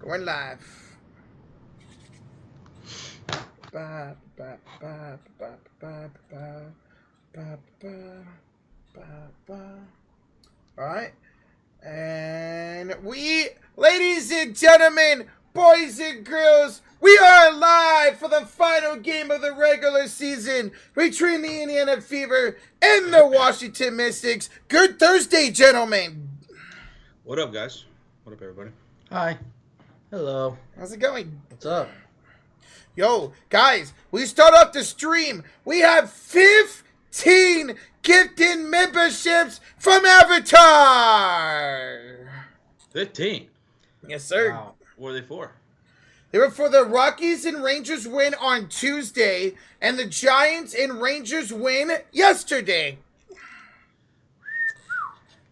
We're live. Ba, ba, ba, ba, ba, ba, ba, ba, ba, ba. All right. And ladies and gentlemen, boys and girls, we are live for the final game of the regular season between the Indiana Fever and the Washington Mystics. Good Thursday, gentlemen. What up, guys? What up, everybody? Hi. Hello. How's it going? What's up? Yo, guys, we start off the stream. We have 15 gifted memberships from Avatar. 15. Yes, sir. Wow. What are they for? They were for the Rockies and Rangers win on Tuesday, and the Giants and Rangers win yesterday.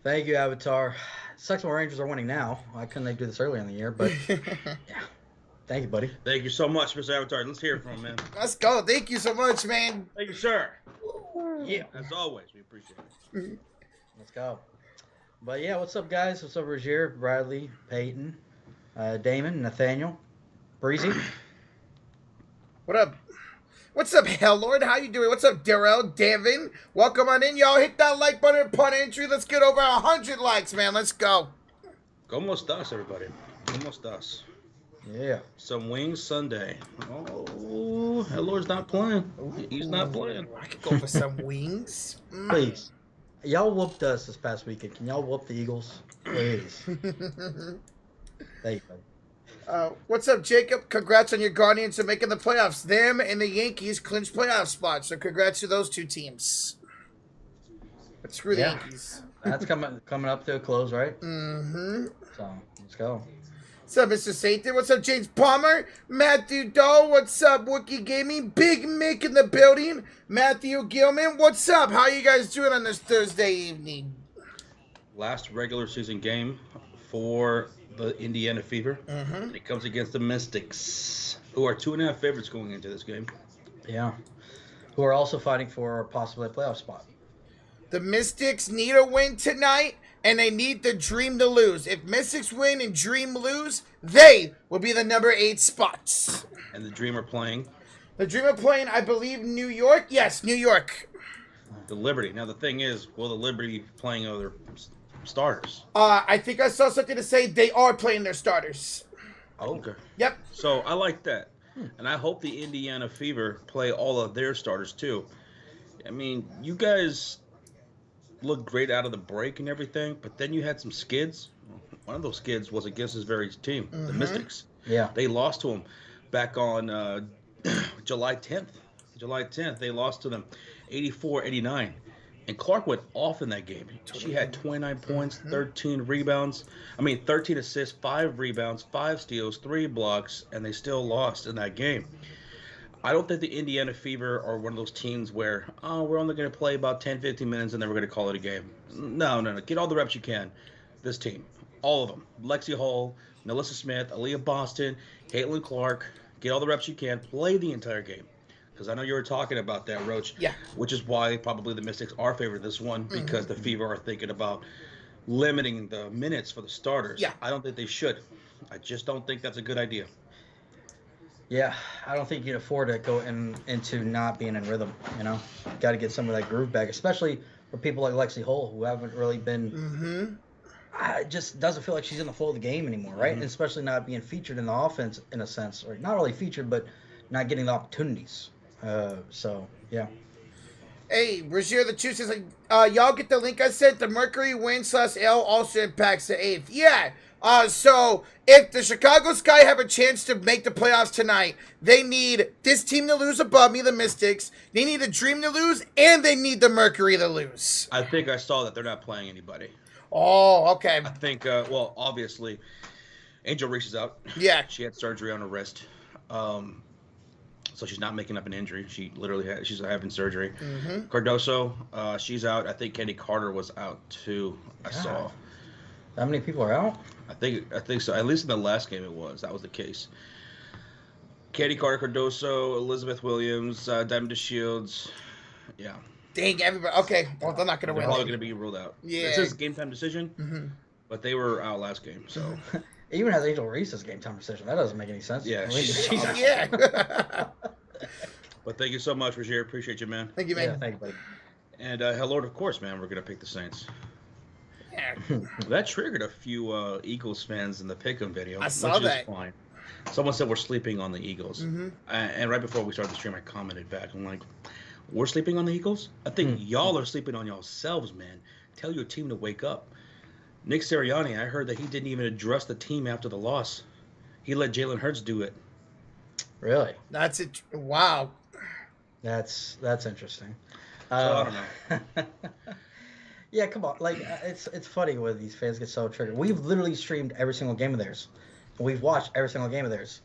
Thank you, Avatar. Sucks when Rangers are winning now. Why couldn't they do this earlier in the year? But yeah. Thank you, buddy. Thank you so much, Mr. Avatar. Let's hear it from him, man. Let's go. Thank you so much, man. Thank you, sir. Yeah. As always, we appreciate it. Let's go. But yeah, what's up, guys? What's up, Rozier, Bradley, Peyton, Damon, Nathaniel, Breezy? What up? What's up, Hellord? How you doing? What's up, Darrell, Devin? Welcome on in, y'all. Hit that like button upon entry. Let's get over 100 likes, man. Let's go. Almost us, everybody. Almost us. Yeah. Some wings Sunday. Oh, that Lord's not playing. He's not playing. I could go for some wings. Please. Y'all whooped us this past weekend. Can y'all whoop the Eagles? Please. Thank you, buddy. What's up, Jacob? Congrats on your Guardians for making the playoffs. Them and the Yankees clinched playoff spots, so congrats to those two teams. But screw the Yankees. That's coming up to a close, right? Mm-hmm. So, let's go. What's up, Mr. Satan? What's up, James Palmer? Matthew Doe. What's up, Wookie Gaming? Big Mick in the building. Matthew Gilman. What's up? How you guys doing on this Thursday evening? Last regular season game for the Indiana Fever. Mm-hmm. It comes against the Mystics, who are 2.5 favorites going into this game. Yeah. Who are also fighting for possibly a playoff spot. The Mystics need a win tonight, and they need the Dream to lose. If Mystics win and Dream lose, they will be the number 8 spots. And the Dream are playing The Dream are playing, I believe, New York? Yes, New York. the Liberty. Now, the thing is, will the Liberty be playing other starters? I think I saw something to say they are playing their starters. Okay. Yep. So I like that. And I hope the Indiana Fever play all of their starters too. I mean, you guys looked great out of the break and everything, but then you had some skids. One of those skids was against this very team, the Mystics. Yeah. They lost to them back on July 10th. July 10th, they lost to them 84-89. And Clark went off in that game. She had 29 points, 13 rebounds. 13 assists, 5 rebounds, 5 steals, 3 blocks, and they still lost in that game. I don't think the Indiana Fever are one of those teams where, we're only going to play about 10, 15 minutes and then we're going to call it a game. No. Get all the reps you can. This team, all of them. Lexi Hall, Melissa Smith, Aliyah Boston, Caitlin Clark. Get all the reps you can. Play the entire game. Because I know you were talking about that, Roach. Yeah. Which is why probably the Mystics are favored this one, because the Fever are thinking about limiting the minutes for the starters. Yeah. I don't think they should. I just don't think that's a good idea. Yeah, I don't think you'd afford to go into not being in rhythm, you know? Got to get some of that groove back, especially for people like Lexi Hull, who haven't really been... just doesn't feel like she's in the flow of the game anymore, right? And especially not being featured in the offense, in a sense. Or not really featured, but not getting the opportunities. So, yeah. Hey, Rozier the Chew says, y'all get the link I sent. The Mercury win/L also impacts the 8th. Yeah. So if the Chicago Sky have a chance to make the playoffs tonight, they need this team to lose above me, the Mystics. They need the Dream to lose, and they need the Mercury to lose. I think I saw that they're not playing anybody. Oh, okay. I think, obviously, Angel Reese is out. Yeah. She had surgery on her wrist. So she's not making up an injury. She literally she's having surgery. Cardoso, she's out. I think Kenny Carter was out too. I saw. How many people are out? I think so. At least in the last game that was the case. Kenny Carter, Cardoso, Elizabeth Williams, Diamond Shields. Yeah. Dang, everybody. Okay, well, they're not going to They're win. probably going to be ruled out. Yeah. This is a game time decision, but they were out last game, so. It even has Angel Reese's game time precision. That doesn't make any sense. Yeah, I mean, she's Jesus. Yeah. But thank you so much, Rozier. Appreciate you, man. Thank you, man. Yeah, thank you, buddy. And hello, of course, man. We're gonna pick the Saints. Yeah. That triggered a few Eagles fans in the pick'em video. I saw which that. Is fine. Someone said we're sleeping on the Eagles, Mm-hmm. and right before we started the stream, I commented back. I'm like, "We're sleeping on the Eagles? I think y'all are sleeping on yourselves, man. Tell your team to wake up." Nick Sirianni, I heard that he didn't even address the team after the loss. He let Jalen Hurts do it. Really? That's it. Wow. That's interesting. So I don't know. Yeah, come on. Like, it's funny when these fans get so triggered. We've literally streamed every single game of theirs. We've watched every single game of theirs,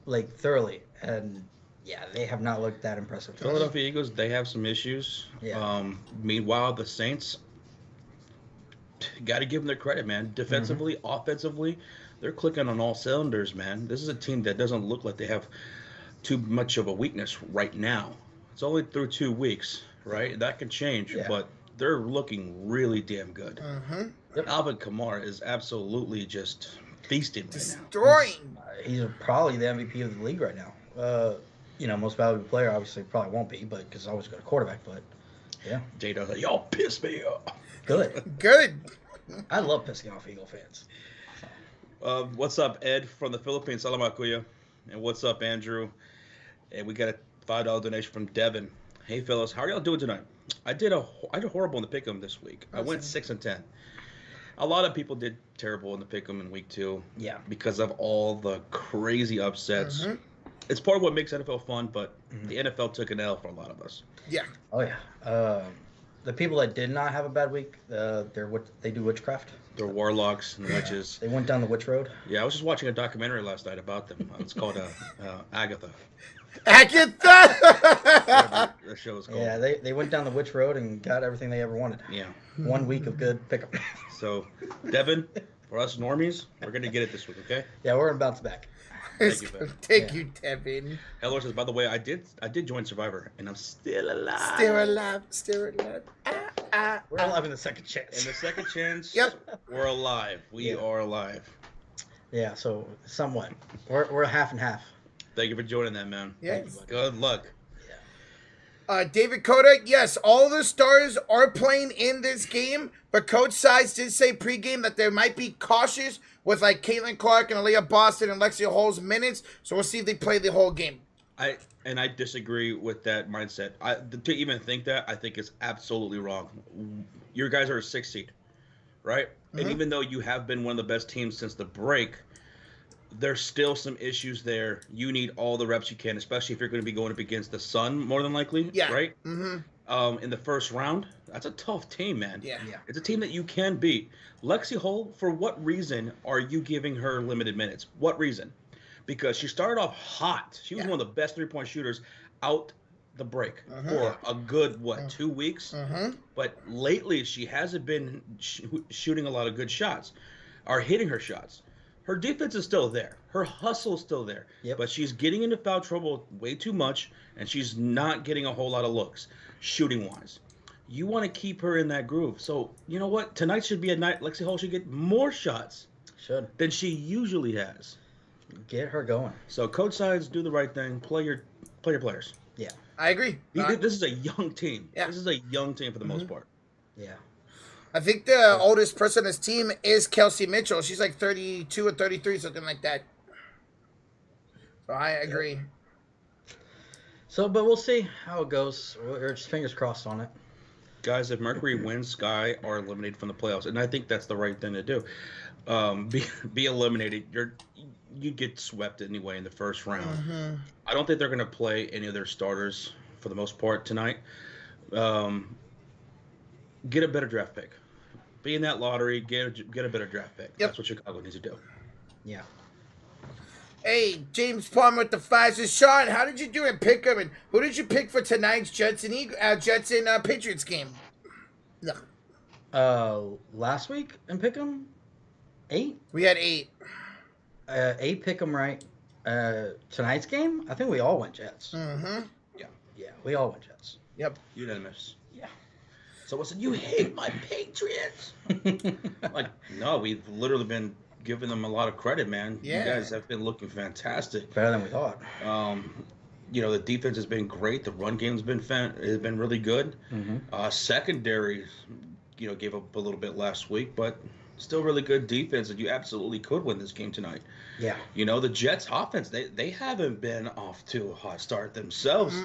like, thoroughly. And, yeah, they have not looked that impressive to us. Philadelphia Eagles, they have some issues. Yeah. Meanwhile, the Saints, got to give them their credit, man. Defensively, offensively, they're clicking on all cylinders, man. This is a team that doesn't look like they have too much of a weakness right now. It's only through 2 weeks, right? That can change, Yeah. but they're looking really damn good. Mm-hmm. Yep. Alvin Kamara is absolutely just feasting right now. Destroying. He's probably the MVP of the league right now. Most valuable player, obviously, probably won't be, but because I always go to quarterback. But, yeah. Jada, y'all piss me off. Good. Good. I love pissing off Eagle fans. What's up, Ed from the Philippines? Salam akuya. And what's up, Andrew? And we got a $5 donation from Devin. Hey, fellas, how are y'all doing tonight? I did horrible in the pick'em this week. I went 6-10. A lot of people did terrible in the pick'em in week 2. Yeah. Because of all the crazy upsets. Mm-hmm. It's part of what makes NFL fun, but the NFL took an L for a lot of us. Yeah. Oh, yeah. The people that did not have a bad week, they do witchcraft. They're warlocks and witches. They went down the witch road. Yeah, I was just watching a documentary last night about them. It's called Agatha. Agatha. The show is called. Yeah, they went down the witch road and got everything they ever wanted. Yeah. 1 week of good pickup. So, Devin, for us normies, we're going to get it this week, okay? Yeah, we're gonna bounce back. It's you, gonna man. take Yeah. you, Devin. Hello says, by the way, I did join Survivor, and I'm still alive. Still alive. Still alive. We're alive in the second chance. In the second chance, Yep. we're alive. We Yeah. are alive. Yeah, so somewhat. We're half and half. Thank you for joining that, man. Yes. Good luck. David Koda, yes, all the stars are playing in this game, but Coach Size did say pregame that they might be cautious with like Caitlin Clark and Aliyah Boston and Lexi Hall's minutes, so we'll see if they play the whole game. I disagree with that mindset. To even think that, I think is absolutely wrong. Your guys are a 6 seed, right? And even though you have been one of the best teams since the break, there's still some issues there. You need all the reps you can, especially if you're going to be going up against the Sun, more than likely, Yeah. right? Mm-hmm. In the first round, that's a tough team, man. Yeah. Yeah. It's a team that you can beat. Lexi Hull, for what reason are you giving her limited minutes? What reason? Because she started off hot. She was one of the best 3-point shooters out the break for a good, 2 weeks? Mm-hmm. But lately, she hasn't been shooting a lot of good shots or hitting her shots. Her defense is still there. Her hustle is still there. Yep. But she's getting into foul trouble way too much, and she's not getting a whole lot of looks, shooting-wise. You want to keep her in that groove. So, you know what? Tonight should be a night Lexi Hall should get more shots Should. than she usually has. Get her going. So, coach sides, do the right thing. Play your players. Yeah. I agree. This is a young team. Yeah. This is a young team for the most part. Yeah. I think the oldest person on this team is Kelsey Mitchell. She's like 32 or 33, something like that. So I agree. So, but we'll see how it goes. We're just fingers crossed on it. Guys, if Mercury wins, Sky are eliminated from the playoffs, and I think that's the right thing to do. Be eliminated. You get swept anyway in the first round. Mm-hmm. I don't think they're going to play any of their starters for the most part tonight. Get a better draft pick. Be in that lottery. Get a better draft pick. Yep. That's what Chicago needs to do. Yeah. Hey, James Palmer with the fives. Sean, how did you do in Pick'em? And who did you pick for tonight's Jets and Patriots game? No. Last week in Pick'em, 8. We had 8. 8 Pick'em right. Tonight's game, I think we all went Jets. Mm-hmm. Yeah, we all went Jets. Yep. Unanimous. Yeah. So I said, you hate my Patriots? Like, no, we've literally been giving them a lot of credit, man. Yeah. You guys have been looking fantastic. Better than we thought. The defense has been great. The run game's been really good. Secondary, gave up a little bit last week, but still really good defense, and you absolutely could win this game tonight. Yeah. The Jets' offense, they haven't been off to a hot start themselves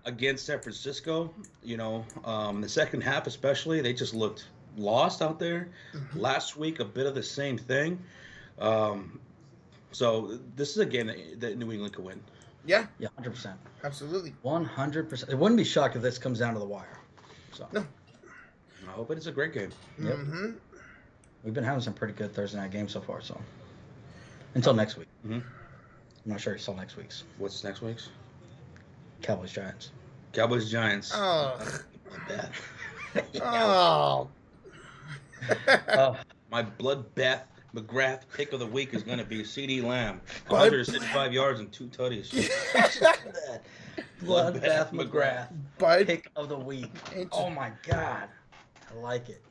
against San Francisco. The second half especially, they just looked lost out there. Last week, a bit of the same thing. So this is a game that New England could win. Yeah. Yeah, 100%. Absolutely. 100%. It wouldn't be shocked if this comes down to the wire. So. No. I hope it's a great game. Yep. We've been having some pretty good Thursday night games so far, so. Until next week. I'm not sure you saw next week's. What's next week's? Cowboys-Giants. Cowboys-Giants. Oh. Oh. Oh. My bloodbath McGrath pick of the week is going to be C.D. Lamb. 165 yards and 2 tutties. Bloodbath McGrath. Bud. Pick of the week. Oh, my God. I like it.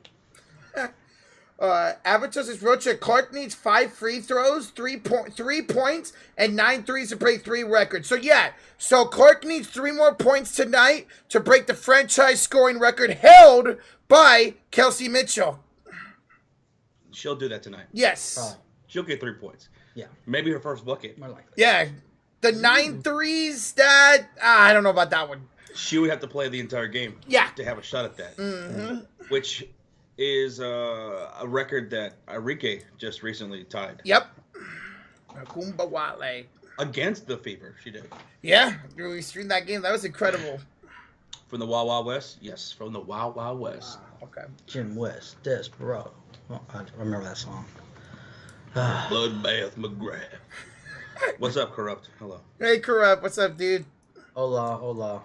Avatar's Rocha. Clark needs 5 free throws, 3 points, and 9 threes to break 3 records. So Clark needs 3 more points tonight to break the franchise scoring record held by Kelsey Mitchell. She'll do that tonight. Yes. Probably. She'll get 3 points. Yeah. Maybe her first bucket. More likely. Yeah. The 9 threes, that, I don't know about that one. She would have to play the entire game. Yeah. To have a shot at that. Which is a record that Enrique just recently tied. Yep. Kumba Wale. Against the Fever, she did. Yeah. We streamed that game. That was incredible. From the Wild Wild West? Yes, from the Wild Wild West. Okay. Jim West, Desperado. Oh, I remember that song. Bloodbath McGrath. What's up, Corrupt? Hello. Hey, Corrupt. What's up, dude? Hola.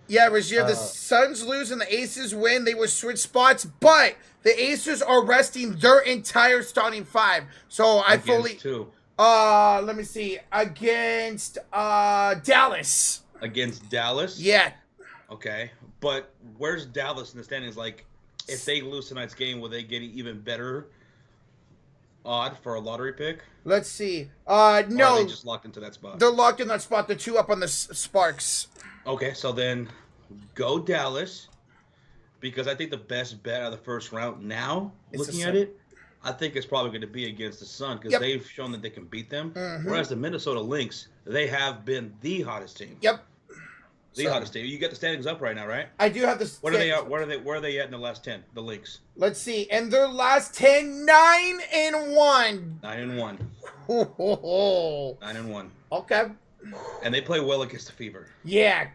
Yeah, Rajir, the Suns lose and the Aces win. They will switch spots, but the Aces are resting their entire starting 5. So I fully... let me see. Against Dallas. Against Dallas? Yeah. Okay. But where's Dallas in the standings? Like, if they lose tonight's game, will they get an even better odd for a lottery pick? Let's see. No. Or are they just locked into that spot? They're locked in that spot. They're 2 up on the Sparks. Okay, so then go Dallas, because I think the best bet out of the first round now, looking at it, I think it's probably going to be against the Sun, because they've shown that they can beat them. Whereas the Minnesota Lynx, they have been the hottest team. Yep. The hottest team. You got the standings up right now, right? I do have the. What are they at? Where are they at in the last 10? The Lynx. Let's see. In their last 10, 9-1. 9-1. 9-1. Okay. And they play well against the Fever. Yeah.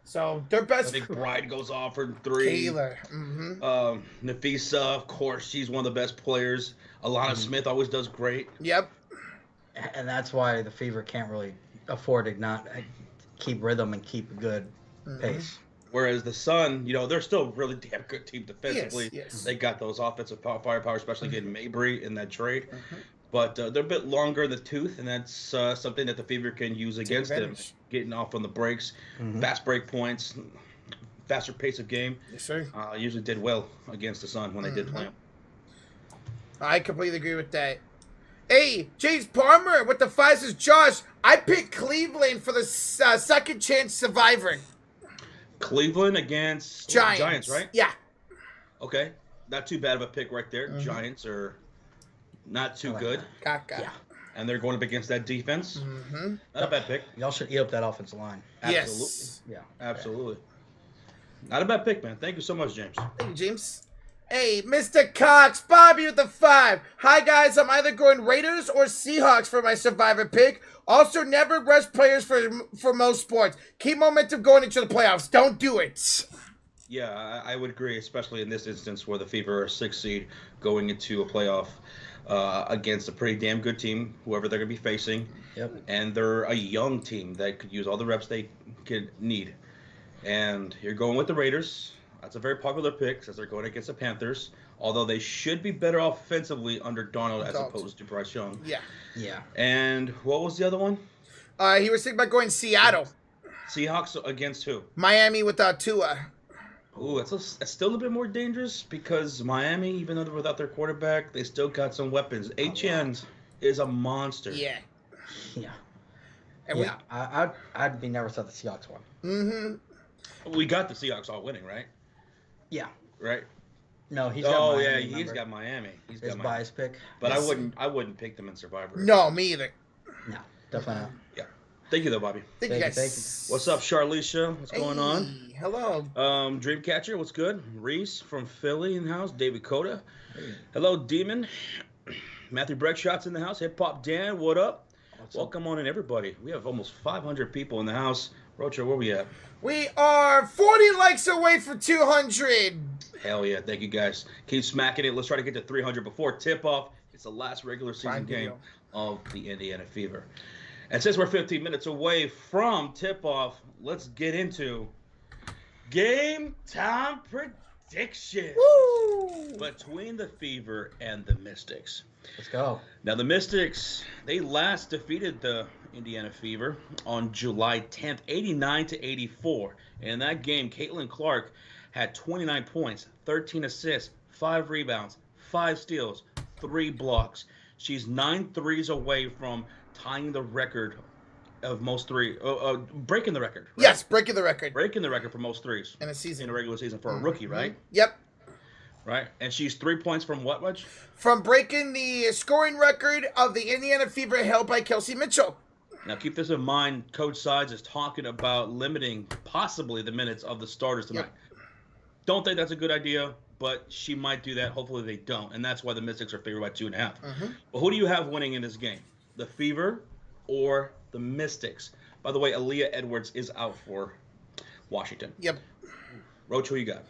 So their best. I think Bride goes off for 3. Taylor. Nafisa, of course, she's one of the best players. Alana Smith always does great. Yep. And that's why the Fever can't really afford to not keep rhythm and keep a good pace. Whereas the Sun, they're still a really damn good team defensively. Yes. They got those offensive firepower, especially getting Mabry in that trade. But they're a bit longer in the tooth, and that's something that the Fever can use against them. Getting off on the breaks, fast break points, faster pace of game. Yes, sir. Usually did well against the Sun when they did play them. I completely agree with that. Hey, James Palmer with the 5 says, Josh, I picked Cleveland for the second chance surviving. Cleveland against Giants, right? Yeah. Okay. Not too bad of a pick right there. Giants are not too good. Yeah. And they're going up against that defense. Not a bad pick. Y'all should eat up that offensive line. Absolutely. Yes. Yeah. Absolutely. Not a bad pick, man. Thank you so much, James. Thank you, James. Hey, Mr. Cox, Bobby with the 5. Hi, guys. I'm either going Raiders or Seahawks for my survivor pick. Also, never rest players for most sports. Keep momentum going into the playoffs. Don't do it. Yeah, I would agree, especially in this instance where the Fever are 6 seed going into a playoff against a pretty damn good team, whoever they're going to be facing. Yep. And they're a young team that could use all the reps they could need. And you're going with the Raiders. That's a very popular pick since they're going against the Panthers, although they should be better offensively under Donald as opposed to Bryce Young. Yeah. Yeah. And what was the other one? He was thinking about going Seattle. Seahawks against who? Miami without Tua. Ooh, it's still a bit more dangerous because Miami, even though they're without their quarterback, they still got some weapons. HN is a monster. Yeah. Yeah. And yeah. I'd be nervous at the Seahawks one. Mm-hmm. We got the Seahawks all winning, right? Yeah. Right? No, he's got Miami. Yeah, remember? he's got Miami. He's His got Miami. bias pick. But I wouldn't pick them in Survivor. No, me either. No, definitely not. Yeah. Thank you though, Bobby. Thank you guys. What's up, Charlicia? What's going on? Hello. Dreamcatcher, what's good? Reese from Philly in the house. David Coda. Hello, Demon. Matthew Breckshot's in the house. Hip Hop Dan, what up? Welcome on in, everybody. We have almost 500 people in the house. Rocha, where we at? We are 40 likes away from 200. Hell yeah. Thank you, guys. Keep smacking it. Let's try to get to 300 before tip-off. It's the last regular season game of the Indiana Fever. And since we're 15 minutes away from tip-off, let's get into game time prediction between the Fever and the Mystics. Let's go. Now, the Mystics, they last defeated the Indiana Fever on July 10th, 89-84. And in that game, Caitlin Clark had 29 points, 13 assists, 5 rebounds, 5 steals, 3 blocks. She's 9 threes away from tying the record of most breaking the record. Right? Yes, breaking the record. Breaking the record for most threes. In a season. In a regular season for a rookie, right? Yep. Right? And she's 3 points from what, Reg? From breaking the scoring record of the Indiana Fever held by Kelsey Mitchell. Now, keep this in mind. Coach Sides is talking about limiting possibly the minutes of the starters tonight. Yep. Don't think that's a good idea, but she might do that. Hopefully they don't. And that's why the Mystics are favored by 2.5. But who do you have winning in this game? The Fever or the Mystics? By the way, Aliyah Edwards is out for Washington. Yep. Roach, who you got?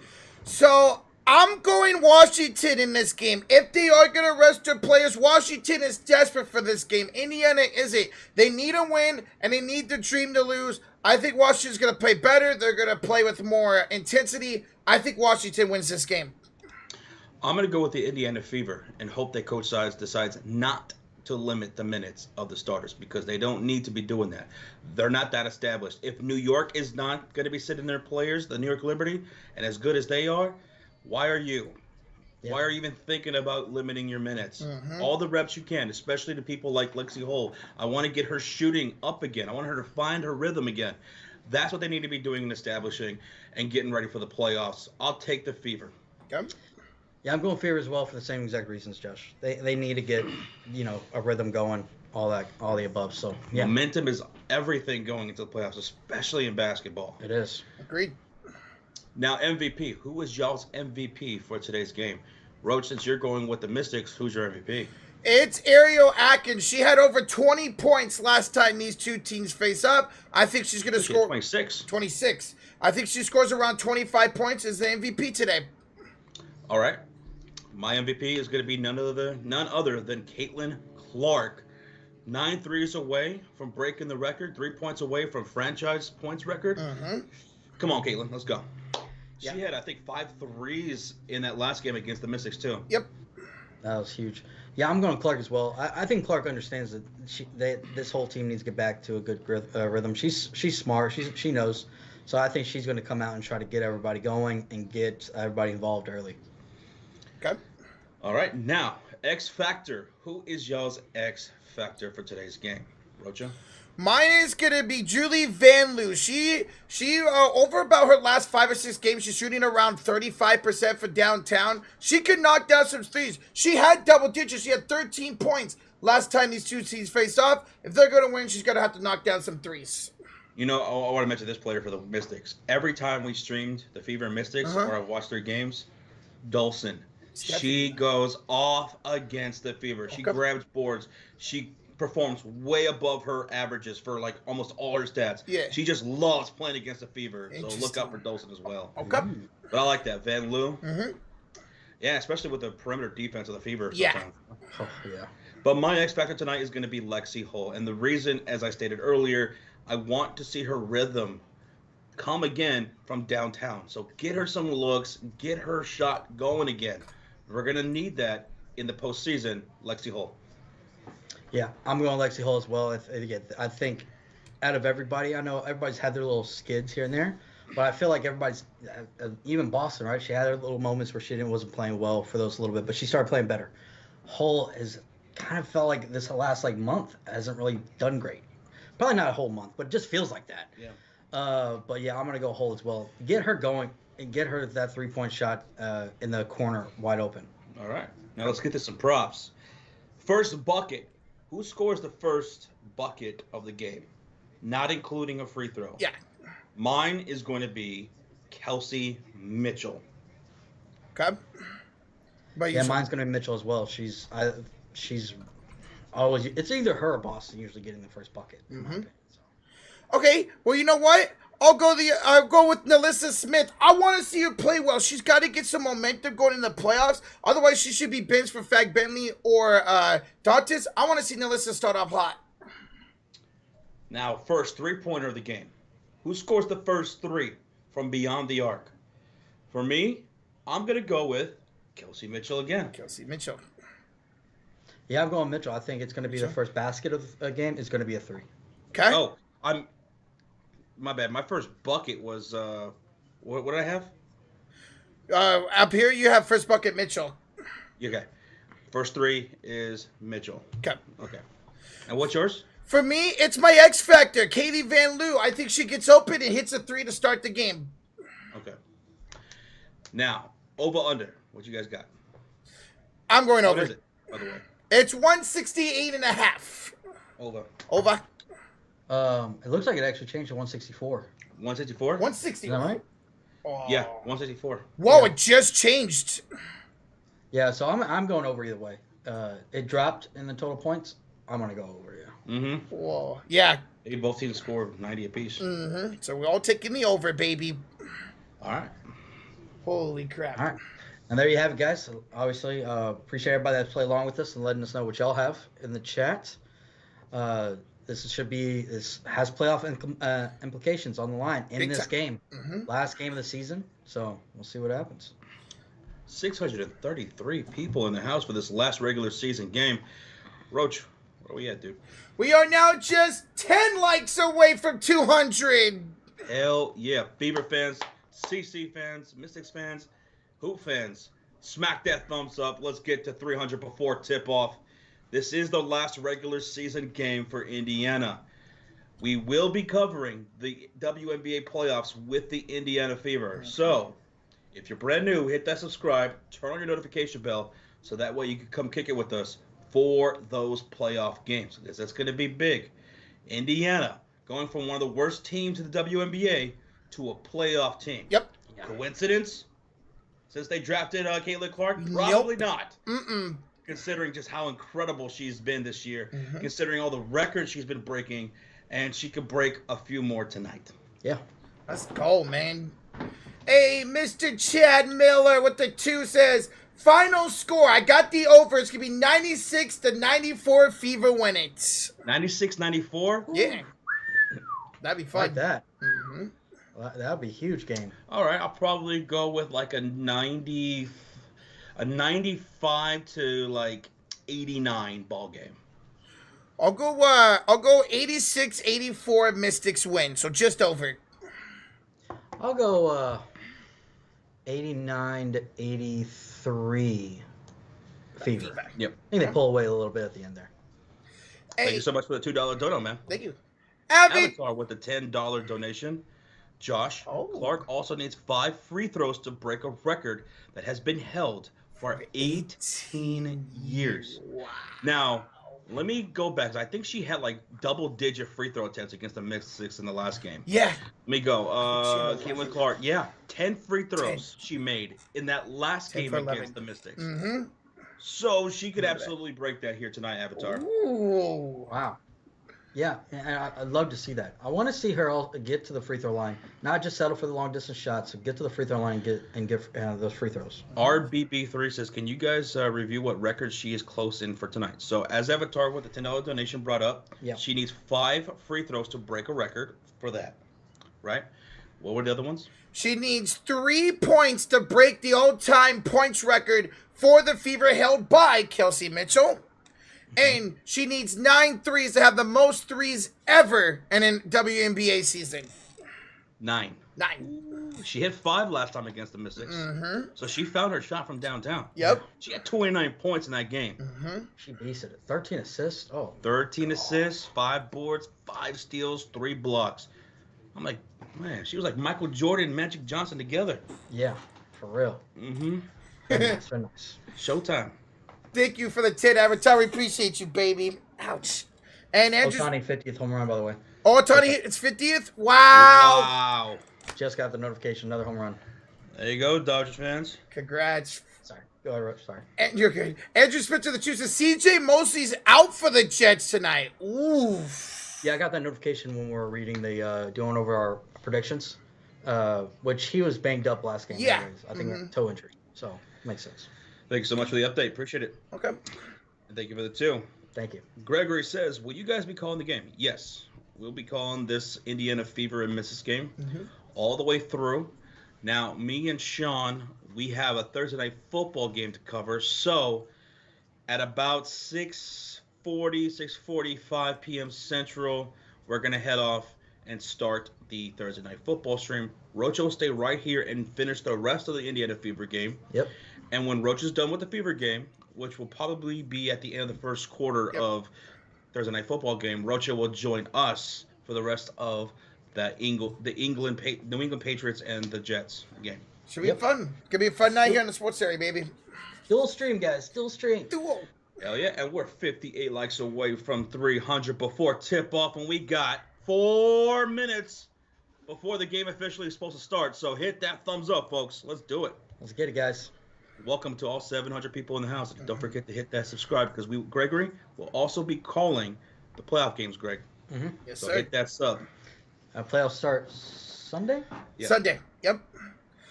So I'm going Washington in this game. If they are going to rest their players, Washington is desperate for this game. Indiana isn't. They need a win, and they need the dream to lose. I think Washington's going to play better. They're going to play with more intensity. I think Washington wins this game. I'm going to go with the Indiana Fever and hope that Coach Sides decides not to limit the minutes of the starters because they don't need to be doing that. They're not that established. If New York is not going to be sitting their players, the New York Liberty, and as good as they are, why are you? Yep. Why are you even thinking about limiting your minutes? All the reps you can, especially to people like Lexi Hull. I want to get her shooting up again. I want her to find her rhythm again. That's what they need to be doing and establishing and getting ready for the playoffs. I'll take the Fever. Okay. Yeah, I'm going Fever as well for the same exact reasons, Josh. They need to get, a rhythm going, all the above. So yeah. Momentum is everything going into the playoffs, especially in basketball. It is. Agreed. Now, MVP. Who was y'all's MVP for today's game? Roach, since you're going with the Mystics, who's your MVP? It's Ariel Atkins. She had over 20 points last time these two teams face up. I think she's going to score 26. 26. I think she scores around 25 points as the MVP today. All right. My MVP is going to be none other than Caitlin Clark. 9 threes away from breaking the record. 3 points away from franchise points record. Come on, Caitlin. Let's go. Yeah. She had, I think, 5 threes in that last game against the Mystics, too. Yep. That was huge. Yeah, I'm going Clark as well. I think Clark understands that this whole team needs to get back to a good rhythm. She's smart. She knows. So I think she's going to come out and try to get everybody going and get everybody involved early. Okay. All right. Now, X Factor. Who is y'all's X Factor for today's game? Rocha? Mine is going to be Julie Van Loo. She over about her last 5 or 6 games, she's shooting around 35% for downtown. She could knock down some threes. She had double digits. She had 13 points last time these two teams faced off. If they're going to win, she's going to have to knock down some threes. I want to mention this player for the Mystics. Every time we streamed the Fever and Mystics, or I've watched their games, Dawson. She goes off against the Fever. She grabs boards. She performs way above her averages for like almost all her stats. Yeah. She just loves playing against the Fever. So look out for Dawson as well. Okay. But I like that. Van Loo. Yeah, especially with the perimeter defense of the Fever. Yeah. Oh, yeah. But my X Factor tonight is going to be Lexi Hull. And the reason, as I stated earlier, I want to see her rhythm come again from downtown. So get her some looks, get her shot going again. We're going to need that in the postseason, Lexi Hull. Yeah, I'm going Lexi Hull as well. I think out of everybody, I know everybody's had their little skids here and there, But I feel like everybody's, even Boston, right? She had her little moments where wasn't playing well for those little bit, but she started playing better. Hull is kind of felt like this last like month hasn't really done great. Probably not a whole month, but it just feels like that. Yeah. But yeah, I'm gonna go Hull as well. Get her going and get her that 3-point shot in the corner wide open. All right. Now let's get to some props. First bucket. Who scores the first bucket of the game? Not including a free throw. Yeah. Mine is going to be Kelsey Mitchell. Okay. But Yeah, mine's gonna be Mitchell as well. She's always. It's either her or Boston usually getting the first bucket. In my opinion, so. Okay. Well, you know what? I'll go with Nalissa Smith. I want to see her play well. She's got to get some momentum going in the playoffs. Otherwise, she should be benched for Fag Bentley or Dantas. I want to see Nalissa start off hot. Now, first three-pointer of the game. Who scores the first three from beyond the arc? For me, I'm going to go with Kelsey Mitchell again. Kelsey Mitchell. Yeah, I'm going Mitchell. I think it's going to be the first basket of the game. It's going to be a 3. Okay. Oh, my bad. My first bucket was what did I have? Up here, you have first bucket Mitchell. Okay. First 3 is Mitchell. Okay. Okay. And what's yours? For me, it's my X Factor, Katie Van Loo. I think she gets open and hits a 3 to start the game. Okay. Now, over/under. What you guys got? I'm going What over. is it, by the way? It's 168.5. Over. Over. It looks like it actually changed to 164. 164? 160. Is that right? Oh. Yeah, 164. Whoa, Yeah. it just changed. Yeah, so I'm going over either way. It dropped in the total points. I'm gonna go over. Yeah. Mm-hmm. Whoa. Yeah. They both teams scored 90 apiece. Mm-hmm. So we're all taking the over, baby. All right. Holy crap. All right. And there you have it, guys. So obviously, appreciate everybody that's played along with us and letting us know what y'all have in the chat. This has playoff implications on the line in Big this time. game. Mm-hmm. Last game of the season. So we'll see what happens. 633 people in the house for this last regular season game. Roach, where are we at, dude? We are now just 10 likes away from 200. Hell yeah. Fever fans, CC fans, Mystics fans, Hoop fans, smack that thumbs up. Let's get to 300 before tip-off. This is the last regular season game for Indiana. We will be covering the WNBA playoffs with the Indiana Fever. So, if you're brand new, hit that subscribe, turn on your notification bell, so that way you can come kick it with us for those playoff games. Because that's going to be big. Indiana going from one of the worst teams in the WNBA to a playoff team. Yep. Coincidence? Since they drafted Caitlin Clark? Probably not. Mm-mm. Considering just how incredible she's been this year, considering all the records she's been breaking, and she could break a few more tonight. Yeah. Let's go, man. Hey, Mr. Chad Miller with the 2 says, final score. I got the over. It's going to be 96-94 Fever win it. 96-94? Yeah. That'd be fun. Like that. Mm-hmm. Well, that would be a huge game. All right, I'll probably go with like a 95 to like 89 ball game. I'll go 86-84 Mystics win. So just over. I'll go 89-83 Fever. Yep. I think they pull away a little bit at the end there. Thank Hey, you so much for the $2 dono, man. thank you. Avid. Avatar with the $10 donation. Josh, Oh. Clark also needs 5 free throws to break a record that has been held for 18 years. Wow. Now, let me go back. I think she had like double-digit free throw attempts against the Mystics in the last game. Yeah. Let me go. Caitlin Clark, 10 free throws 10. she made in that last 10 game for against 11. the Mystics. Mm-hmm. So she could absolutely break that here tonight, Avatar. Ooh. Wow. Yeah, and I'd love to see that. I want to see her get to the free throw line, not just settle for the long distance shots. Get to the free throw line and get those free throws. RBB3 says, can you guys review what records she is close in for tonight? So as Avatar with the $10 donation brought up, she needs 5 free throws to break a record for that, right? What were the other ones? She needs 3 points to break the all-time points record for the Fever held by Kelsey Mitchell. And she needs 9 threes to have the most threes ever in a WNBA season. 9. 9. She hit 5 last time against the Mystics. Mm-hmm. So she found her shot from downtown. Yep. She had 29 points in that game. Mm-hmm. She beasted it. 13 assists. Oh. 13 assists, 5 boards, 5 steals, 3 blocks. I'm like, man, she was like Michael Jordan and Magic Johnson together. Yeah, for real. Mm-hmm. Very nice, very nice. Showtime. Thank you for the 10, Avatar. We appreciate you, baby. Ouch. And Andrew. Otani 50th home run, by the way. Oh, Tony hit its 50th? Wow. Wow. Just got the notification. Another home run. There you go, Dodgers fans. Congrats. Sorry. Go ahead, Rich. Sorry. And you're good. Andrew Spencer, the Chiefs. CJ Mosley's out for the Jets tonight. Ooh. Yeah, I got that notification when we were reading the going over our predictions, which he was banged up last game. Yeah. Anyways. I think toe injury. So makes sense. Thank you so much for the update. Appreciate it. Okay. And thank you for the 2. Thank you. Gregory says, will you guys be calling the game? Yes. We'll be calling this Indiana Fever and Misses game all the way through. Now, me and Sean, we have a Thursday night football game to cover. So, at about 6:45 p.m. Central, we're going to head off and start the Thursday night football stream. Roach will stay right here and finish the rest of the Indiana Fever game. Yep. And when Roach is done with the Fever game, which will probably be at the end of the first quarter of Thursday night football game, Rocha will join us for the rest of the New England Patriots and the Jets game. Should be fun. Gonna be a fun night here in the sports area, baby. Dual stream, guys. Dual stream. Duo. Hell yeah, and we're 58 likes away from 300 before tip-off, and we got 4 minutes before the game officially is supposed to start. So hit that thumbs up, folks. Let's do it. Let's get it, guys. Welcome to all 700 people in the house. Don't forget to hit that subscribe because Gregory will also be calling the playoff games, Greg. Yes, So sir. hit that sub. Playoffs start Sunday? Yeah. Sunday. Yep.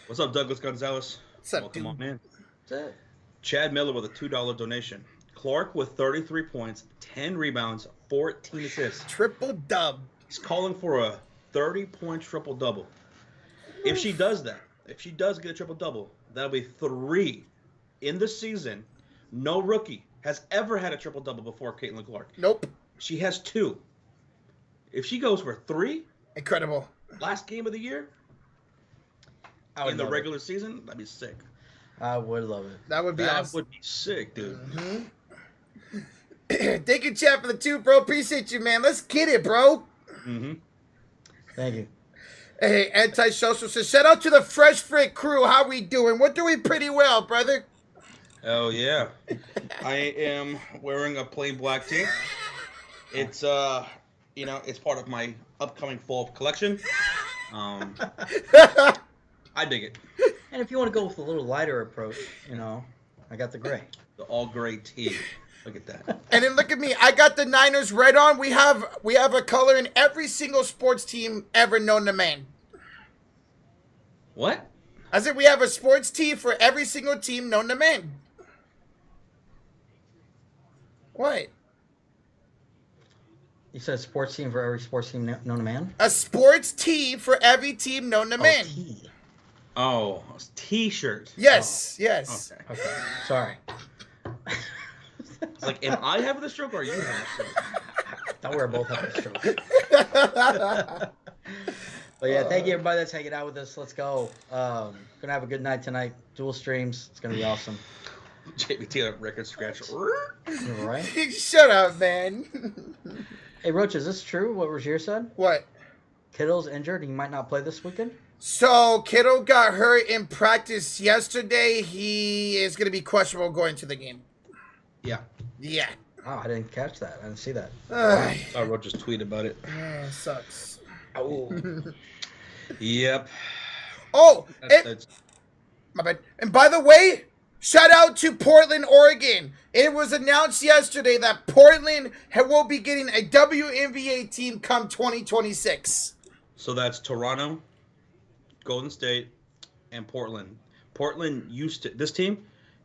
What's up, Douglas Gonzalez? What's up, Welcome dude? on in. That's it. Chad Miller with a $2 donation. Clark with 33 points, 10 rebounds, 14 assists. Triple dub. He's calling for a 30-point triple-double. If she does that, if she does get a triple-double, that'll be 3 in the season. No rookie has ever had a triple-double before Caitlin Clark. Nope. She has 2. If she goes for 3 Incredible. last game of the year in the regular season, that'd be sick. I would love it. That would be That awesome. would be sick, dude. Thank you, chat, for the 2, bro. Appreciate you, man. Let's get it, bro. Thank you. Hey, Antisocial says, shout out to the Fresh Fit crew. How we doing? We're doing pretty well, brother. Oh yeah, I am wearing a plain black tee. It's it's part of my upcoming fall collection. I dig it. And if you want to go with a little lighter approach, I got the gray. The all gray tee. Look at that. And then look at me. I got the Niners red on. We have a color in every single sports team ever known to man. What? I said we have a sports tee for every single team known to man. What? You said sports team for every sports team known to man? A sports tee for every team known to man. T. Oh, t-shirt. Yes, yes. Okay. Okay. Sorry. It's like, am I having the stroke or are you having the stroke? Thought we were both having a stroke. But yeah, thank you everybody that's hanging out with us. Let's go. Gonna have a good night tonight. Dual streams. It's gonna be awesome. JBT record scratch. Right? Shut up, man. Hey, Roach, is this true? What Rozier said? What? Kittle's injured. He might not play this weekend. So, Kittle got hurt in practice yesterday. He is going to be questionable going to the game. Yeah. Yeah. Oh, I didn't catch that. I didn't see that. I wrote just tweet about it. Sucks. Oh. Yep. Oh, That's my bad. And by the way, shout out to Portland, Oregon. It was announced yesterday that Portland will be getting a WNBA team come 2026. So that's Toronto, Golden State, and Portland. Portland this team,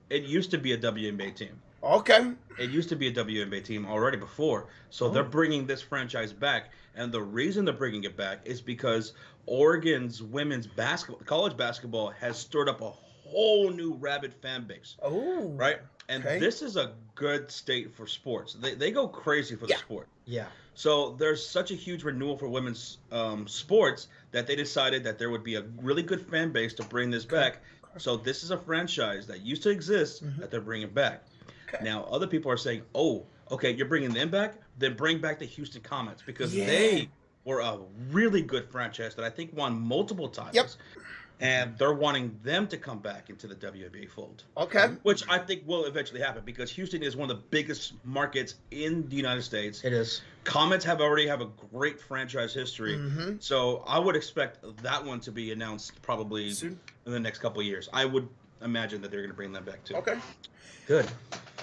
it used to be a WNBA team. Okay. It used to be a WNBA team already before. So they're bringing this franchise back. And the reason they're bringing it back is because Oregon's women's college basketball has stirred up a whole new rabid fan base. Oh. Right? And Okay. this is a good state for sports. They go crazy for the sport. Yeah. So there's such a huge renewal for women's sports that they decided that there would be a really good fan base to bring this back. So this is a franchise that used to exist that they're bringing back. Okay. Now other people are saying, "Oh, okay, you're bringing them back? Then bring back the Houston Comets because Yeah. they were a really good franchise that I think won multiple titles." Yep. And they're wanting them to come back into the WNBA fold. Okay. Which I think will eventually happen because Houston is one of the biggest markets in the United States. It is. Comets already have a great franchise history. Mm-hmm. So I would expect that one to be announced probably Soon. in the next couple of years. I would imagine that they're going to bring them back too. Okay. Good.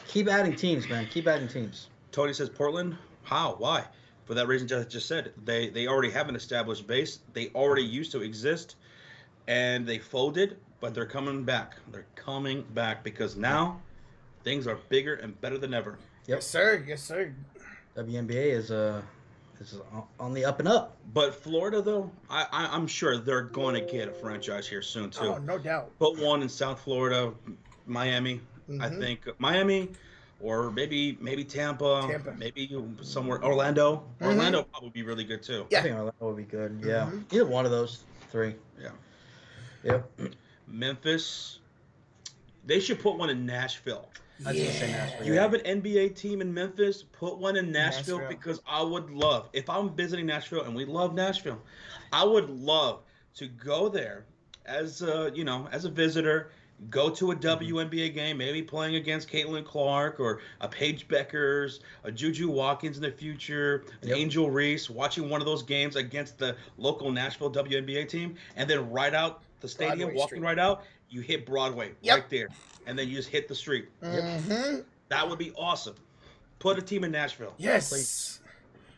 Keep adding teams, man. Keep adding teams. Tony says Portland. How? Why? For that reason I just said. They already have an established base. They already used to exist. And they folded, but they're coming back. They're coming back because now things are bigger and better than ever. Yep. Yes, sir. Yes, sir. WNBA is on the up and up. But Florida, though, I'm sure they're going to get a franchise here soon, too. Oh, no doubt. Put one in South Florida, Miami, I think. Miami, or maybe Tampa. Maybe somewhere. Orlando. Orlando would probably be really good, too. I think Orlando would be good. Yeah. Either one of those three. Yeah. Yep. Memphis. They should put one in Nashville. I was gonna say Nashville. You have an NBA team in Memphis, put one in Nashville because I would love, if I'm visiting Nashville and we love Nashville, I would love to go there as a visitor, go to a WNBA game, maybe playing against Caitlin Clark or a Paige Beckers, a Juju Watkins in the future, an Angel Reese, watching one of those games against the local Nashville WNBA team, and then right out the stadium, Broadway walking Street. right out, you hit Broadway right there, and then you just hit the street. That would be awesome. Put a team in Nashville. Yes. Please.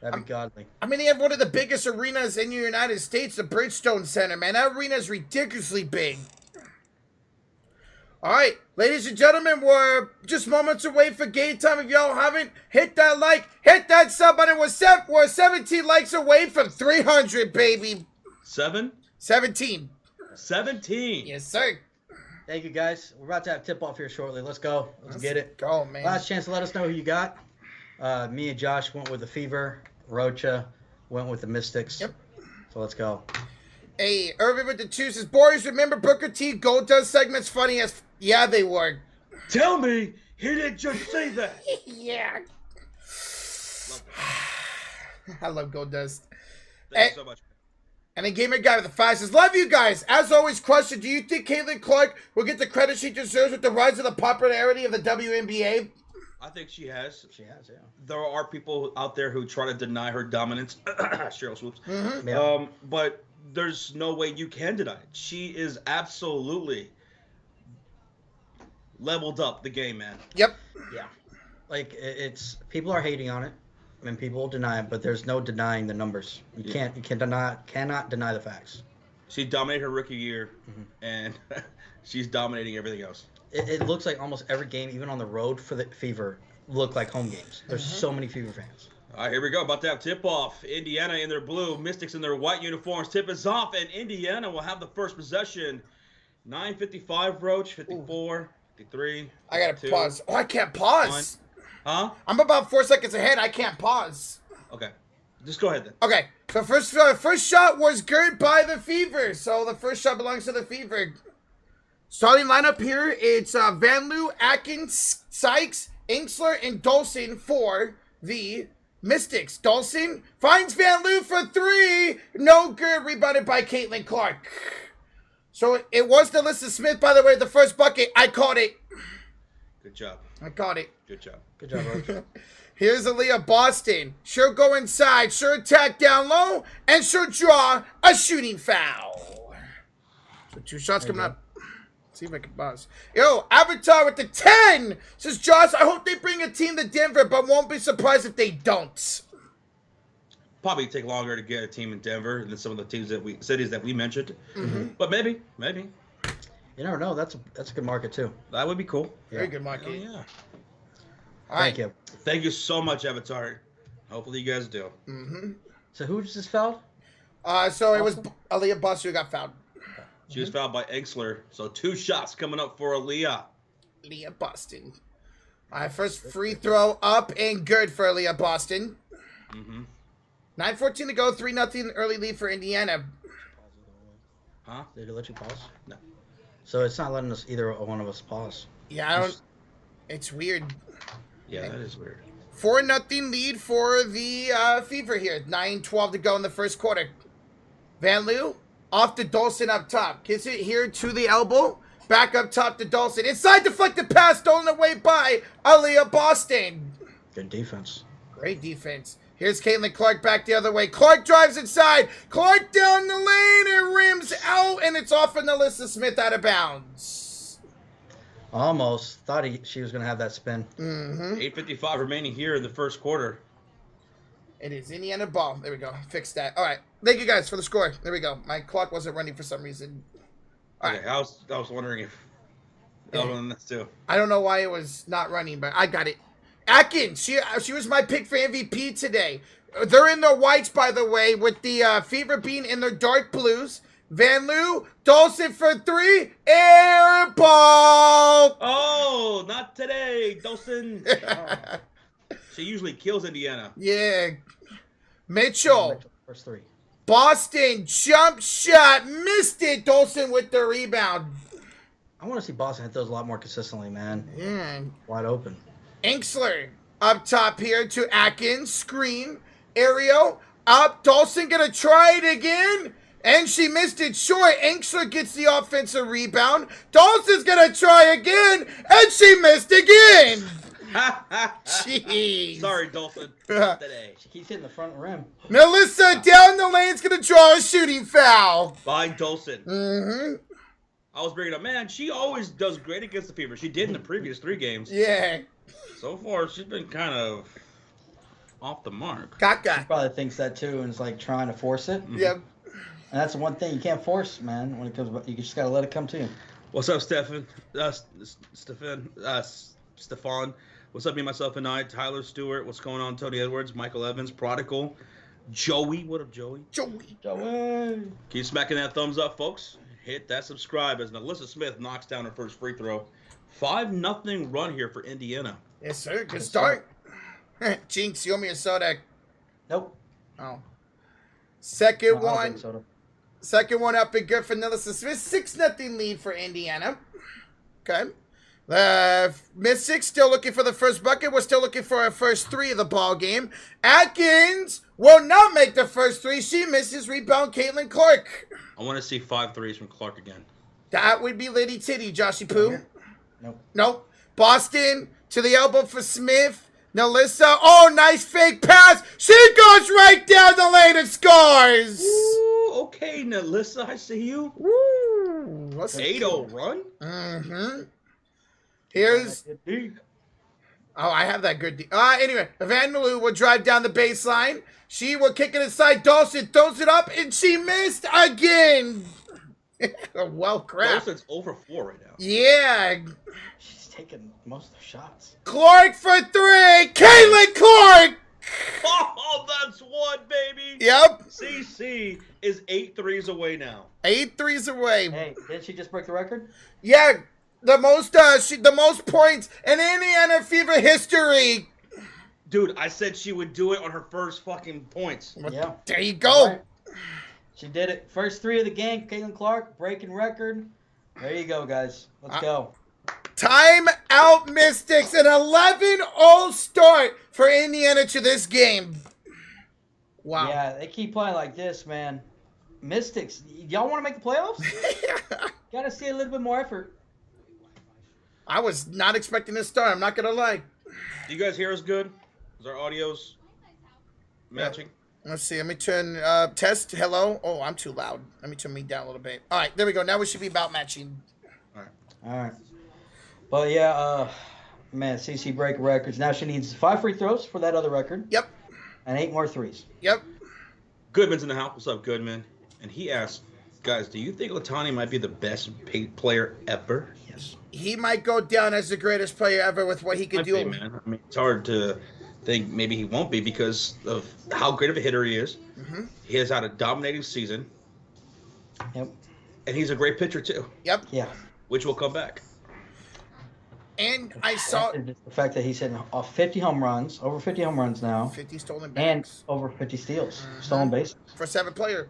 That'd be godly. I mean, they have one of the biggest arenas in the United States, the Bridgestone Center, man. That arena is ridiculously big. All right, ladies and gentlemen, we're just moments away for game time. If y'all haven't, hit that like, hit that sub button. We're 17 likes away from 300, baby. 17. 17. Yes, sir. Thank you, guys. We're about to have tip-off here shortly. Let's go. Let's get it. Go, man. Last chance to let us know who you got. Me and Josh went with the Fever. Rocha went with the Mystics. Yep. So let's go. Hey, Irvin with the 2 says, boys, remember Booker T Gold Dust segments funny as... Yeah, they were. Tell me he didn't just say that. Yeah. I love Gold Dust. Thank you so much. And then Gamer Guy with the 5 says, love you guys. As always, question, do you think Caitlin Clark will get the credit she deserves with the rise of the popularity of the WNBA? I think she has. She has, yeah. There are people out there who try to deny her dominance. Cheryl Swoops. Yeah. But there's no way you can deny it. She is absolutely leveled up the game, man. Yep. Yeah. Like, it's people are hating on it. I mean, people will deny it, but there's no denying the numbers. You cannot deny the facts. She dominated her rookie year, and she's dominating everything else. It looks like almost every game, even on the road for the Fever, look like home games. There's so many Fever fans. All right, here we go. About to have tip-off. Indiana in their blue, Mystics in their white uniforms. Tip is off, and Indiana will have the first possession. 9:55, Roach. 54, 53. I gotta 52. pause. Oh, I can't pause. Huh? I'm about 4 seconds ahead. I can't pause. Okay. Just go ahead then. Okay. So first shot was good by the Fever. So the first shot belongs to the Fever. Starting lineup here, it's Van Loo, Atkins, Sykes, Inksler, and Dolson for the Mystics. Dolson finds Van Loo for 3. No good. Rebounded by Caitlin Clark. So it was Delissa Smith, by the way, the first bucket. I caught it. Good job. I caught it. Good job. Good job, Roach. Here's Aliyah Boston. She'll go inside. She'll attack down low. And she'll draw a shooting foul. So 2 shots coming up. See if I can pause. Yo, Avatar with the 10 says, Josh, I hope they bring a team to Denver, but won't be surprised if they don't. Probably take longer to get a team in Denver than some of the cities that we mentioned. But maybe. You never know. That's a good market, too. That would be cool. Very good market. Oh, yeah. All right. Thank you. Thank you so much, Avatar. Hopefully you guys do. So who just fouled? So it was Aliyah Boston who got fouled. She was fouled by Exler. So 2 shots coming up for Aliyah. Aliyah Boston. All right, first free throw up and good for Aliyah Boston. 9:14 to go. 3-0 early lead for Indiana. Huh? Did it let you pause? No. So it's not letting us either one of us pause. Yeah, I don't. It's weird. Yeah, that is weird. 4-0 lead for the Fever here. 9:12 to go in the first quarter. Van Loo off to Dolson up top. Kiss it here to the elbow. Back up top to Dolson. Inside deflected pass stolen away by Aliyah Boston. Good defense. Great defense. Here's Caitlin Clark back the other way. Clark drives inside. Clark down the lane and rims out, and it's off of Alyssa Smith out of bounds. Almost thought she was going to have that spin. 8:55 remaining here in the first quarter. It is Indiana ball. There we go. Fix that. All right. Thank you guys for the score. There we go. My clock wasn't running for some reason. All right. Okay, I was wondering if that was on this too. I don't know why it was not running, but I got it. Atkins, she was my pick for MVP today. They're in their whites, by the way, with the Fever being in their dark blues. Van Loo, Dolson for 3, air ball. Oh, not today, Dolson. She usually kills Indiana. Yeah. Mitchell, First 3. Boston, jump shot, missed it. Dolson with the rebound. I want to see Boston hit those a lot more consistently, man. Yeah. Wide open. Inksler up top here to Atkins. Screen. Aerial. Up. Dolson going to try it again. And she missed it short. Inksler gets the offensive rebound. Dolson's going to try again. And she missed again. Jeez. Sorry, Dolson. Not today. She keeps hitting the front rim. Melissa down the lane's going to draw a shooting foul. By Dolson. Mm-hmm. I was bringing up, man, she always does great against the Fever. She did in the previous 3 games. Yeah. So far, she's been kind of off the mark. She Kaka. probably thinks that too and is like trying to force it. Yep. And that's the one thing you can't force, man. When it comes, you just gotta let it come to you. What's up, Stefan? Stefan. What's up, me, myself, and I? Tyler Stewart. What's going on? Tony Edwards, Michael Evans, Prodigal, Joey. What up, Joey? Joey. Keep smacking that thumbs up, folks. Hit that subscribe as Alyssa Smith knocks down her first free throw. 5-0 run here for Indiana. Yes, sir. Good start. Jinx, you owe me a soda. Nope. Oh. Second No, I don't one. think so. Second one up and good for Alyssa Smith. 6-0 lead for Indiana. Okay. The Mystics still looking for the first bucket. We're still looking for our first 3 of the ball game. Atkins will not make the first 3. She misses. Rebound, Caitlin Clark. I want to see 5 threes from Clark again. That would be Liddy Titty, Joshy Poo. Nope. Nope. Boston to the elbow for Smith. Nalissa. Oh, nice fake pass. She goes right down the lane and scores. Ooh, okay, Nalissa, I see you. Woo. What's 8-0 run? Mm-hmm. Here's... Oh, I have that good... Anyway, Van Loo will drive down the baseline. She will kick it inside. Dawson throws it up, and she missed again. Well, crap. Dawson's over 4 right now. Yeah. She's taking most of the shots. Clark for 3. Caitlin Clark. Oh, that's one, baby. Yep. CC is 8 threes away now. 8 threes away. Hey, didn't she just break the record? Yeah. The most points in Indiana Fever history. Dude, I said she would do it on her first fucking points. Yeah. There you go. Right. She did it. First 3 of the game, Caitlin Clark, breaking record. There you go, guys. Let's go. Time out, Mystics. An 11-0 start for Indiana to this game. Wow. Yeah, they keep playing like this, man. Mystics, y'all want to make the playoffs? Got to see a little bit more effort. I was not expecting this start. I'm not going to lie. Do you guys hear us good? Is our audio's matching? Let's see. Let me turn test. Hello. Oh, I'm too loud. Let me turn me down a little bit. All right. There we go. Now we should be about matching. All right. All right. But yeah, man, CC break records. Now she needs 5 free throws for that other record. Yep. And 8 more threes. Yep. Goodman's in the house. What's up, Goodman? And he asked, guys, do you think Latani might be the best paid player ever? Yes. He might go down as the greatest player ever with what he can do. Man. I mean, it's hard to think maybe he won't be because of how great of a hitter he is. Mm-hmm. He has had a dominating season. Yep. And he's a great pitcher, too. Yep. Yeah. Which will come back. And I saw And just the fact that he's hitting off 50 home runs, over 50 home runs now, 50 stolen and bases over 50 steals, stolen bases. for 7 player.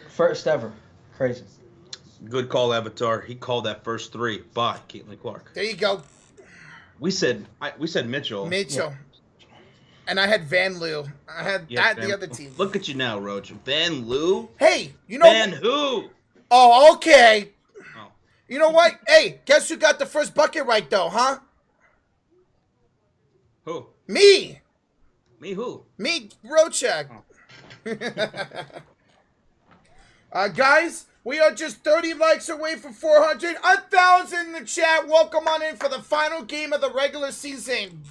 First ever. Crazy. Good call, Avatar. He called that first 3 by Caitlin Clark. There you go. We said Mitchell. Mitchell. And I had Van Loo. I had the other team. Look at you now, Roach. Van Loo? Hey, you know Van who? Oh, okay. Oh. You know what? Hey, guess who got the first bucket right though, huh? Who? Me. Me who? Me, Rochak. Guys, we are just 30 likes away from 400. 1,000 in the chat. Welcome on in for the final game of the regular season.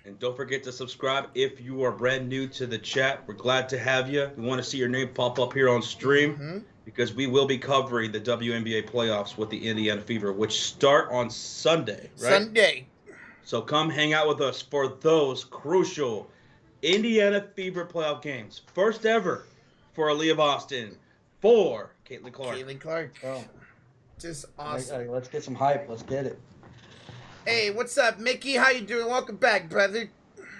And don't forget to subscribe if you are brand new to the chat. We're glad to have you. We want to see your name pop up here on stream because we will be covering the WNBA playoffs with the Indiana Fever, which start on Sunday, right? Sunday. So come hang out with us for those crucial Indiana Fever playoff games. First ever for Aliyah Boston, for Caitlin Clark. Caitlin Clark. Oh. Just awesome. Let's get some hype. Let's get it. Hey, what's up, Mickey? How you doing? Welcome back, brother.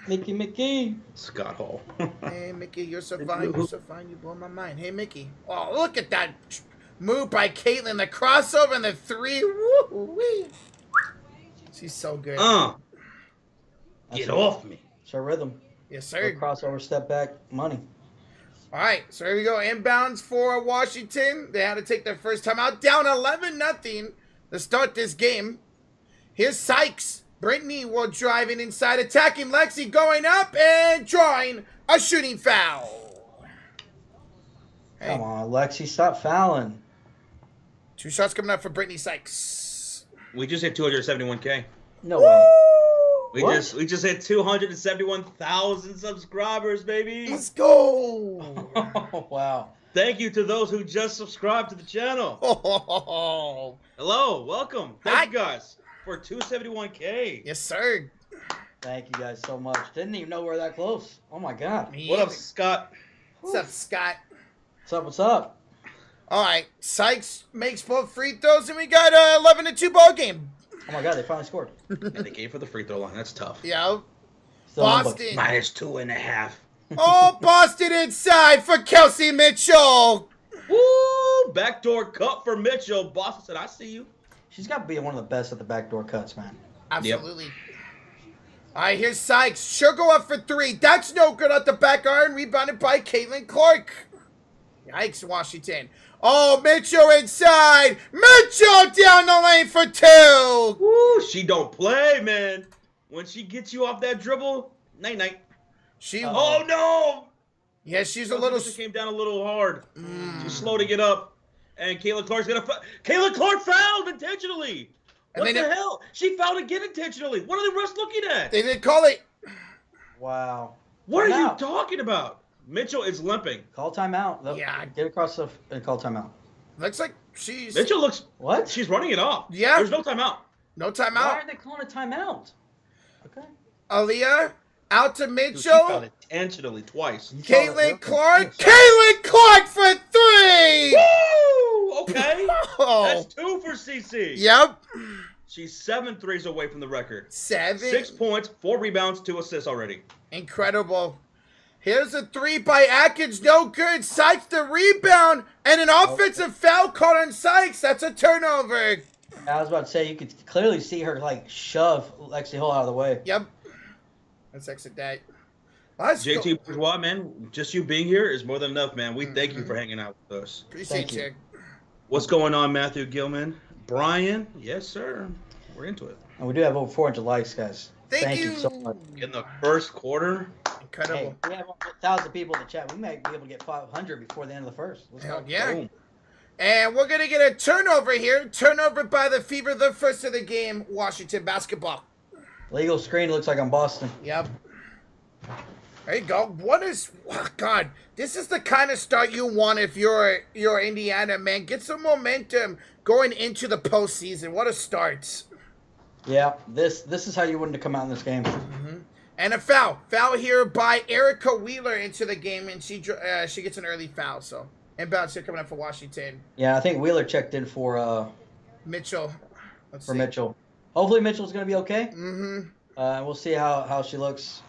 Mickey. Scott Hall. Hey, Mickey, you're so fine. You're so fine. You blow my mind. Hey, Mickey. Oh, look at that move by Caitlin. The crossover and the 3. Woo-wee. She's so good. Get off me. It's her rhythm. Yes, sir. Crossover, step back, money. All right, so here we go. Inbounds for Washington. They had to take their first time out. Down 11-0 to start this game. Here's Sykes. Brittany will drive in inside, attacking Lexi, going up and drawing a shooting foul. Hey. Come on, Lexi, stop fouling. 2 shots coming up for Brittany Sykes. We just hit 271K. No way. We just hit 271,000 subscribers, baby. Let's go. Oh, wow. Thank you to those who just subscribed to the channel. Oh. Hello, welcome. Thank you guys for 271K. Yes, sir. Thank you guys so much. Didn't even know we were that close. Oh my God. Me What up, either. Scott? What's up, Scott? What's up? All right, Sykes makes both free throws, and we got a 11-2 ball game. Oh my God, they finally scored. And they gave for the free throw line. That's tough. Yeah. Still on Boston. -2.5. Oh, Boston inside for Kelsey Mitchell. Woo! Backdoor cut for Mitchell. Boston said, I see you. She's got to be one of the best at the backdoor cuts, man. Absolutely. All right, here's Sykes. She'll go up for 3. That's no good at the back iron. Rebounded by Caitlin Clark. Yikes, Washington. Oh, Mitchell inside. Mitchell down the lane for 2. Woo! She don't play, man. When she gets you off that dribble, night-night. Oh, no! Yeah, she's a little... She came down a little hard. She's slow to get up. And Caitlin Clark's going to... Caitlin Clark fouled intentionally. What the hell? She fouled again intentionally. What are the refs looking at? They didn't call it. Wow. What are you talking about? Mitchell is limping. Call timeout. Yeah. Get across the and call timeout. Looks like she's... Mitchell looks... What? She's running it off. Yeah. There's no timeout. No timeout. Why are they calling a timeout? Okay. Aliyah out to She Mitchell. fouled intentionally twice. Caitlin Clark. Caitlin Clark for 3. Woo! Okay. Oh. That's 2 for CC. Yep. She's 7 threes away from the record. 7. 6 points, 4 rebounds, 2 assists already. Incredible. Here's a 3 by Atkins. No good. Sykes the rebound. And an offensive foul called on Sykes. That's a turnover. I was about to say, you could clearly see her, like, shove Lexi Hull out of the way. Yep. Let's exit that. Let's go. JT Bourgeois, man, just you being here is more than enough, man. We thank you for hanging out with us. Appreciate you. What's going on, Matthew Gilman? Brian? Yes, sir. We're into it. And we do have over 400 likes, guys. Thank you you so much. In the first quarter, Incredible. Hey, we have 1,000 people in the chat. We might be able to get 500 before the end of the first. Let's Hell go. yeah. boom. And we're going to get a turnover here. Turnover by the Fever, the first of the game, Washington basketball. Legal screen looks like I'm Boston. Yep. There you go. What is... Oh, God, this is the kind of start you want if you're Indiana, man. Get some momentum going into the postseason. What a start. Yeah, this is how you wanted to come out in this game. And a foul. Foul here by Erica Wheeler into the game, and she gets an early foul. So, inbounds here coming up for Washington. Yeah, I think Wheeler checked in for Mitchell. Let's see. Mitchell. Hopefully Mitchell's going to be okay. Mm-hmm. We'll see how she looks.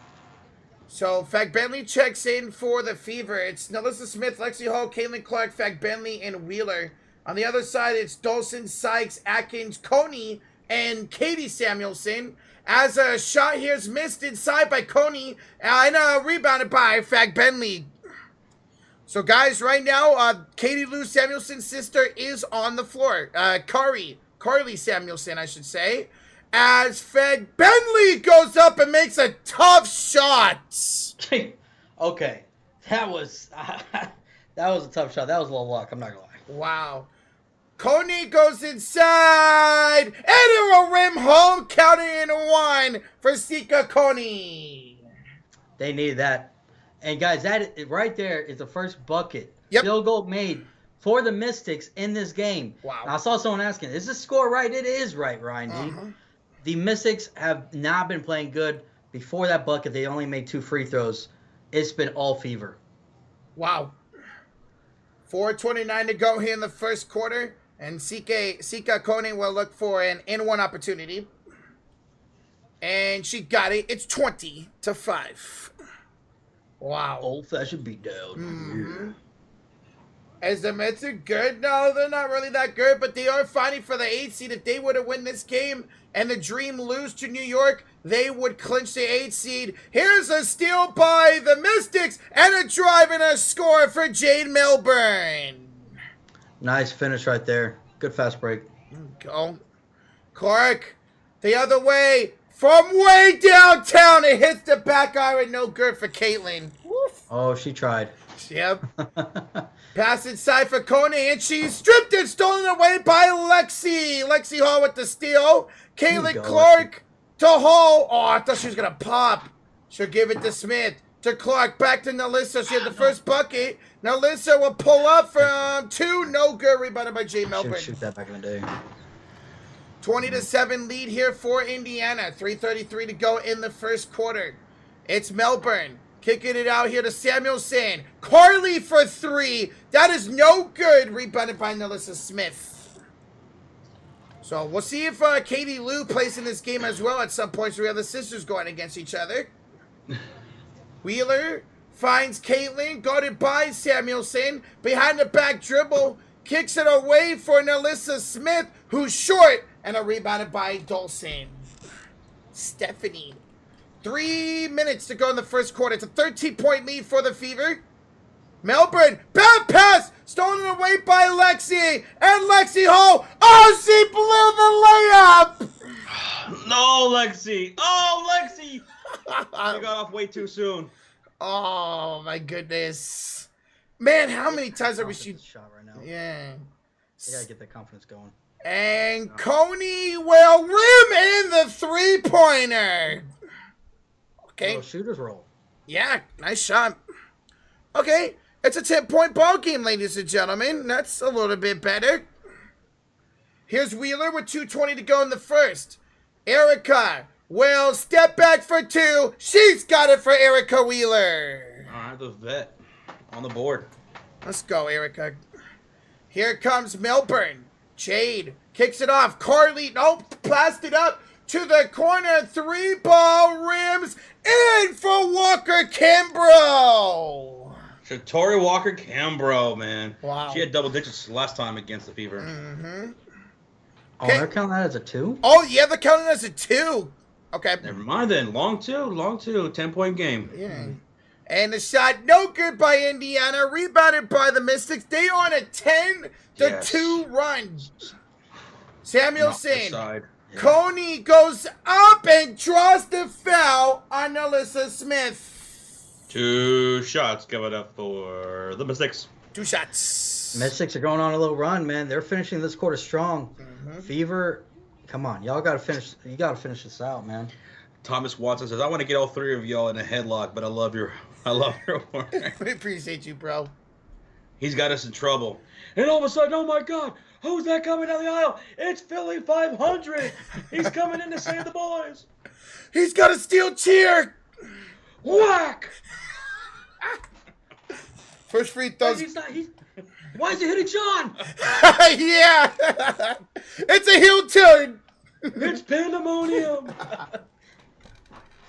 So, Fag Bentley checks in for the Fever. It's Nalissa Smith, Lexi Hall, Caitlin Clark, Fag Bentley, and Wheeler. On the other side, it's Dolson, Sykes, Atkins, Coney, and Katie Samuelson. As a shot here is missed inside by Coney, and rebounded by Fag Bentley. So, guys, right now, Katie Lou Samuelson's sister is on the floor. Carly Samuelson, I should say. As Fag Bentley goes up and makes a tough shot. Okay, that was a tough shot. That was a little luck. I'm not gonna lie. Wow. Coney goes inside and a rim home, counting in one for Sika Coney. They needed that, and guys, that right there is the first bucket Yep. field goal made for the Mystics in this game. Wow. Now, I saw someone asking, "Is this score right?" It is right, Ryan D. Uh-huh. The Mystics have not been playing good. Before that bucket, they only made 2 free throws. It's been all Fever. Wow. 4:29 to go here in the first quarter. And Sika Coney will look for an in-one opportunity. And she got it. It's 20-5. Wow. Old-fashioned beatdown. Mm-hmm. Is the Mets are good? No, they're not really that good, but they are fighting for the 8th seed. If they were to win this game and the Dream lose to New York, they would clinch the 8th seed. Here's a steal by the Mystics and a drive and a score for Jade Milburn. Nice finish right there. Good fast break. Go. Clark, the other way, from way downtown. It hits the back iron, no good for Caitlin. Woof. Oh, she tried. Yep. Pass inside for Coney, and she's stripped and stolen away by Lexi. Lexi Hall with the steal. Caitlin Clark to Hall. Oh, I thought she was going to pop. She'll give it to Smith. To Clark, back to Nalissa. She had the first bucket. Nalissa will pull up from 2. No good. Rebounded by Jay Melbourne. Shoot that back in the day. 20-7 lead here for Indiana. 3:33 to go in the first quarter. It's Melbourne. Kicking it out here to Samuelson. Carly for 3. That is no good. Rebounded by Nalissa Smith. So we'll see if Katie Lou plays in this game as well at some point. So we have the sisters going against each other. Wheeler finds Caitlin. Guarded by Samuelson. Behind the back dribble. Kicks it away for Nalissa Smith, who's short. And a rebounded by Dolson. Stephanie. 3 minutes to go in the first quarter. It's a 13-point lead for the Fever. Melbourne, bad pass, stolen away by Lexi, and Lexi Hall. Oh, she blew the layup. No, Lexi. Oh, Lexi. You got off way too soon. Oh, my goodness. Man, how many times have we shoot? Shot right now. Yeah. You gotta get that confidence going. And Coney will rim in the three-pointer. Okay. Oh, shooter's roll. Yeah, nice shot. Okay, it's a 10-point ball game, ladies and gentlemen. That's a little bit better. Here's Wheeler with 2:20 to go in the first. Erica will step back for 2. She's got it for Erica Wheeler. All right, the vet on the board. Let's go, Erica. Here comes Melbourne. Jade kicks it off. Carly, nope, passed it up to the corner. 3-ball rims in for Walker Kimbrough. Shatori Walker Cambro, man. Wow. She had double digits last time against the Fever. Mm-hmm. Oh, they're counting that as a 2? Oh, yeah, they're counting as a 2. Okay. Never mind then. Long two. 10-point game. Yeah. And the shot, no good by Indiana. Rebounded by the Mystics. They are on a 10-2 run. Samuelson. Yeah. Coney goes up and draws the foul on Alyssa Smith. 2 shots. Give it up for the Mystics. 2 shots. Mystics are going on a little run, man. They're finishing this quarter strong. Mm-hmm. Fever, come on, y'all gotta finish. You gotta finish this out, man. Thomas Watson says, "I want to get all 3 of y'all in a headlock, but I love your work." We appreciate you, bro. He's got us in trouble. And all of a sudden, oh my God, who's that coming down the aisle? It's Philly 500. He's coming in to save the boys. He's got a steel chair. Whack! First free throws. Why is he hitting John? Yeah. It's a heel turn. It's pandemonium.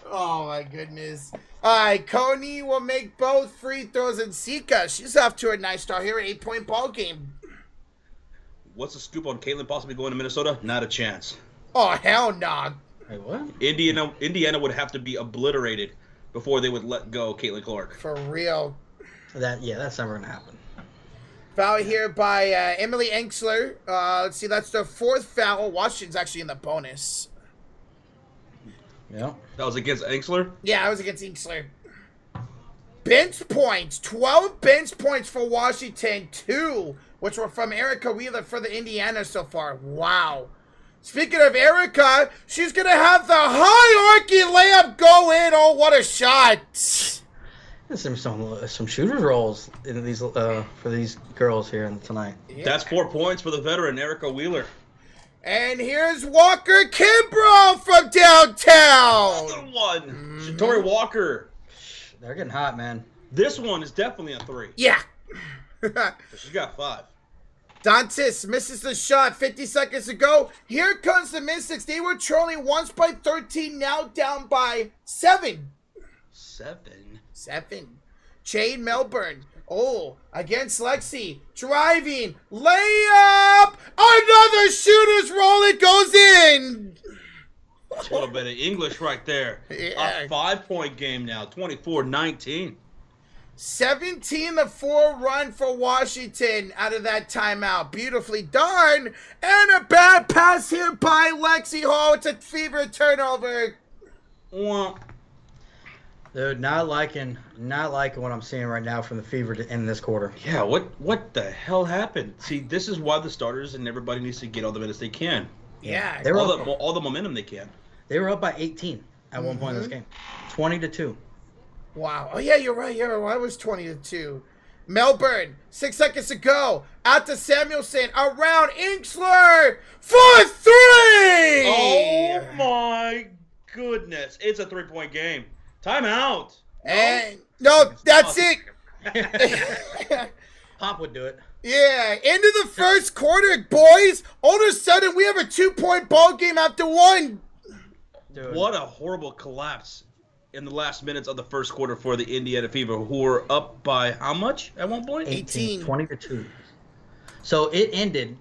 Oh my goodness. Alright, Coney will make both free throws, and Sika, she's off to a nice start here. 8-point ball game. What's the scoop on Caitlin possibly going to Minnesota? Not a chance. Oh, hell nah. Wait, what? Indiana would have to be obliterated before they would let go Caitlin Clark. For real. That's never gonna happen. Foul here by Emily Enksler. Let's see, that's the 4th foul. Washington's actually in the bonus. Yeah. That was against Enksler? Yeah, I was against Enksler. Bench points. 12 bench points for Washington. 2, which were from Erica Wheeler for the Indiana so far. Wow. Speaking of Erica, she's going to have the hierarchy layup go in. Oh, what a shot. There's some shooters rolls in these for these girls here tonight. Yeah. That's 4 points for the veteran, Erica Wheeler. And here's Walker Kimbrough from downtown. Another one. Shatori Walker. They're getting hot, man. This one is definitely a 3. Yeah. She's got 5. Dantis misses the shot. 50 seconds to go. Here comes the Mystics. They were trailing once by 13, now down by 7. 7. Jade Melbourne. Oh, against Lexi. Driving. Layup. Another shooter's roll. It goes in. A little bit of English right there. Yeah. A 5-point game now. 24-19. 17-4 run for Washington out of that timeout. Beautifully done. And a bad pass here by Lexi Hall. It's a Fever turnover. Well, Dude, not liking what I'm seeing right now from the Fever in this quarter. yeah, what the hell happened? See, this is why the starters and everybody needs to get all the minutes they can. Yeah. They were All the momentum they can. They were up by 18 at one point in this game. 20-2. Wow. Oh, yeah, you're right. I was 20-2. Melbourne, 6 seconds to go. Out to Samuelson. Around Inksler. For 3! Oh, my goodness. It's a 3-point game. Timeout. And, no, that's it. Pop would do it. Yeah, end of the first quarter, boys. All of a sudden, we have a 2-point ball game after 1. Dude. What a horrible collapse in the last minutes of the first quarter for the Indiana Fever, who were up by how much at one point? 18. 20-2. So it ended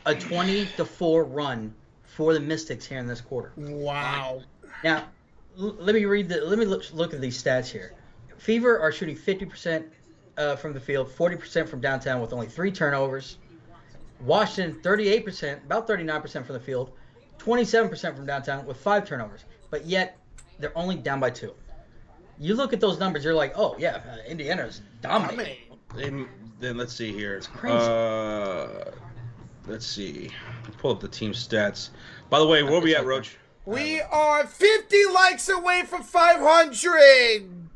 a 20-4 run for the Mystics here in this quarter. Wow. Now, let me look at these stats here. Fever are shooting 50% from the field, 40% from downtown with only 3 turnovers. Washington 38%, about 39% from the field, 27% from downtown with 5 turnovers. But yet they're only down by 2. You look at those numbers, you're like, oh yeah, Indiana's dominating. Then let's see here. It's crazy. Let's see. Pull up the team stats. By the way, where are we at, Roach? We are 50 likes away from 500.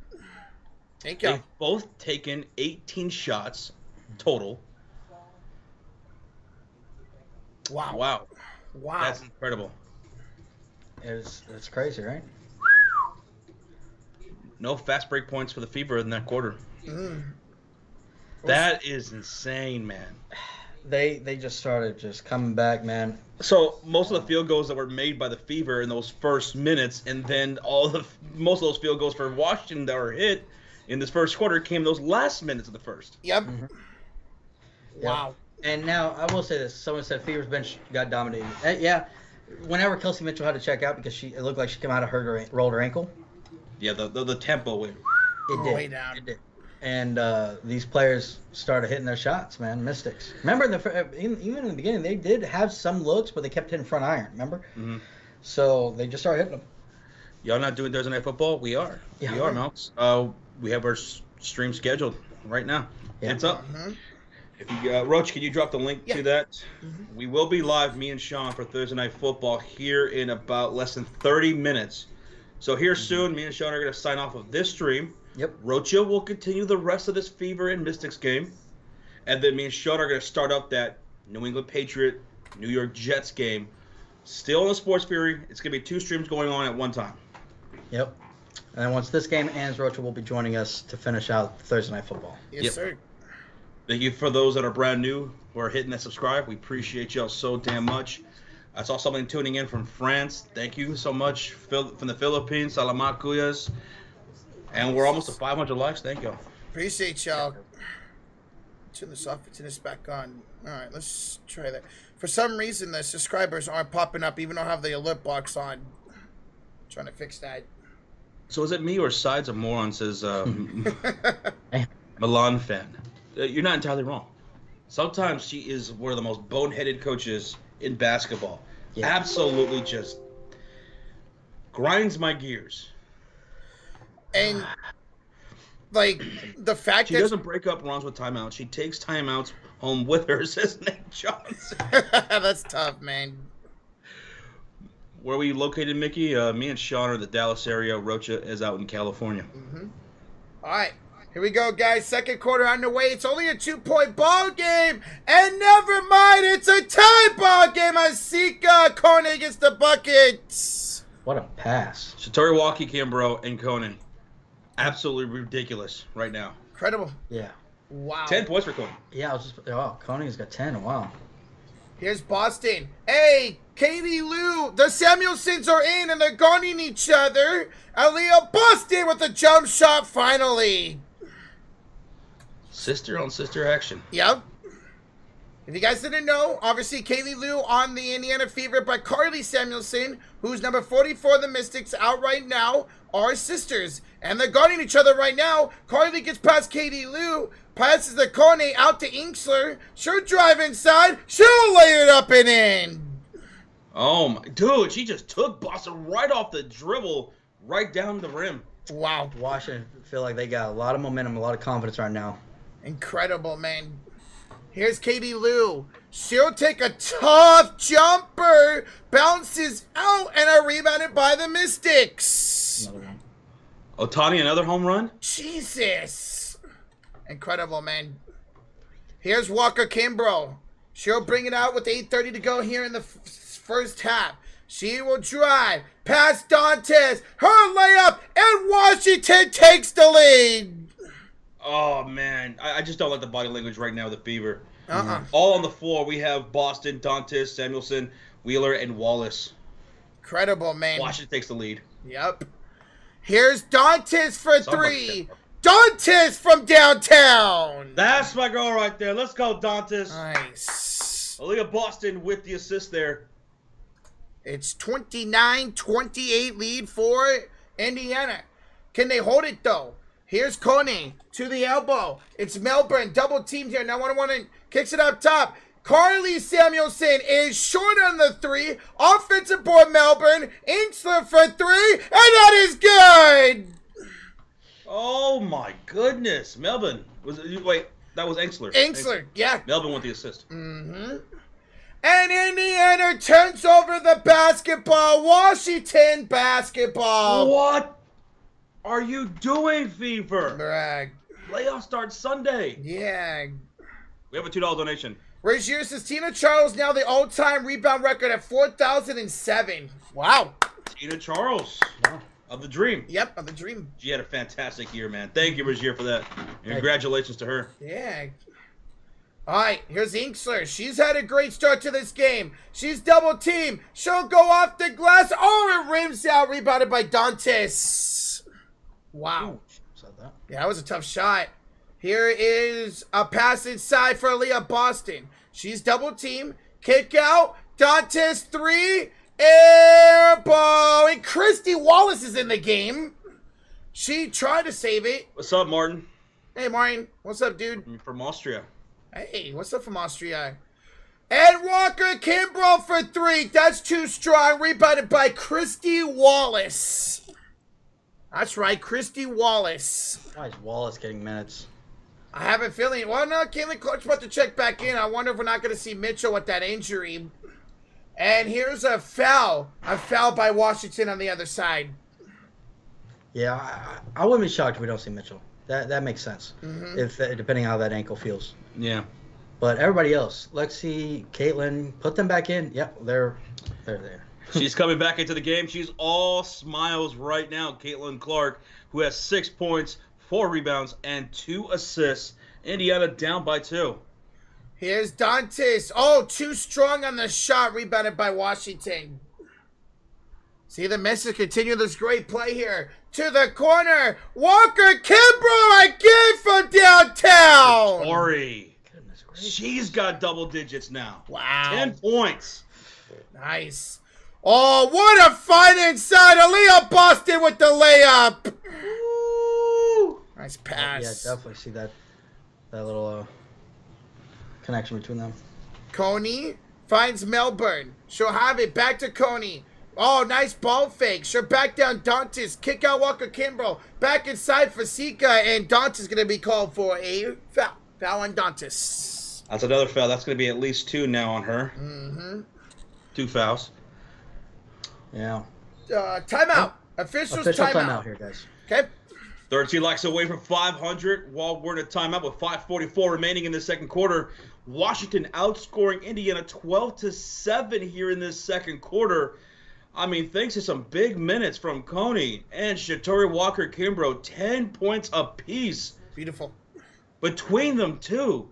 Thank you. They've both taken 18 shots total. Wow. That's incredible. It's crazy, right? No fast break points for the Fever in that quarter. That is insane, man. They just started just coming back, man. So most of the field goals that were made by the Fever in those first minutes, and then most of those field goals for Washington that were hit in this first quarter came those last minutes of the first. Yep. Wow. And now I will say this: someone said Fever's bench got dominated. Yeah. Whenever Kelsey Mitchell had to check out because it looked like she came out of rolled her ankle. Yeah, the tempo went. It did. Way down. It did. And these players started hitting their shots, man. Mystics. Remember, even in the beginning, they did have some looks, but they kept hitting front iron. Remember? Mm-hmm. So they just started hitting them. Y'all not doing Thursday Night Football? We are. Yeah. We are, Mouse. We have our stream scheduled right now. Yeah. It's up. If you, Roach, can you drop the link to that? We will be live, me and Sean, for Thursday Night Football here in about less than 30 minutes. So here soon, me and Sean are going to sign off of this stream. Yep. Rocha will continue the rest of this Fever and Mystics game. And then me and Sean are going to start up that New England Patriot, New York Jets game. Still on the Sports Fury. It's going to be 2 streams going on at one time. Yep. And then once this game ends, Rocha will be joining us to finish out Thursday Night Football. Yes, sir. Thank you for those that are brand new who are hitting that subscribe. We appreciate y'all so damn much. I saw somebody tuning in from France. Thank you so much. From the Philippines, Salamat Kuyas. And we're almost at 500 likes. Thank you. Appreciate y'all. Turn this off. Turn this back on. All right, let's try that. For some reason, the subscribers aren't popping up, even though I have the alert box on. Trying to fix that. So is it me or Sides of Moron says Milan fan? You're not entirely wrong. Sometimes she is one of the most boneheaded coaches in basketball. Yeah. Absolutely just grinds my gears. And, like, the fact she that... She doesn't break up runs with timeouts. She takes timeouts home with her, says Nick Johnson. That's tough, man. Where are we located, Mickey? Me and Sean are in the Dallas area. Rocha is out in California. Mm-hmm. All right. Here we go, guys. Second quarter underway. It's only a 2-point ball game. And never mind, it's a tie ball game. Asika Koenig gets the buckets. What a pass. Shatori Walkie, Kimbrough, and Conan. Absolutely ridiculous right now. Incredible. Yeah. Wow. 10 points for Conan. Yeah, I was just... Oh, Conan's got 10. Wow. Here's Boston. Hey, Katie Lou. The Samuelsons are in, and they're guarding each other. Aliyah Boston with a jump shot finally. Sister on sister action. Yep. If you guys didn't know, obviously Kaylee Lou on the Indiana Fever, but Carly Samuelson, who's number 44 of the Mystics, out right now, are sisters. And they're guarding each other right now. Carly gets past Katie Lou, passes the Kone out to Inksler. She'll drive inside. She'll lay it up and in. Oh, my. Dude, she just took Boston right off the dribble, right down the rim. Wow. Washington feel like they got a lot of momentum, a lot of confidence right now. Incredible, man. Here's Katie Lou. She'll take a tough jumper. Bounces out and are rebounded by the Mystics. Another one. Otani, another home run? Jesus. Incredible, man. Here's Walker Kimbrough. She'll bring it out with 8:30 to go here in the first half. She will drive past Dantes. Her layup, and Washington takes the lead. Oh, man. I just don't like the body language right now with the Fever. All on the floor, we have Boston, Dantes, Samuelson, Wheeler, and Wallace. Incredible, man. Washington takes the lead. Yep. Here's Dantes for three. Dantes from downtown. That's my girl right there. Let's go, Dantes. Nice. Aliyah Boston with the assist there. It's 29-28 lead for Indiana. Can they hold it, though? Here's Coney to the elbow. It's Melbourne. Double teamed here. Now 1-1 kicks it up top. Carly Samuelson is short on the three. Offensive board Melbourne. Inksler for three. And that is good. Oh, my goodness. Melbourne. Wait, that was Inksler. Inksler, yeah. Melbourne with the assist. Mm-hmm. And Indiana turns over the basketball. Washington basketball. What are you doing, Fever? Brag. Playoff starts Sunday. Yeah. We have a $2 donation. Rozier says Tina Charles now the all-time rebound record at 4,007. Wow. Tina Charles. Wow. Of the Dream. Yep, of the Dream. She had a fantastic year, man. Thank you, Rozier, for that. And congratulations to her. Yeah. All right, here's Inksler. She's had a great start to this game. She's double-teamed. She'll go off the glass. Oh, it rims out. Rebounded by Dantes. Wow. Yeah, that was a tough shot. Here is a pass inside for Aliyah Boston. She's double-teamed. Kick out. Dantes three. Air ball. And Christy Wallace is in the game. She tried to save it. What's up, Martin? Hey, Martin. What's up, dude? I'm from Austria. Hey, what's up from Austria? And Walker Kimbrough for three. That's too strong. Rebounded by Christy Wallace. That's right, Christy Wallace. Why is Wallace getting minutes? I have a feeling. Well, no, Caitlin Clark's about to check back in. I wonder if we're not going to see Mitchell with that injury. And here's a foul. A foul by Washington on the other side. Yeah, I wouldn't be shocked if we don't see Mitchell. That makes sense. Mm-hmm. If depending on how that ankle feels. Yeah. But everybody else, Lexi, Caitlin, put them back in. Yep, they're there. She's coming back into the game. She's all smiles right now. Caitlin Clark, who has 6 points, 4 rebounds, and 2 assists. Indiana down by 2. Here's Dantes. Oh, too strong on the shot. Rebounded by Washington. See the misses continue this great play here. To the corner. Walker Kimbrough again from downtown. Sorry. She's got double digits now. Wow. 10 points. Nice. Oh, what a fight inside. Aliyah Boston with the layup. Woo. Nice pass. Yeah, definitely see that little connection between them. Coney finds Melbourne. She'll have it. Back to Coney. Oh, nice ball fake. Sure, back down Dantes. Kick out Walker Kimbrough. Back inside for Sika. And Dantes going to be called for a foul. Foul on Dantes. That's another foul. That's going to be at least 2 now on her. Mm-hmm. 2 fouls. Yeah. Timeout. Official timeout here, guys. Okay. 13 likes away from 500 while we're in a timeout with 5:44 remaining in the second quarter. Washington outscoring Indiana 12-7 here in this second quarter. I mean, thanks to some big minutes from Coney and Shatori Walker Kimbrough, 10 points apiece. Beautiful. Between them two,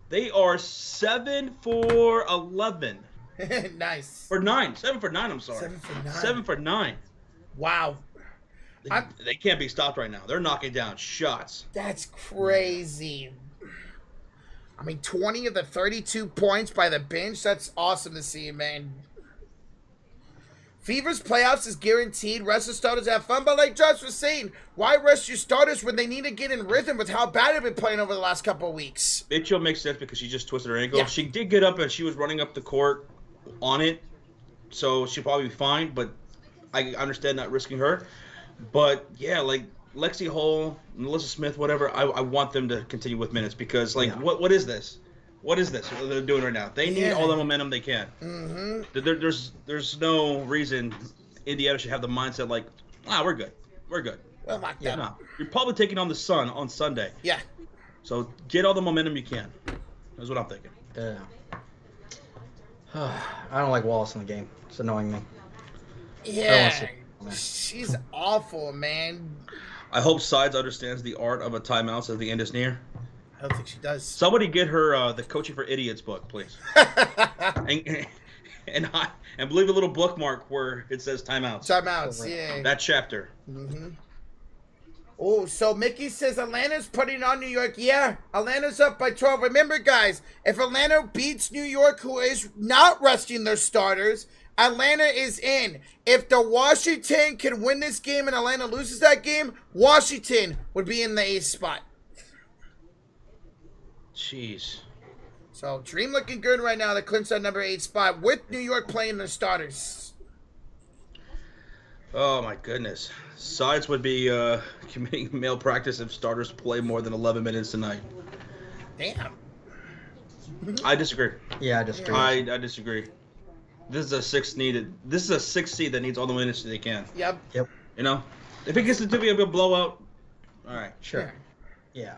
they are 7 for 11. Nice. For 9. 7 for 9, I'm sorry. 7 for 9. 7 for 9. Wow. They can't be stopped right now. They're knocking down shots. That's crazy. I mean, 20 of the 32 points by the bench. That's awesome to see, man. Fever's playoffs is guaranteed. Rest of starters have fun, but like Josh was saying, why rest your starters when they need to get in rhythm with how bad they've been playing over the last couple of weeks? Mitchell makes sense because she just twisted her ankle. Yeah. She did get up and she was running up the court on it, so she'll probably be fine, but I understand not risking her. But, yeah, like Lexi Hull, Melissa Smith, whatever, I want them to continue with minutes because, like, what is this? What is this what they're doing right now? They need all the momentum they can. Mm-hmm. There's no reason Indiana should have the mindset like, we're good. We're good. Well, like that. No. You're probably taking on the Sun on Sunday. Yeah. So get all the momentum you can. That's what I'm thinking. Yeah. I don't like Wallace in the game. It's annoying me. Yeah. She's awful, man. I hope Sides understands the art of a timeout as the end is near. I don't think she does. Somebody get her the Coaching for Idiots book, please. and believe a little bookmark where it says timeouts. Timeouts, yeah. That chapter. Mm-hmm. Oh, so Mickey says Atlanta's putting on New York. Yeah, Atlanta's up by 12. Remember, guys, if Atlanta beats New York, who is not resting their starters, Atlanta is in. If the Washington can win this game and Atlanta loses that game, Washington would be in the 8th spot. Jeez. So, Dream looking good right now. They clinched that number 8 spot with New York playing their starters. Oh, my goodness. Sides would be committing malpractice if starters play more than 11 minutes tonight. Damn. I disagree. Yeah, I disagree. I disagree. This is a 6 seed that needs all the minutes they can. Yep. Yep. You know? If it gets to be a blowout, all right. Sure. Yeah.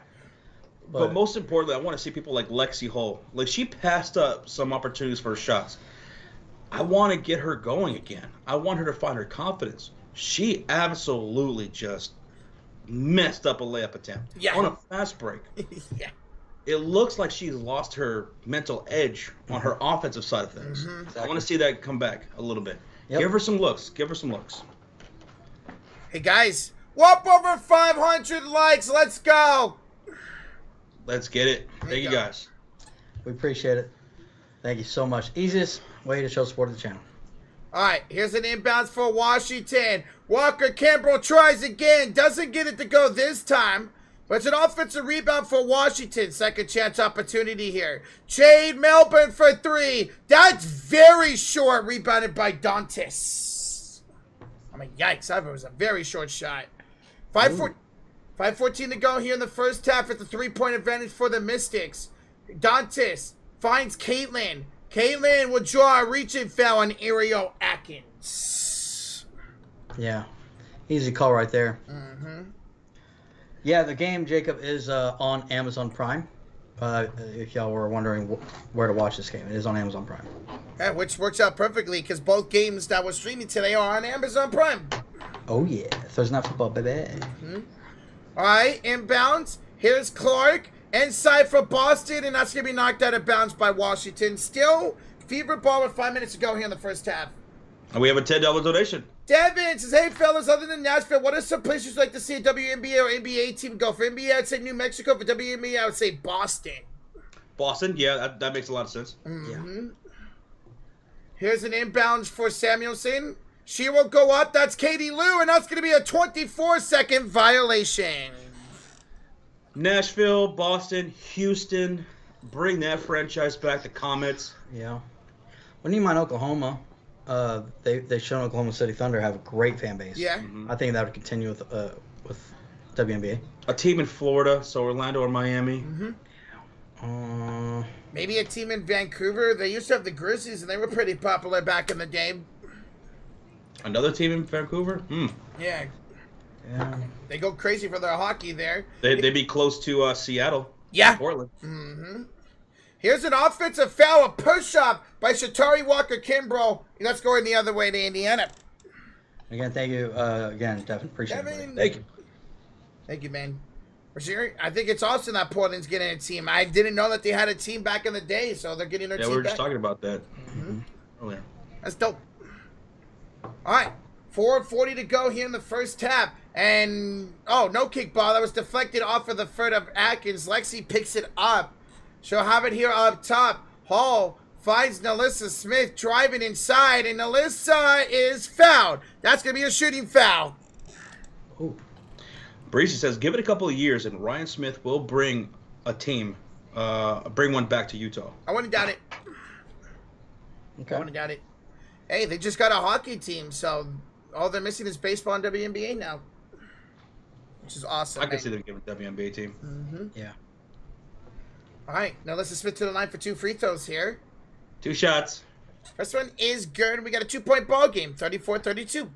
But most importantly, I want to see people like Lexi Hull. Like, she passed up some opportunities for shots. I want to get her going again. I want her to find her confidence. She absolutely just messed up a layup attempt on a fast break. Yeah. It looks like she's lost her mental edge on her offensive side of things. Mm-hmm. Exactly. I want to see that come back a little bit. Yep. Give her some looks. Give her some looks. Hey, guys. Whoop over 500 likes. Let's go. Let's get it. Thank you, guys. We appreciate it. Thank you so much. Easiest way to show support of the channel. All right, here's an inbounds for Washington. Walker Kimbrough tries again. Doesn't get it to go this time. But it's an offensive rebound for Washington. Second chance opportunity here. Jade Melbourne for 3. That's very short. Rebounded by Dantes. I mean, yikes. That was a very short shot. 5:14 to go here in the first half at the 3-point advantage for the Mystics. Dantes finds Caitlin. Caitlin will draw a reaching foul on Ariel Atkins. Yeah. Easy call right there. Mm-hmm. Yeah, the game, Jacob, is on Amazon Prime. If y'all were wondering where to watch this game, it is on Amazon Prime. Yeah, which works out perfectly because both games that we're streaming today are on Amazon Prime. Oh, yeah. Thursday Night Football, baby. Mm-hmm. All right, inbounds. Here's Clark. Inside for Boston, and that's going to be knocked out of bounds by Washington. Still, fever ball with 5 minutes to go here in the first half. And we have a $10 donation. Devin says, hey, fellas, other than Nashville, what are some places you'd like to see a WNBA or NBA team go? For NBA, I'd say New Mexico. For WNBA, I would say Boston. Boston, yeah, that makes a lot of sense. Mm-hmm. Here's an inbound for Samuelson. She will go up. That's Katie Lou, and that's going to be a 24-second violation. Nashville, Boston, Houston, bring that franchise back. The Comets. Yeah. When you mind Oklahoma, they've shown Oklahoma City Thunder have a great fan base. Yeah. I think that would continue with WNBA. A team in Florida, so Orlando or Miami. Maybe a team in Vancouver. They used to have the Grizzlies, and they were pretty popular back in the day. Another team in Vancouver? Yeah. Yeah. They go crazy for their hockey there. They'd be close to Seattle. Yeah. Portland. Here's an offensive foul, a push-up by Shatari Walker-Kimbrough. That's going the other way to Indiana. Again, thank you. Again, Devin. Appreciate it. Thank you. Thank you, man. For sure. I think it's awesome that Portland's getting a team. I didn't know that they had a team back in the day, so they're getting their team Yeah, we were just back. talking about that earlier. That's dope. All right. 4:40 to go here in the first half. And, no kickball. That was deflected off of the foot of Atkins. Lexi picks it up. She'll have it here up top. Hall finds Nalissa Smith driving inside, and Nalissa is fouled. That's going to be a shooting foul. Ooh. Breezy says, give it a couple of years, and Ryan Smith will bring a team, bring one back to Utah. I wouldn't doubt it. Okay. I wouldn't doubt it. Hey, they just got a hockey team, so all they're missing is baseball and WNBA now. Which is awesome. I can see them giving a WNBA team. Yeah. All right, now let's Smith to the line for 2 free throws here. 2 shots. First one is good. We got a 2-point ball game, 34-32.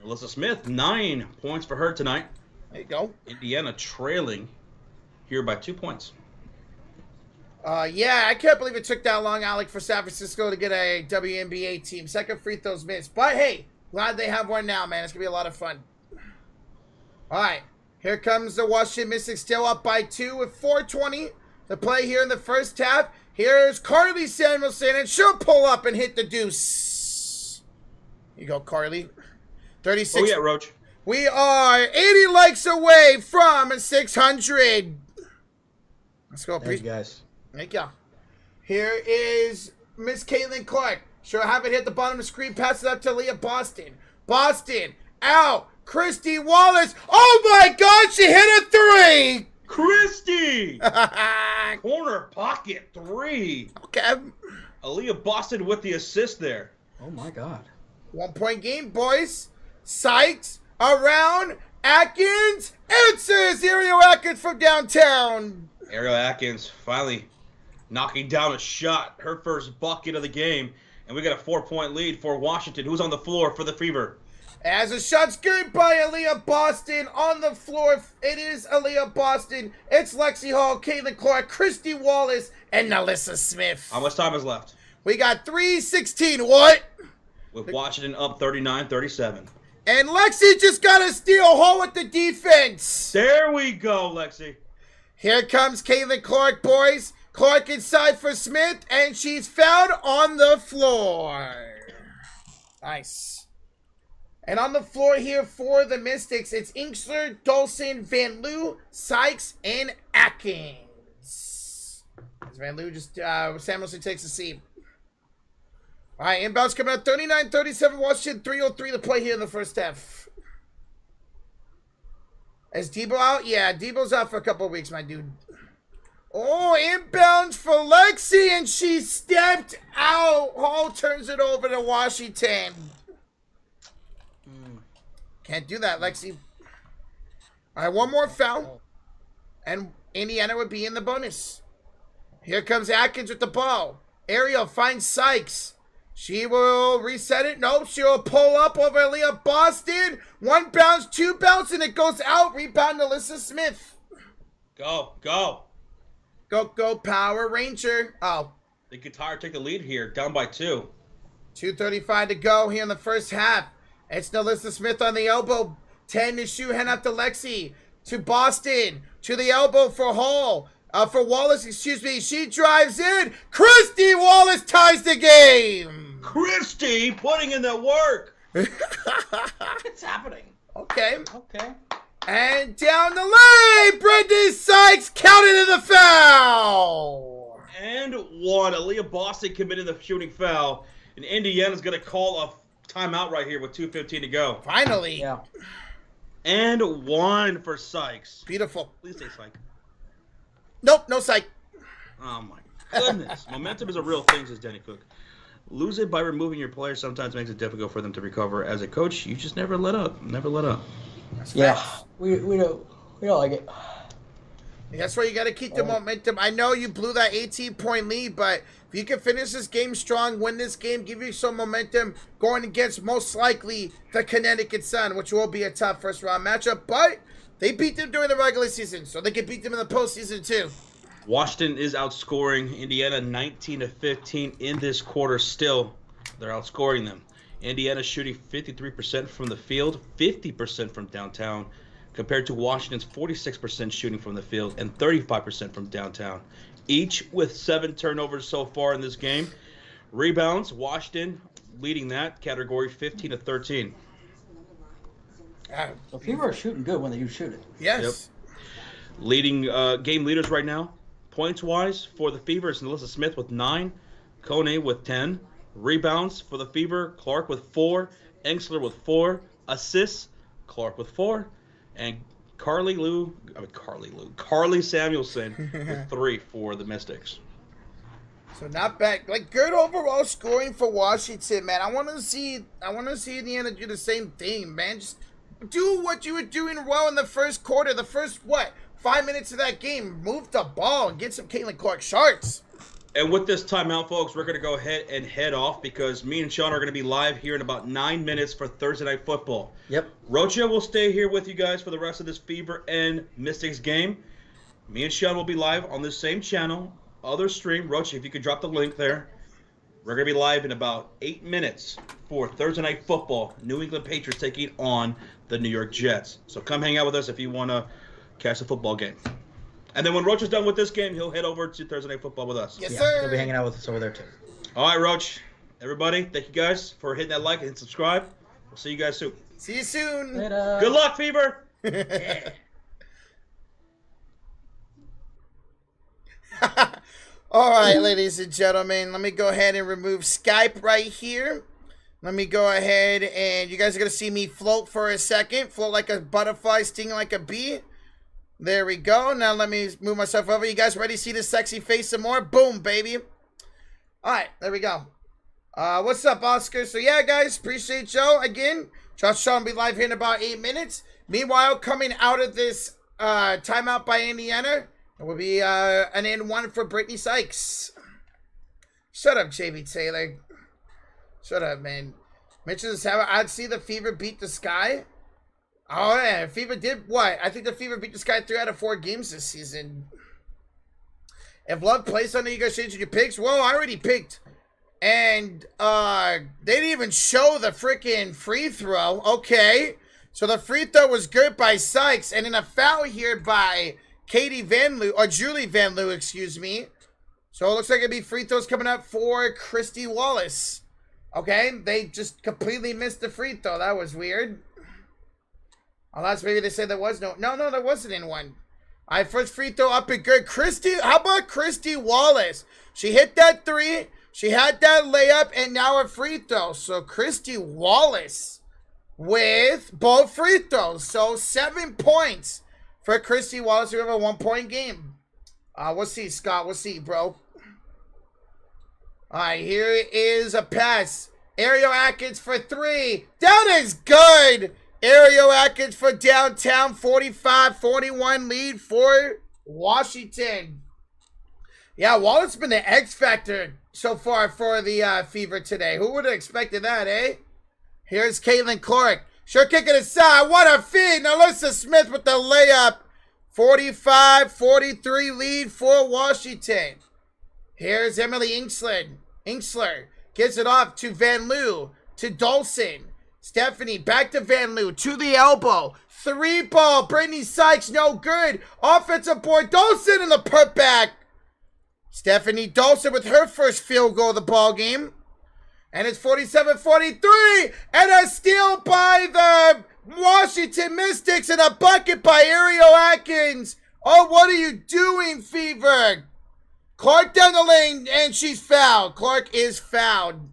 Alyssa Smith, 9 points for her tonight. There you go. Indiana trailing here by 2 points. Yeah, I can't believe it took that long, Alec, for San Francisco to get a WNBA team. Second free throws missed. But, hey, glad they have one now, man. It's going to be a lot of fun. All right, here comes the Washington Mystics, still up by 2 with 4:20 to play here in the first half. Here's Carly Samuelson, and she'll pull up and hit the deuce. Here you go, Carly. 36. Oh, yeah, Roach. We are 80 likes away from 600. Let's go, Thank you, guys. Thank you. Here is Miss Caitlin Clark. She'll have it hit the bottom of the screen. Pass it up to Leah Boston. Boston out. Christy Wallace. Oh my God, she hit a 3. Christy! Corner pocket 3. Okay. Aliyah Boston with the assist there. Oh my God. 1-point game, boys. Sykes around. Atkins answers. Ariel Atkins from downtown. Ariel Atkins finally knocking down a shot. Her first bucket of the game. And we got a 4-point lead for Washington, who's on the floor for the Fever. As a shot's good by Aliyah Boston on the floor. It is Aliyah Boston. It's Lexi Hall, Caitlin Clark, Christy Wallace, and Nalissa Smith. How much time is left? We got 3:16. What? With Washington up 39-37. And Lexi just got a steal. Hall with the defense. There we go, Lexi. Here comes Caitlin Clark, boys. Clark inside for Smith, and she's fouled on the floor. Nice. And on the floor here for the Mystics, it's Inksler, Dolson, Van Loo, Sykes, and Atkins. As Van Loo just, Samuelson takes a seat. All right, inbounds coming out 39-37, Washington, 3:03 to play here in the first half. Is Debo out? Yeah, Debo's out for a couple of weeks, my dude. Oh, inbounds for Lexi, and she stepped out. Hall turns it over to Washington. Can't do that, Lexi. All right, one more foul. And Indiana would be in the bonus. Here comes Atkins with the ball. Ariel finds Sykes. She will reset it. Nope, she'll pull up over Leah Boston. 1 bounce, 2 bounce, and it goes out. Rebound, Alyssa Smith. Go, go. Go, Power Ranger. Oh. The Guitar take the lead here, down by 2. 2:35 to go here in the first half. It's Nalissa Smith on the elbow. 10 to shoot, hand up to Lexi. To Boston. To the elbow for Hall. For Wallace, excuse me. She drives in. Christy Wallace ties the game. Christy putting in the work. It's happening. Okay. Okay. And down the lane, Brittany Sykes counted in the foul. And one. Aliyah Boston committed the shooting foul. And Indiana's going to call a timeout right here with 2:15 to go. Finally. Yeah. And one for Sykes. Beautiful. Please say Sykes. Nope, no psych. Oh, my goodness. Momentum is a real thing, says Danny Cook. Lose it by removing your player sometimes makes it difficult for them to recover. As a coach, you just never let up. Never let up. That's Yeah. facts. We don't like it. That's why you got to keep the momentum. I know you blew that 18-point lead, but if you can finish this game strong, win this game, give you some momentum going against most likely the Connecticut Sun, which will be a tough first-round matchup, but they beat them during the regular season, so they can beat them in the postseason too. Washington is outscoring Indiana 19-15 in this quarter still. They're outscoring them. Indiana shooting 53% from the field, 50% from downtown, compared to Washington's 46% shooting from the field and 35% from downtown. Each with 7 turnovers so far in this game. Rebounds, Washington leading that category 15-13. The Fever are shooting good when they do shoot it. Yes. Yep. Leading game leaders right now, points-wise for the Fever is Alyssa Smith with 9, Kone with 10. Rebounds for the Fever, Clark with 4, Engsler with 4. Assists, Clark with 4. And Carly Samuelson with 3 for the Mystics. So not bad. Like good overall scoring for Washington, man. I want to see Indiana do the same thing, man. Just do what you were doing well in the first quarter. The first 5 minutes of that game. Move the ball and get some Caitlin Clark shots. And with this timeout, folks, we're going to go ahead and head off because me and Sean are going to be live here in about 9 minutes for Thursday Night Football. Yep. Rocha will stay here with you guys for the rest of this Fever and Mystics game. Me and Sean will be live on this same channel, other stream. Rocha, if you could drop the link there. We're going to be live in about 8 minutes for Thursday Night Football. New England Patriots taking on the New York Jets. So come hang out with us if you want to catch a football game. And then when Roach is done with this game, he'll head over to Thursday Night Football with us. Yes, sir. He'll be hanging out with us over there, too. All right, Roach. Everybody, thank you guys for hitting that like and subscribe. We'll see you guys soon. See you soon. Later. Good luck, Fever. All right, ladies and gentlemen, let me go ahead and remove Skype right here. Let me go ahead and you guys are going to see me float for a second. Float like a butterfly, sting like a bee. There we go. Now let me move myself over. You guys ready to see this sexy face some more? Boom, baby. All right, there we go. What's up, Oscar? So, yeah, guys, appreciate y'all. Again, Josh Sean will be live here in about 8 minutes. Meanwhile, coming out of this timeout by Indiana, it will be an N1 for Brittany Sykes. Shut up, JB Taylor. Shut up, man. Mentions how I'd see the Fever beat the Sky. Oh, yeah. Fever did what? I think the Fever beat the Sky 3 out of 4 games this season. If Love plays something, you guys changing your picks? Whoa, I already picked. And they didn't even show the freaking free throw. Okay. So the free throw was good by Sykes. And then a foul here by Katie Van Loo, or Julie Van Loo, excuse me. So it looks like it'll be free throws coming up for Christy Wallace. Okay. They just completely missed the free throw. That was weird. Unless maybe they said there was no, there wasn't in one. All right, first free throw up and good. Christy, how about Christy Wallace? She hit that 3, she had that layup, and now a free throw. So Christy Wallace with both free throws. So 7 points for Christy Wallace. We have a 1-point game. We'll see, Scott. We'll see, bro. All right, here is a pass. Ariel Atkins for 3. That is good. Ariel Atkins for downtown, 45-41 lead for Washington. Yeah, Wallace has been the X factor so far for the Fever today. Who would have expected that, eh? Here's Caitlin Clark. Sure kick it aside. What a feed. Now Alyssa Smith with the layup. 45-43 lead for Washington. Here's Emily Ingsler. Gives it off to Van Loo, to Dolson. Stephanie, back to Van Loo, to the elbow. 3-ball, Brittany Sykes, no good. Offensive board, Dolson in the putback. Stephanie Dolson with her first field goal of the ball game. And it's 47-43. And a steal by the Washington Mystics and a bucket by Ariel Atkins. Oh, what are you doing, Fever? Clark down the lane, and she's fouled. Clark is fouled.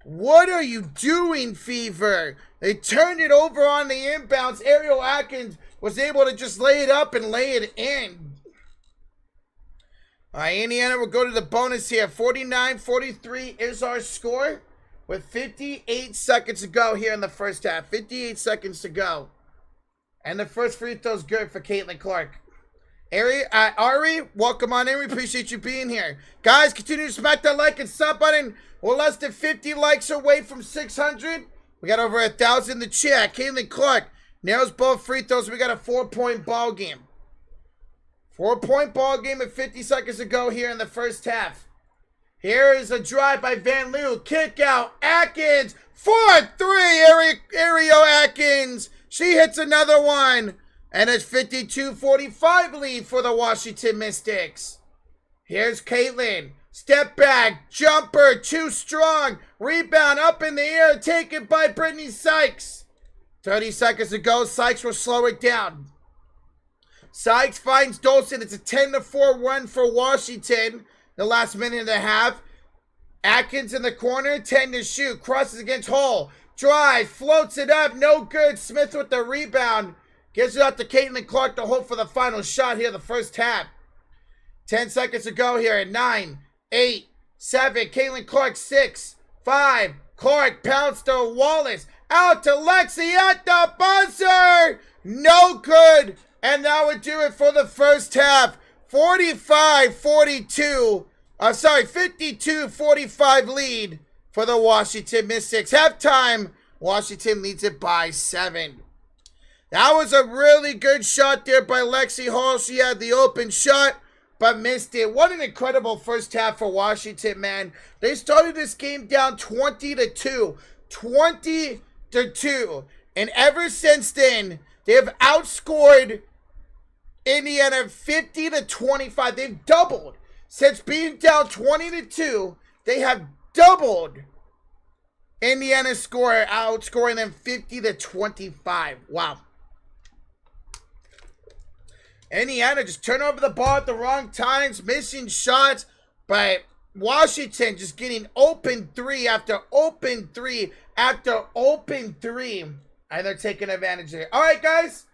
What are you doing, Fever? They turned it over on the inbounds. Ariel Atkins was able to just lay it up and lay it in. All right, Indiana will go to the bonus here. 49-43 is our score with 58 seconds to go here in the first half. 58 seconds to go. And the first free throw's good for Caitlin Clark. Ari, welcome on in. We appreciate you being here. Guys, continue to smack that like and sub button. We're less than 50 likes away from 600. We got over 1,000 in the chat. Caitlin Clark nails both free throws. We got a 4-point ball game. 4-point ball game at 50 seconds to go here in the first half. Here is a drive by Van Loo. Kick out. Atkins. 4-3. Ariel Atkins. She hits another one. And it's 52-45 lead for the Washington Mystics. Here's Caitlin. Step back. Jumper. Too strong. Rebound up in the air. Taken by Brittany Sykes. 30 seconds to go. Sykes will slow it down. Sykes finds Dolson. It's a 10-4 run for Washington. The last minute and a half. Atkins in the corner. 10 to shoot. Crosses against Hall. Drive. Floats it up. No good. Smith with the rebound. Gives it out to Caitlin Clark to hold for the final shot here the first half. 10 seconds to go here at 9, 8, 7. Caitlin Clark 6, 5. Clark pounds to Wallace. Out to Lexi at the buzzer. No good. And that would do it for the first half. 52-45 lead for the Washington Mystics. Halftime, Washington leads it by 7. That was a really good shot there by Lexi Hall. She had the open shot, but missed it. What an incredible first half for Washington, man. They started this game down 20-2. 20-2. And ever since then, they have outscored Indiana 50-25. They've doubled. Since being down 20-2, they have doubled Indiana's score, outscoring them 50-25. Wow. Indiana just turned over the ball at the wrong times, missing shots, but Washington just getting open 3 after open 3 after open 3, and they're taking advantage of it. All right, guys,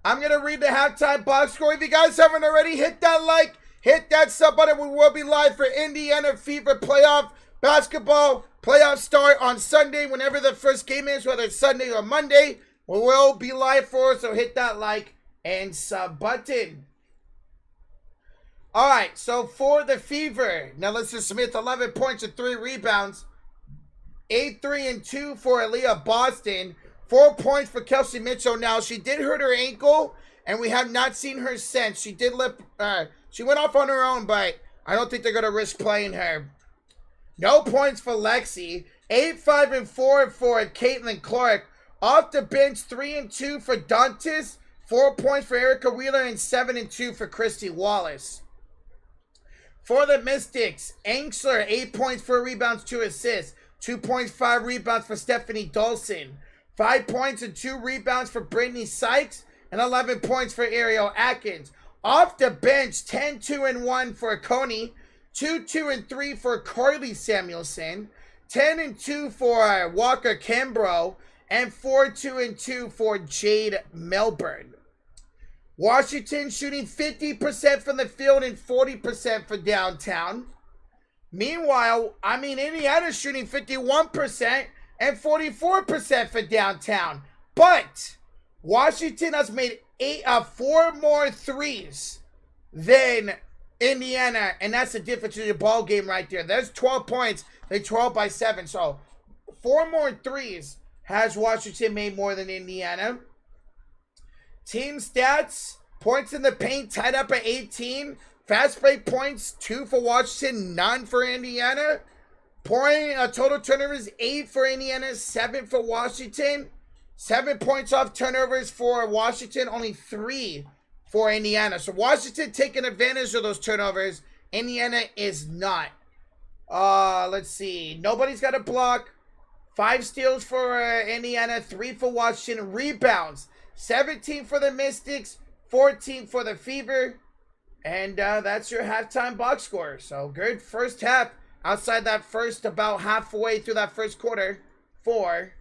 I'm going to read the halftime box score. If you guys haven't already, hit that like, hit that sub button. We will be live for Indiana Fever playoff basketball. Playoff start on Sunday, whenever the first game is, whether it's Sunday or Monday. We will be live for it, so hit that like and sub button. All right, so for the Fever, now listen, Smith, 11 points and 3 rebounds. 8-3-2 for Aliyah Boston. 4 points for Kelsey Mitchell. Now, she did hurt her ankle, and we have not seen her since. She did she went off on her own, but I don't think they're going to risk playing her. No points for Lexi. 8-5-4 for Caitlin Clark. Off the bench, 3-2 for Dantes. 4 points for Erica Wheeler and 7-2 for Christy Wallace. For the Mystics, Angsler, 8 points, 4 rebounds, 2 assists. 2.5 rebounds for Stephanie Dolson. 5 points and 2 rebounds for Brittany Sykes. And 11 points for Ariel Atkins. Off the bench, 10-2-1 for Coney. 2-2-3 for Carly Samuelson. 10-2 for Walker Kimbrough. And 4-2-2 for Jade Melbourne. Washington shooting 50% from the field and 40% for downtown. Meanwhile, Indiana's shooting 51% and 44% for downtown. But Washington has made 4 more threes than Indiana, and that's the difference in the ball game right there. There's 12 points. They 12 by 7. So 4 more threes has Washington made more than Indiana. Team stats, points in the paint tied up at 18. Fast break points, 2 for Washington, none for Indiana. Total turnovers 8 for Indiana, 7 for Washington. 7 points off turnovers for Washington, only 3 for Indiana. So Washington taking advantage of those turnovers. Indiana is not. Let's see. Nobody's got a block. 5 steals for Indiana, 3 for Washington. Rebounds, 17 for the Mystics, 14 for the Fever. And that's your halftime box score. So good first half outside that first, about halfway through that first quarter for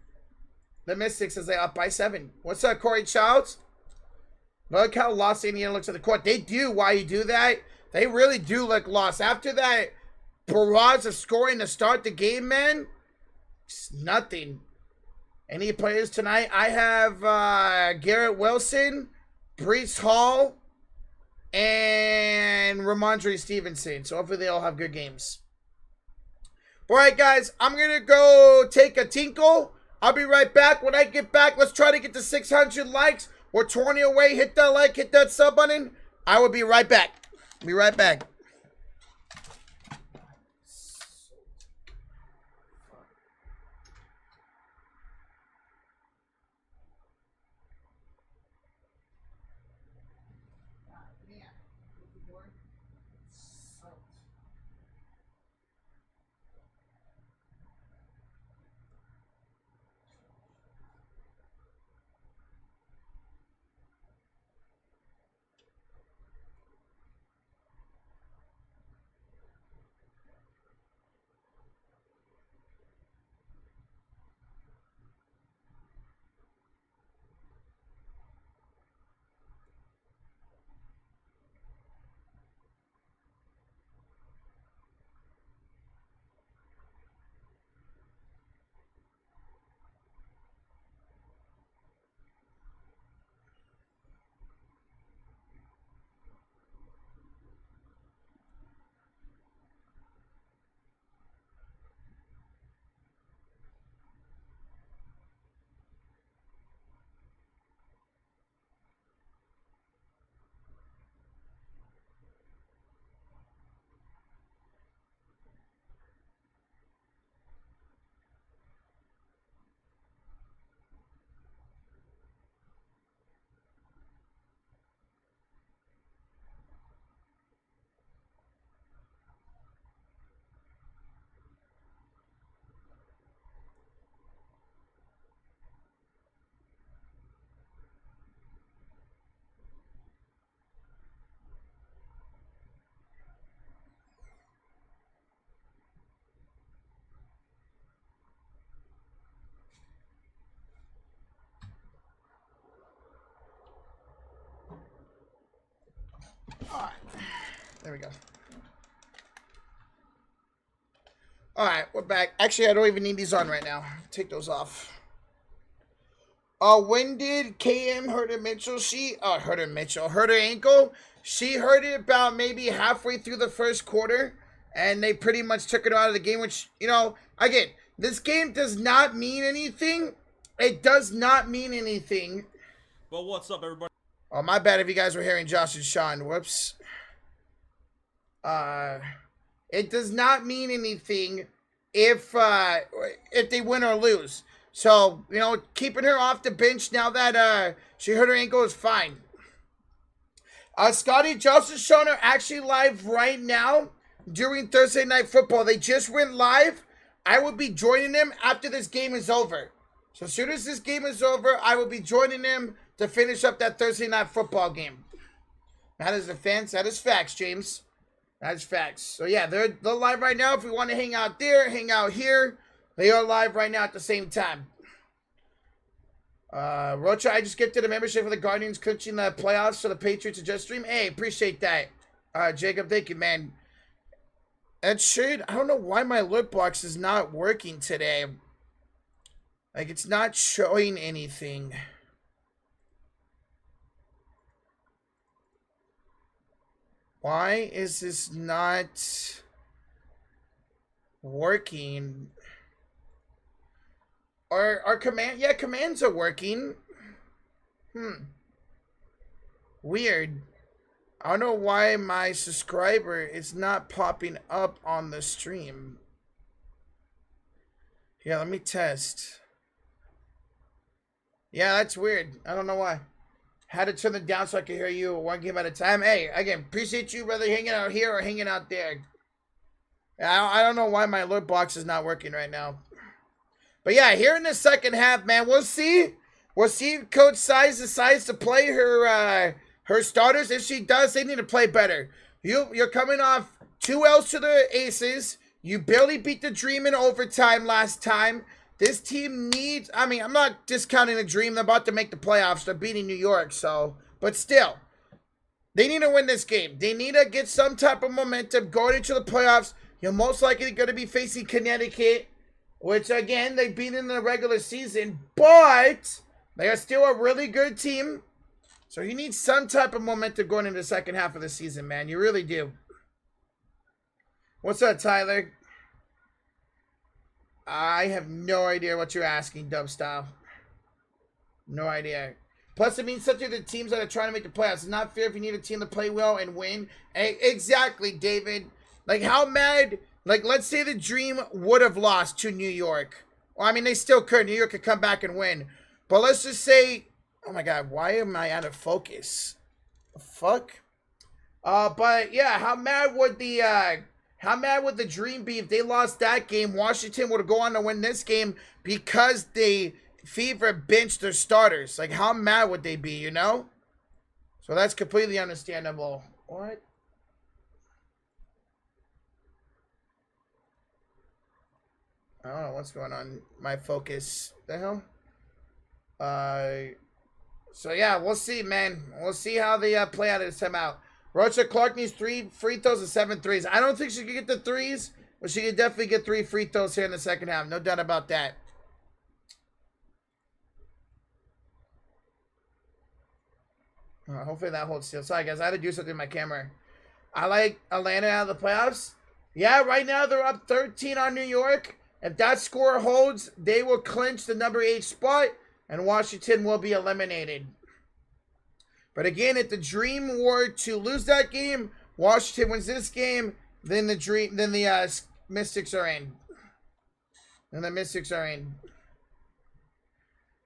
the Mystics as they up by 7. What's up, Corey Childs? Look how lost Indiana looks at the court. They do. Why you do that? They really do look lost. After that barrage of scoring to start the game, man, it's nothing. Any players tonight? I have Garrett Wilson, Brees Hall, and Ramondre Stevenson. So hopefully they all have good games. All right, guys, I'm going to go take a tinkle. I'll be right back. When I get back, let's try to get to 600 likes. We're 20 away. Hit that like, hit that sub button. I will be right back. Be right back. All right. There we go. All right, we're back. Actually, I don't even need these on right now. Take those off. When did KM hurt her Mitchell? Hurt her ankle. She hurt it about maybe halfway through the first quarter, and they pretty much took it out of the game, which, you know, again, this game does not mean anything. It does not mean anything. Well, what's up, everybody? Oh, my bad if you guys were hearing Josh and Sean. Whoops. It does not mean anything if they win or lose. So, you know, keeping her off the bench now that she hurt her ankle is fine. Scotty, Josh and Sean are actually live right now during Thursday Night Football. They just went live. I will be joining them after this game is over. So as soon as this game is over, I will be joining them to finish up that Thursday Night Football game. That is offense. That is facts, James. That's facts. So yeah, they're live right now. If we want to hang out there, hang out here. They are live right now at the same time. Rocha, I just gifted a membership for the Guardians clinching the playoffs for the Patriots to just stream. Hey, appreciate that. Jacob, thank you, man. That shade, I don't know why my loot box is not working today. Like, it's not showing anything. Why is this not working? Our command, yeah, commands are working. Weird. I don't know why my subscriber is not popping up on the stream. Yeah, let me test. Yeah, that's weird. I don't know why. Had to turn it down so I could hear you one game at a time. Hey, again, appreciate you, whether hanging out here or hanging out there. I don't know why my alert box is not working right now. But yeah, here in the second half, man, we'll see. We'll see if Coach Size decides to play her starters. If she does, they need to play better. You're coming off 2 L's to the Aces. You barely beat the Dream in overtime last time. This team needs, I mean, I'm not discounting the Dream. They're about to make the playoffs. They're beating New York, so, but still, they need to win this game. They need to get some type of momentum going into the playoffs. You're most likely going to be facing Connecticut, which, again, they beat in the regular season, but they are still a really good team. So you need some type of momentum going into the second half of the season, man. You really do. What's up, Tyler? I have no idea what you're asking, Dub Style. No idea. Plus, it means such are the teams that are trying to make the playoffs. It's not fair if you need a team to play well and win. Exactly, David. Like, how mad... Like, let's say the Dream would have lost to New York. Well, I mean, they still could. New York could come back and win. But let's just say... Oh, my God. Why am I out of focus? The fuck? But, yeah. How mad would the Dream be if they lost that game? Washington would go on to win this game because they Fever benched their starters. Like, how mad would they be, you know? So that's completely understandable. What? I don't know what's going on. My focus. The hell? So yeah, we'll see, man. We'll see how they play out of this time out. Rocha Clark needs 3 free throws and 7 threes. I don't think she could get the threes, but she could definitely get 3 free throws here in the second half. No doubt about that. Hopefully that holds still. Sorry, guys. I had to do something with my camera. I like Atlanta out of the playoffs. Yeah, right now they're up 13 on New York. If that score holds, they will clinch the number 8 spot, and Washington will be eliminated. But again, if the Dream were to lose that game, Washington wins this game, then the Mystics are in. And the Mystics are in.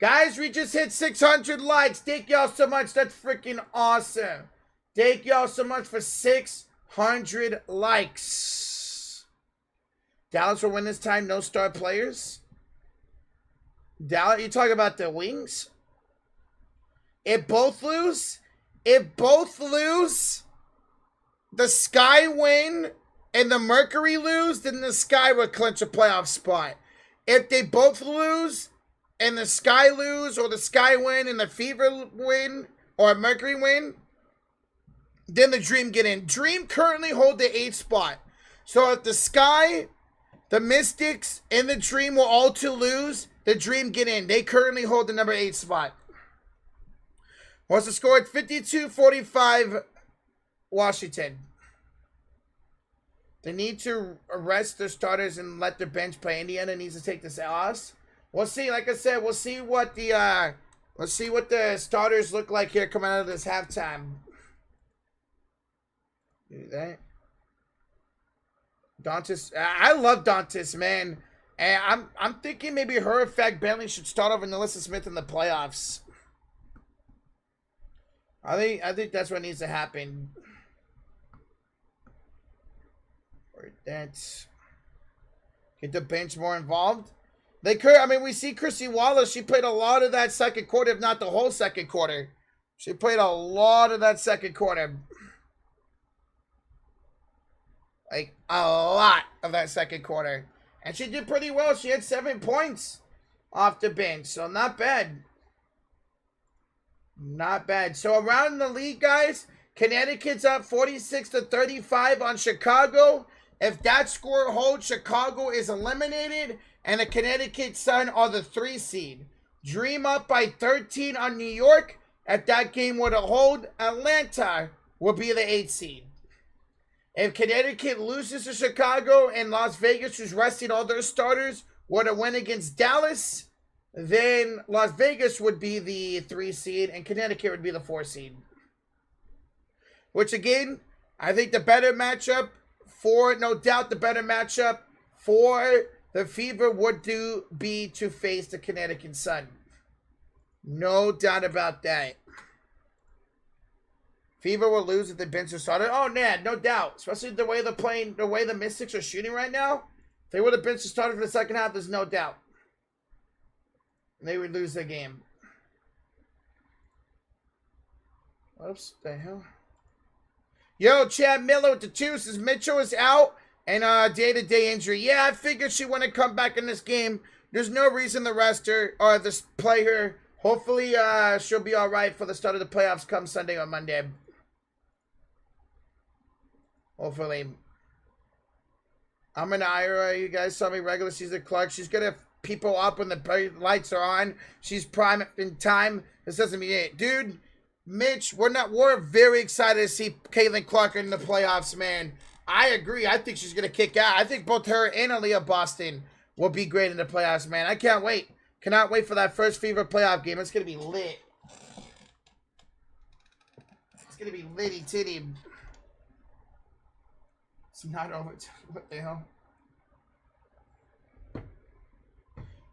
Guys, we just hit 600 likes. Thank y'all so much. That's freaking awesome. Thank y'all so much for 600 likes. Dallas will win this time. No star players. Dallas, you talking about the Wings? If both lose, the Sky win and the Mercury lose, then the Sky would clinch a playoff spot. If they both lose and the Sky lose, or the Sky win and the Fever win, or Mercury win, then the Dream get in. Dream currently hold the 8th spot. So if the Sky, the Mystics, and the Dream will all 2 lose, the Dream get in. They currently hold the number 8 spot. What's the score? It's 52-45 Washington. They need to arrest their starters and let their bench play. Indiana needs to take this loss. We'll see. Like I said, we'll see what the starters look like here coming out of this halftime. Do that. Dantas, I love Dantas, man. And I'm thinking maybe her effect Bentley should start over Nelissa Smith in the playoffs. I think that's what needs to happen. Or that's get the bench more involved. They could. I mean, we see Chrissy Wallace. She played a lot of that second quarter, if not the whole second quarter. She played a lot of that second quarter. Like, a lot of that second quarter. And she did pretty well. She had 7 points off the bench. So, not bad. Not bad. So, around the league, guys, Connecticut's up 46-35 on Chicago. If that score holds, Chicago is eliminated. And the Connecticut Sun are the 3 seed. Dream up by 13 on New York. If that game were to hold, Atlanta will be the 8 seed. If Connecticut loses to Chicago and Las Vegas, who's resting all their starters, were to win against Dallas, then Las Vegas would be the 3 seed and Connecticut would be the 4 seed. Which again, I think the better matchup for, no doubt the better matchup for the Fever would be to face the Connecticut Sun. No doubt about that. Fever will lose if the bench is started. Oh, man, no doubt. Especially the way they're playing, the way the Mystics are shooting right now. If they would have bench started for the second half, there's no doubt. They would lose the game. Oops, the hell? Yo, Chad Miller with the 2 says Mitchell is out and day-to-day injury. Yeah, I figured she wouldn't come back in this game. There's no reason to rest her or just play her. Hopefully, she'll be all right for the start of the playoffs come Sunday or Monday. Hopefully. I'm an Ira. You guys saw me regular season Clark. She's going to people up when the lights are on. She's prime in time. This doesn't mean it. Dude, Mitch, we're very excited to see Caitlin Clark in the playoffs, man. I agree. I think she's going to kick out. I think both her and Aliyah Boston will be great in the playoffs, man. I can't wait. Cannot wait for that first Fever playoff game. It's going to be lit. It's going to be litty titty. It's not over. What the hell?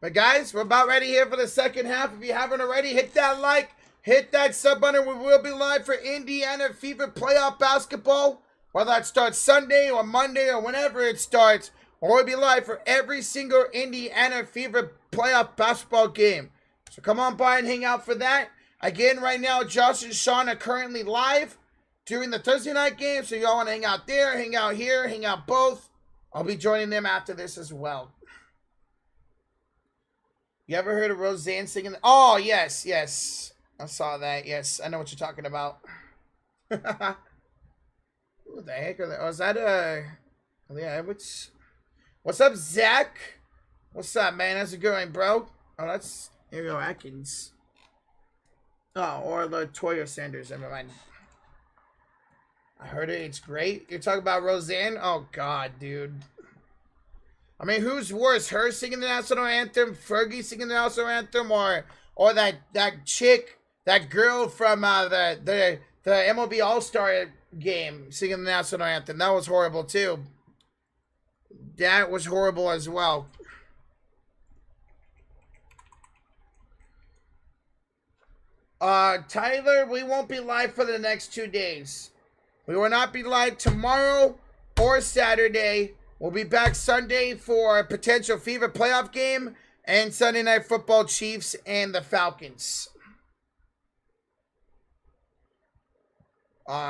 But guys, we're about ready here for the second half. If you haven't already, hit that like. Hit that sub button. We will be live for Indiana Fever playoff basketball. Whether that starts Sunday or Monday or whenever it starts. Or we'll be live for every single Indiana Fever playoff basketball game. So come on by and hang out for that. Again, right now, Josh and Sean are currently live during the Thursday night game. So y'all want to hang out there, hang out here, hang out both. I'll be joining them after this as well. You ever heard of Roseanne singing? Oh, yes, yes. I saw that. Yes, I know what you're talking about. Who the heck are they? Oh, is that Aliyah Edwards? What's up, Zach? What's up, man? How's it going, bro? Oh, that's Ariel Atkins. Oh, or Latoya Sanders. Never mind. I heard it. It's great. You're talking about Roseanne? Oh, God, dude. I mean, who's worse? Her singing the national anthem, Fergie singing the national anthem, or that chick, that girl from the MLB All-Star game singing the national anthem? That was horrible, too. That was horrible as well. Tyler, we won't be live for the next 2 days. We will not be live tomorrow or Saturday. We'll be back Sunday for a potential Fever playoff game and Sunday Night Football Chiefs and the Falcons.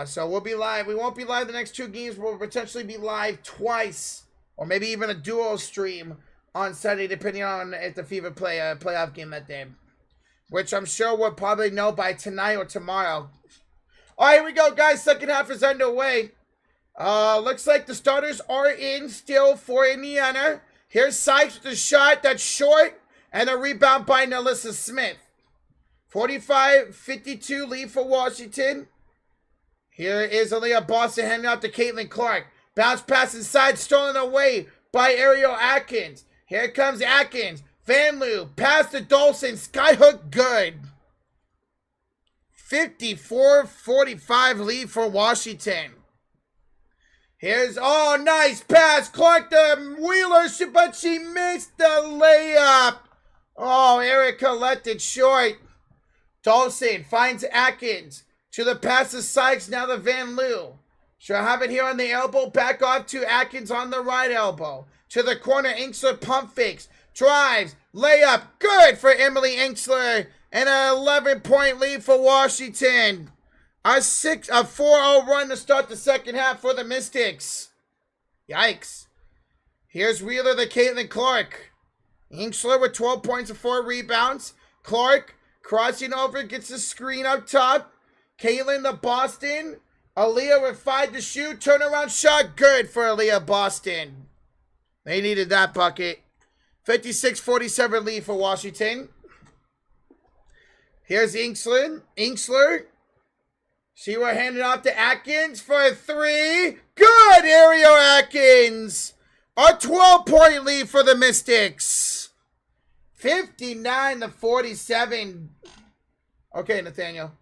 So we'll be live. We won't be live the next 2 games. We'll potentially be live twice or maybe even a duo stream on Sunday depending on if the Fever play a playoff game that day. Which I'm sure we'll probably know by tonight or tomorrow. All right, here we go, guys. Second half is underway. Looks like the starters are in still for Indiana. Here's Sykes with a shot that's short and a rebound by Nelissa Smith. 45-52 lead for Washington. Here is Aliyah Boston handing out to Caitlin Clark. Bounce pass inside, stolen away by Ariel Atkins. Here comes Atkins. Van Loo, pass to Dolson, skyhook good. 54-45 lead for Washington. Here's, oh, nice pass. Clark the wheeler, but she missed the layup. Oh, Erica left it short. Dolson finds Atkins. To the pass to Sykes, now to Van Loo. She'll have it here on the elbow. Back off to Atkins on the right elbow. To the corner, Inksler pump fakes. Drives, layup, good for Emily Inksler. And an 11-point lead for Washington. A 4-0 run to start the second half for the Mystics. Yikes. Here's Wheeler to Caitlin Clark. Inksler with 12 points and 4 rebounds. Clark crossing over, gets the screen up top. Caitlin to Boston. Aliyah with 5 to shoot. Turnaround shot, good for Aliyah Boston. They needed that bucket. 56-47 lead for Washington. Here's Inksler. She will hand it off to Atkins for a 3. Good, Ariel Atkins. A 12-point lead for the Mystics. 59-47. Okay, Nathaniel.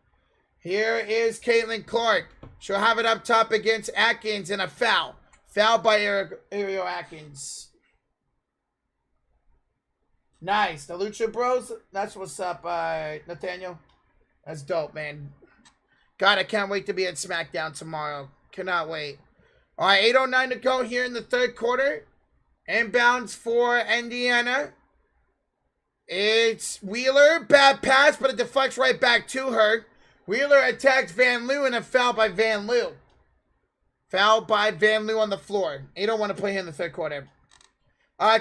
Here is Caitlin Clark. She'll have it up top against Atkins and a foul. Foul by Ariel Atkins. Nice. The Lucha Bros. That's what's up, Nathaniel. That's dope, man. God, I can't wait to be at SmackDown tomorrow. Cannot wait. All right, 8:09 to go here in the third quarter. Inbounds for Indiana. It's Wheeler. Bad pass, but it deflects right back to her. Wheeler attacks Van Loo and a foul by Van Loo. Foul by Van Loo on the floor. 8:01 to play here in the third quarter.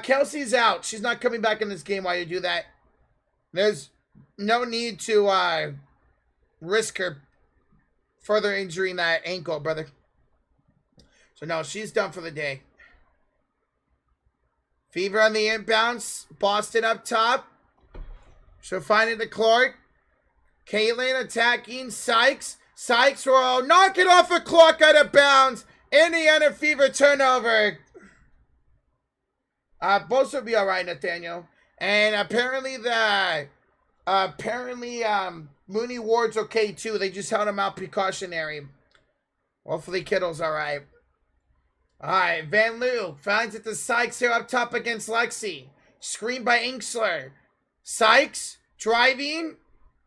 Kelsey's out. She's not coming back in this game while you do that. There's no need to risk her further injuring that ankle, brother. So, no, she's done for the day. Fever on the inbounds. Boston up top. She'll find it to Clark. Caitlin attacking. Sykes. Sykes will knock it off of Clark out of bounds. Indiana Fever turnover. Both will be all right, Nathaniel. And apparently Mooney Ward's okay too. They just held him out precautionary. Hopefully Kittle's all right. All right, Van Loo finds it to Sykes here up top against Lexi. Screen by Inksler. Sykes driving,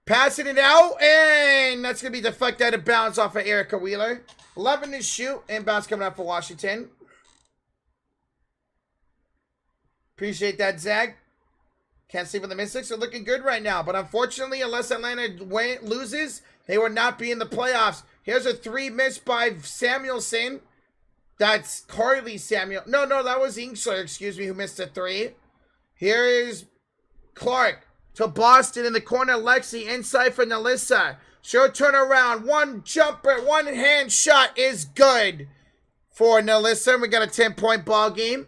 passing it out, and that's going to be deflected out of bounds off of Erica Wheeler. 11 to shoot. Inbounds coming up for Washington. Appreciate that, Zach. Can't sleep on the Mystics. They're looking good right now. But unfortunately, unless Atlanta loses, they will not be in the playoffs. Here's a 3 missed by Samuelson. That's Carly Samuel. No, that was Inksler, excuse me, who missed a 3. Here is Clark to Boston in the corner. Lexi inside for Nalissa. She'll turn around. One jumper, one hand shot is good for Nalissa. We got a 10-point ball game.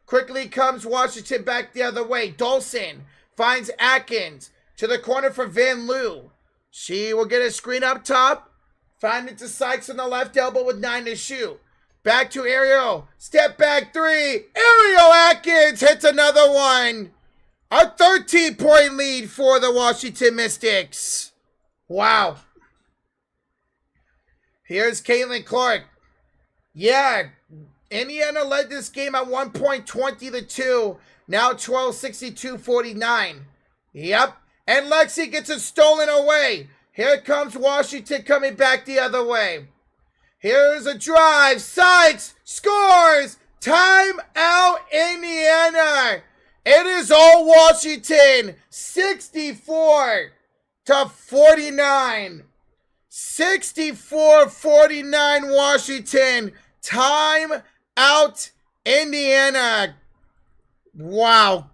Quickly comes Washington back the other way. Dolson finds Atkins to the corner for Van Loo. She will get a screen up top. Find it to Sykes on the left elbow with 9 to shoot. Back to Ariel. Step back 3. Ariel Atkins hits another one. A 13-point lead for the Washington Mystics. Wow. Here's Caitlin Clark. Yeah, Indiana led this game at 1 point, 20-2. Now 12-62-49. Yep. And Lexi gets it stolen away. Here comes Washington coming back the other way. Here's a drive. Sykes scores. Time out, Indiana. It is all Washington. 64-49. 64-49 Washington. Time out, Indiana. Wow.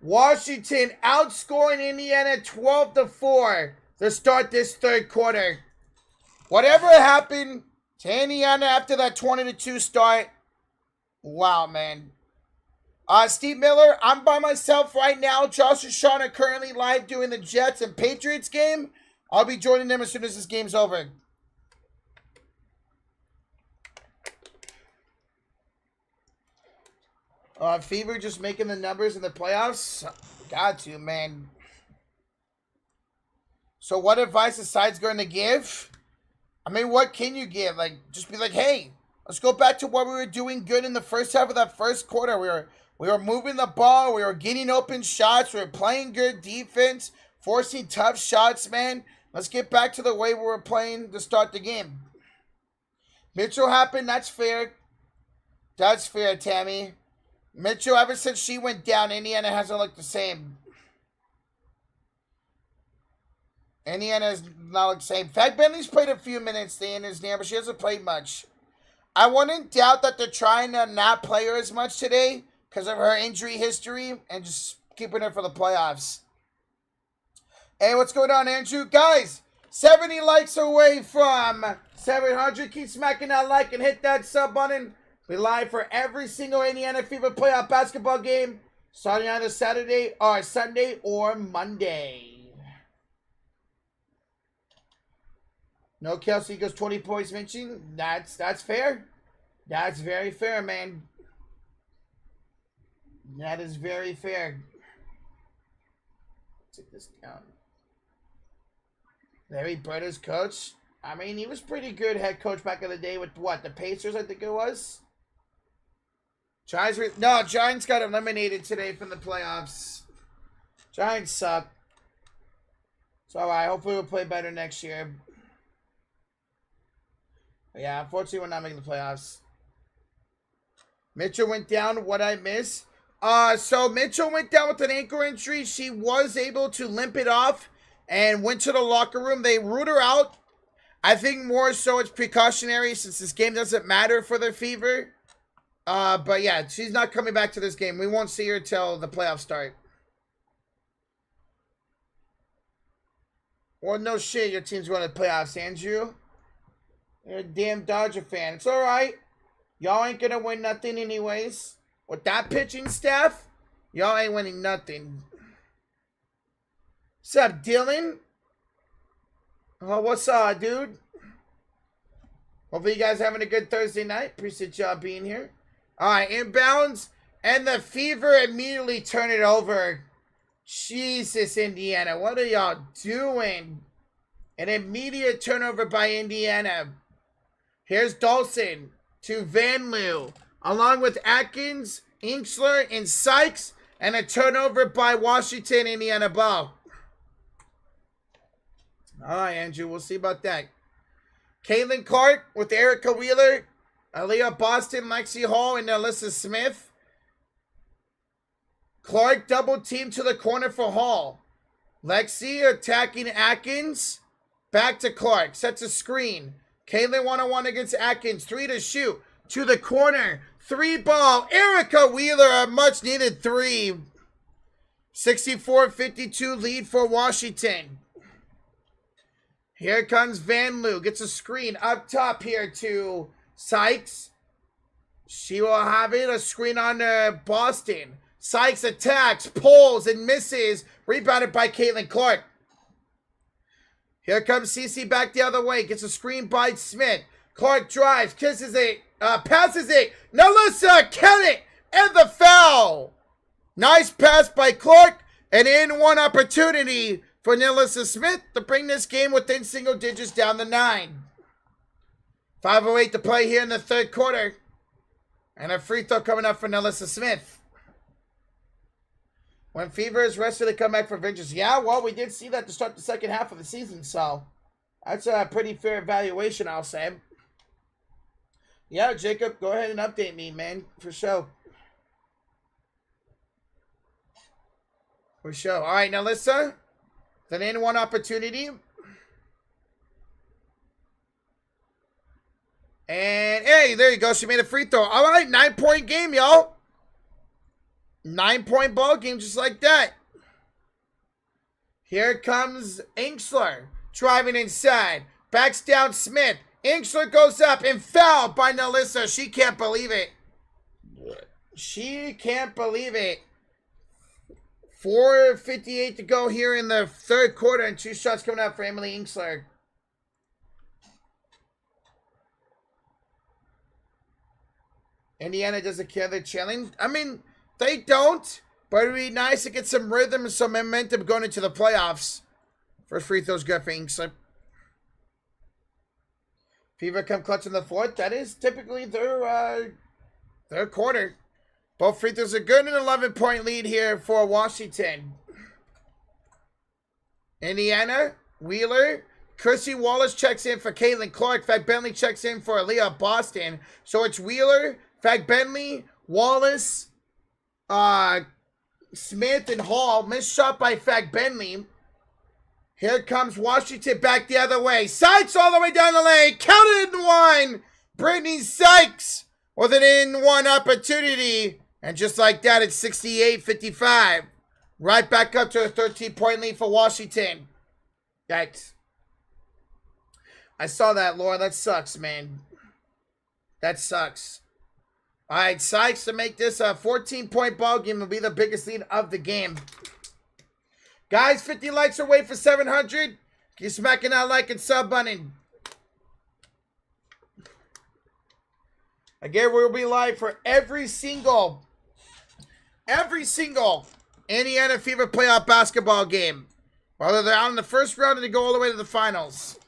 Washington outscoring Indiana 12-4 to start this third quarter. Whatever happened to Indiana after that 20-2 start. Wow, man. Steve Miller, I'm by myself right now. Josh and Sean are currently live doing the Jets and Patriots game. I'll be joining them as soon as this game's over. Fever just making the numbers in the playoffs. Got to, man. So what advice is Sides going to give? I mean, what can you give? Like, just be like, hey, let's go back to what we were doing good in the first half of that first quarter. We were moving the ball. We were getting open shots. We were playing good defense, forcing tough shots, man. Let's get back to the way we were playing to start the game. Mitchell happened. That's fair. That's fair, Tammy. Mitchell, ever since she went down, Indiana hasn't looked the same. Indiana has not looked the same. Fag Bentley's played a few minutes in his name, but she hasn't played much. I wouldn't doubt that they're trying to not play her as much today because of her injury history and just keeping her for the playoffs. Hey, what's going on, Andrew? Guys, 70 likes away from 700. Keep smacking that like and hit that sub button. We live for every single Indiana Fever playoff basketball game starting either Saturday or Sunday or Monday. No Kelsey goes 20 points mentioned. That's fair. That's very fair, man. That is very fair. Take this down. Larry Bretta's coach. I mean, he was pretty good head coach back in the day with what? The Pacers, I think it was. Giants got eliminated today from the playoffs. Giants suck. It's alright. Hopefully we'll play better next year. But yeah, unfortunately we're not making the playoffs. Mitchell went down. What I miss? So Mitchell went down with an ankle injury. She was able to limp it off and went to the locker room. They ruled her out. I think more so it's precautionary since this game doesn't matter for the Fever. But yeah, she's not coming back to this game. We won't see her till the playoffs start. Well, no shit, your team's going to the playoffs, Andrew. You're a damn Dodger fan. It's alright. Y'all ain't going to win nothing anyways. With that pitching staff, y'all ain't winning nothing. What's up, Dylan? Oh, what's up, dude? Hopefully you guys having a good Thursday night. Appreciate y'all being here. Alright, inbounds. And the Fever immediately turn it over. Jesus, Indiana. What are y'all doing? An immediate turnover by Indiana. Here's Dawson to Van Loo. Along with Atkins, Inksler, and Sykes. And a turnover by Washington, Indiana ball. Alright, Andrew. We'll see about that. Caitlin Clark with Erica Wheeler. Aliyah Boston, Lexi Hall, and Alyssa Smith. Clark double team to the corner for Hall. Lexi attacking Atkins. Back to Clark. Sets a screen. Caitlin one-on-one against Atkins. 3 to shoot. To the corner. 3 ball. Erica Wheeler, a much needed 3. 64-52 lead for Washington. Here comes Van Loo. Gets a screen up top here to Sykes. She will have it. A screen on Boston. Sykes attacks, pulls, and misses. Rebounded by Caitlin Clark. Here comes Cece back the other way. Gets a screen by Smith. Clark drives, kisses it, passes it. Melissa Kennett and the foul. Nice pass by Clark. An in-one opportunity for Melissa Smith to bring this game within single digits down to 9. 5:08 to play here in the third quarter. And a free throw coming up for Melissa Smith. When Fever is rested, they come back for vengeance. Yeah, well, we did see that to start the second half of the season, so that's a pretty fair evaluation, I'll say. Yeah, Jacob, go ahead and update me, man, for sure. For sure. All right, Melissa, an in-one opportunity. And, hey, there you go. She made a free throw. All right, 9-point game, y'all. 9-point ball game just like that. Here comes Inksler. Driving inside. Backs down Smith. Inksler goes up and fouled by Melissa. She can't believe it. She can't believe it. 4:58 to go here in the third quarter. And 2 shots coming out for Emily Inksler. Indiana doesn't care they're chilling. I mean, they don't, but it'd be nice to get some rhythm and some momentum going into the playoffs. First free throw's good for Inksler. Fever come clutch in the fourth. That is typically their quarter. Both free throws are good. An 11-point lead here for Washington. Indiana, Wheeler. Chrissy Wallace checks in for Caitlin Clark. Fag Bentley checks in for Aliyah Boston. So it's Wheeler, Fag Bentley, Wallace, Smith, and Hall. Missed shot by Fag Bentley. Here comes Washington back the other way. Sykes all the way down the lane. Counted in one. Brittany Sykes with an in-one opportunity. And just like that, it's 68-55. Right back up to a 13-point lead for Washington. Yikes. I saw that, Laura. That sucks, man. That sucks. All right, Sykes to make this a 14-point ball game will be the biggest lead of the game. Guys, 50 likes away for 700. Keep smacking that like and sub button. Again, we'll be live for every single Indiana Fever playoff basketball game. Whether they're out in the first round or they go all the way to the finals.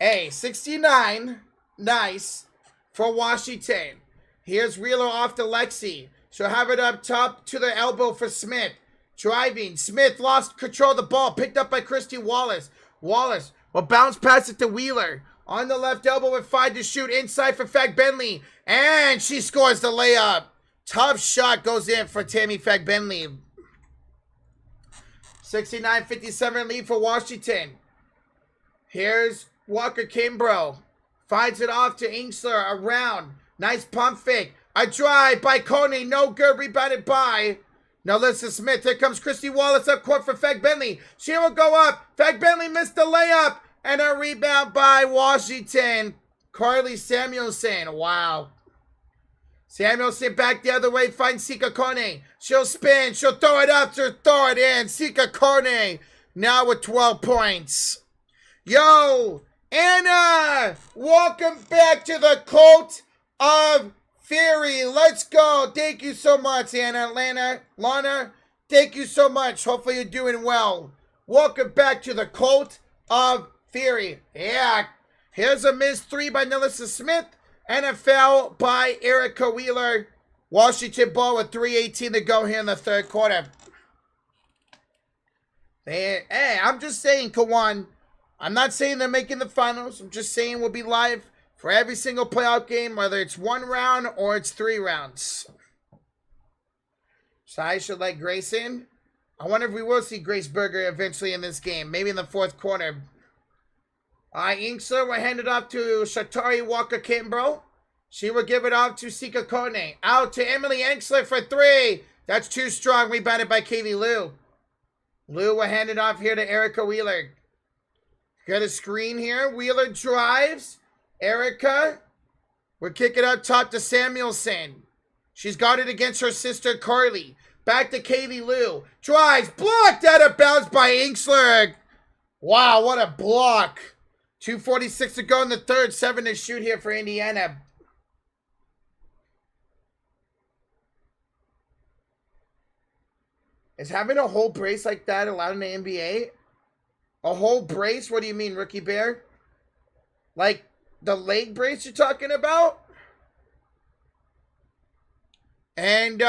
69, nice, for Washington. Here's Wheeler off to Lexi. She'll have it up top to the elbow for Smith. Driving. Smith lost control of the ball. Picked up by Christy Wallace. Wallace will bounce past it to Wheeler. On the left elbow with 5 to shoot. Inside for Fagbenley. And she scores the layup. Tough shot goes in for Tammy Fagbenley. 69-57 lead for Washington. Here's Walker Kimbrough. Finds it off to Ingsler. Around. Nice pump fake. A drive by Coney. No good. Rebounded by Melissa Smith. Here comes Christy Wallace up court for Fagbenley. She will go up. Fagbenley missed the layup. And a rebound by Washington. Carly Samuelson. Wow. Samuelson back the other way. Finds Sika Kone. She'll spin. She'll throw it up. She'll throw it in. Sika Kone now with 12 points. Yo, Anna. Welcome back to the Cult of Fury. Let's go. Thank you so much, Anna. Lana, thank you so much. Hopefully you're doing well. Welcome back to the Cult of Fury. Yeah. Here's a missed 3 by Melissa Smith. And a foul by Erica Wheeler. Washington ball with 3:18 to go here in the third quarter. Hey, I'm just saying, Kawan. I'm not saying they're making the finals. I'm just saying we'll be live for every single playoff game, whether it's 1 round or it's 3 rounds. So I should let Grace in. I wonder if we will see Grace Berger eventually in this game. Maybe in the fourth quarter. Inkster will hand it off to Shatari Walker Kimbrough. She will give it off to Sika Kone. Out to Emily Enksler for 3. That's too strong. Rebounded by Kaylee Liu. Liu will hand it off here to Erica Wheeler. Got a screen here. Wheeler drives. Erica will kick it up top to Samuelson. She's got it against her sister Carly. Back to Kaylee Liu. Drives. Blocked out of bounds by Enksler. Wow, what a block. 2:46 to go in the third. 7 to shoot here for Indiana. Is having a whole brace like that allowed in the NBA? A whole brace? What do you mean, Rookie Bear? Like the leg brace you're talking about? And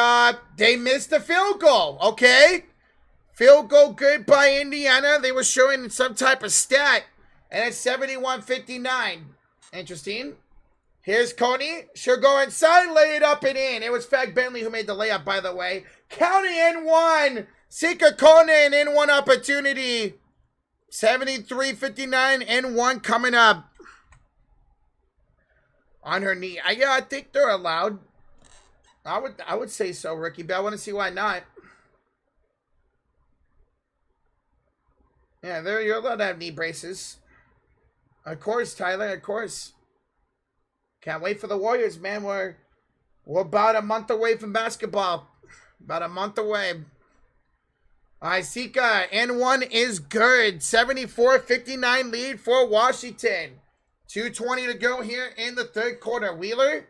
they missed the field goal. Okay. Field goal good by Indiana. They were showing some type of stat. And it's 71-59. Interesting. Here's Coney. She'll go inside, lay it up and in. It was Fagbenley who made the layup, by the way. County N1. Sika Kone an N1 opportunity. 73-59. N1 coming up. On her knee. Yeah, I think they're allowed. I would say so, Ricky, but I want to see why not. Yeah, you're allowed to have knee braces. Of course, Tyler, of course. Can't wait for the Warriors, man. We're about a month away from basketball. About a month away. All right, Sika, N1 is good. 74-59 lead for Washington. 2:20 to go here in the third quarter. Wheeler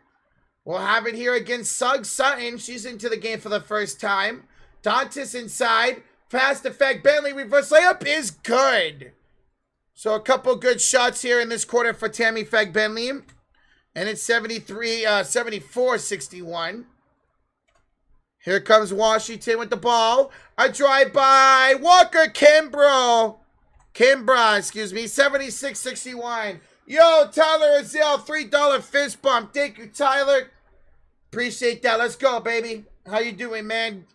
will have it here against Sugg Sutton. She's into the game for the first time. Dantas inside. Pass to Fagbenley. Reverse layup is good. So a couple good shots here in this quarter for Tammy Fagbenley. And it's 74-61. Here comes Washington with the ball. A drive by Walker Kimbrough. 76-61. Yo, Tyler Azell, $3 fist bump. Thank you, Tyler. Appreciate that. Let's go, baby. How you doing, man?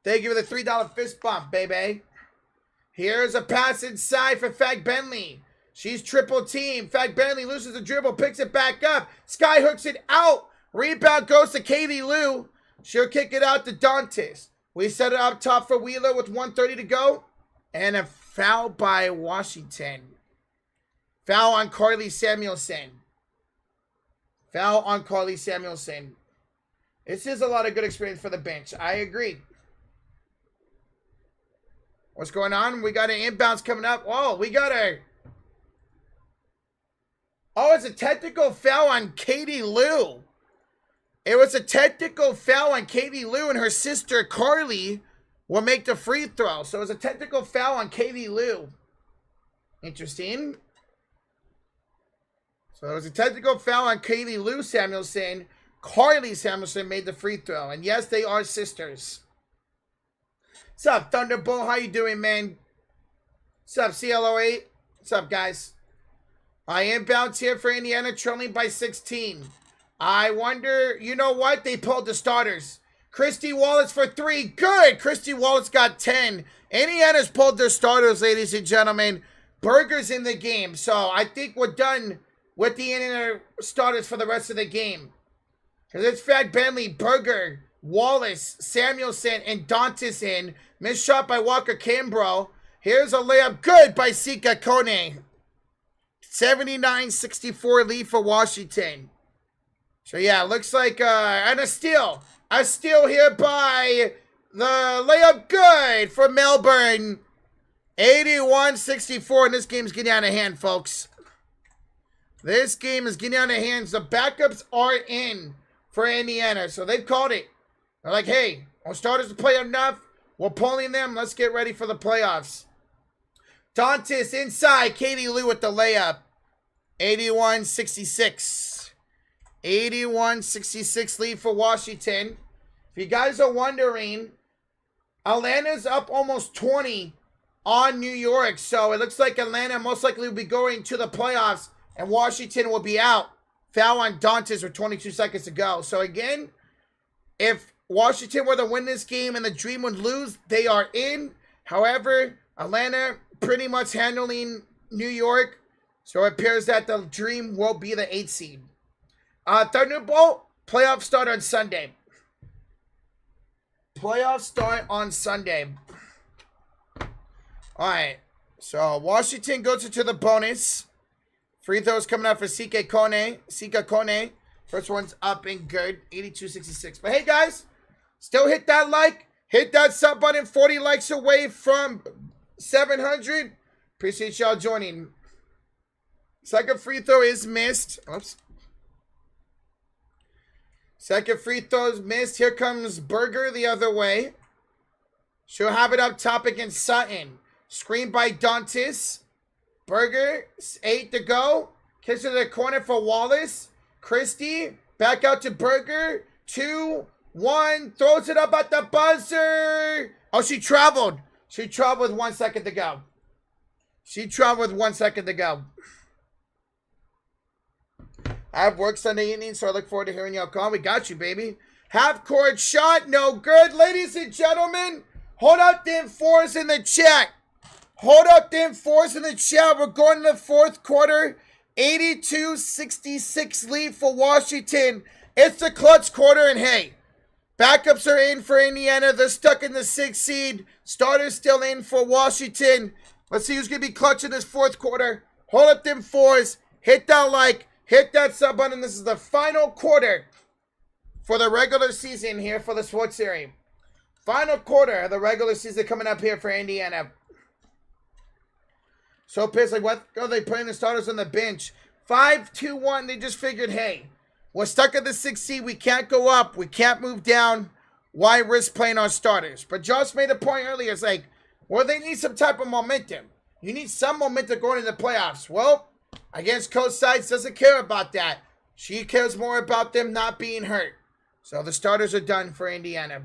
Thank you for the $3 fist bump, baby. Here's a pass inside for Fagbenley. She's triple team. Fagbenley loses the dribble, picks it back up. Sky hooks it out. Rebound goes to Kaylee Liu. She'll kick it out to Dantas. We set it up top for Wheeler with 1:30 to go. And a foul by Washington. Foul on Carly Samuelson. Foul on Carly Samuelson. This is a lot of good experience for the bench. I agree. What's going on? We got an inbounds coming up. Oh, we got a... Oh, it's a technical foul on Katie Liu. It was a technical foul on Katie Liu, and her sister Carly will make the free throw. So it was a technical foul on Katie Liu. Interesting. So it was a technical foul on Kaylee Lou Samuelson. Carly Samuelson made the free throw. And yes, they are sisters. What's up, Thunderbolt? How you doing, man? What's up, CLO8? What's up, guys? I am bounce here for Indiana, trailing by 16. I wonder, you know what? They pulled the starters. Christy Wallace for 3. Good. Christy Wallace got 10. Indiana's pulled their starters, ladies and gentlemen. Berger's in the game. So I think we're done with the Indiana starters for the rest of the game. Because it's Fred Bentley, Berger, Wallace, Samuelson, and Dantas in. Missed shot by Walker Cambro. Here's a layup. Good by Sika Kone. 79-64 lead for Washington. So yeah, looks like and a steal. A steal here by the layup. Good for Melbourne. 81-64, and this game's getting out of hand, folks. This game is getting out of hand. The backups are in for Indiana, so they've called it. They're like, hey, our starters to play enough. We're pulling them. Let's get ready for the playoffs. Dantas inside. Katie Lou with the layup. 81-66. 81-66 lead for Washington. If you guys are wondering, Atlanta's up almost 20 on New York. So it looks like Atlanta most likely will be going to the playoffs and Washington will be out. Foul on Dantas with 22 seconds to go. So again, if Washington were to win this game and the Dream would lose, they are in. However, Atlanta pretty much handling New York. So it appears that the Dream will be the 8th seed. Thunderbolt, playoffs start on Sunday. Playoffs start on Sunday. All right. So Washington goes into the bonus. Free throws coming out for Sika Kone. First one's up and good. 82-66. But hey, guys, still hit that like. Hit that sub button. 40 likes away from 700. Appreciate y'all joining. Second free throw is missed. Oops. Second free throw is missed. Here comes Berger the other way. She'll have it up top against Sutton. Screen by Dantas. Berger, 8 to go. Kicks to the corner for Wallace. Christie, back out to Berger. 2, 1, throws it up at the buzzer. Oh, she traveled. She traveled with 1 second to go. She traveled with 1 second to go. I have work Sunday evening, so I look forward to hearing y'all call. We got you, baby. Half court shot, no good. Ladies and gentlemen, hold up them fours in the chat. Hold up them fours in the chat. We're going to the fourth quarter. 82-66 lead for Washington. It's the clutch quarter, and hey, backups are in for Indiana. They're stuck in the 6th seed. Starters still in for Washington. Let's see who's going to be clutch in this fourth quarter. Hold up them fours. Hit that like. Hit that sub button. This is the final quarter for the regular season here for the Sports Series. Final quarter of the regular season coming up here for Indiana. So pissed, like, what are they putting the starters on the bench? 5-2-1. They just figured, hey, we're stuck at the 6th seed. We can't go up. We can't move down. Why risk playing our starters? But Josh made a point earlier. It's like, well, they need some type of momentum. You need some momentum going into the playoffs. Well, I guess Coach Sides doesn't care about that. She cares more about them not being hurt. So the starters are done for Indiana.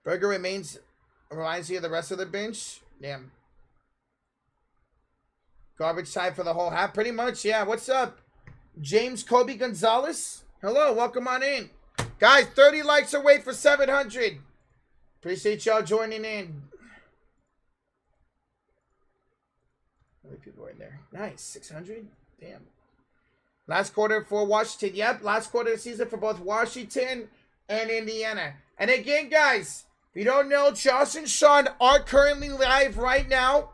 Berger reminds you of the rest of the bench. Damn. Garbage time for the whole half. Pretty much, yeah. What's up? James Kobe Gonzalez. Hello, welcome on in. Guys, 30 likes away for 700. Appreciate y'all joining in. How many people are in there? Nice. 600? Damn. Last quarter for Washington. Yep, last quarter of the season for both Washington and Indiana. And again, guys, if you don't know, Josh and Sean are currently live right now.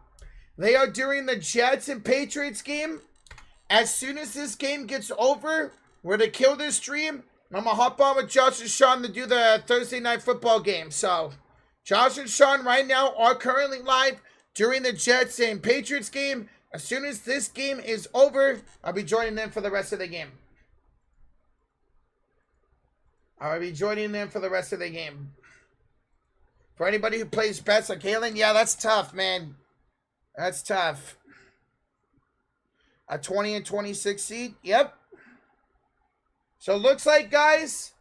They are during the Jets and Patriots game. As soon as this game gets over, we're to kill this stream. I'm going to hop on with Josh and Sean to do the Thursday night football game. So, Josh and Sean right now are currently live during the Jets and Patriots game. As soon as this game is over, I'll be joining them for the rest of the game. I'll be joining them for the rest of the game. For anybody who plays bets like Halen, yeah, that's tough, man. That's tough. A 20 and 26 seed. Yep. So it looks like, guys,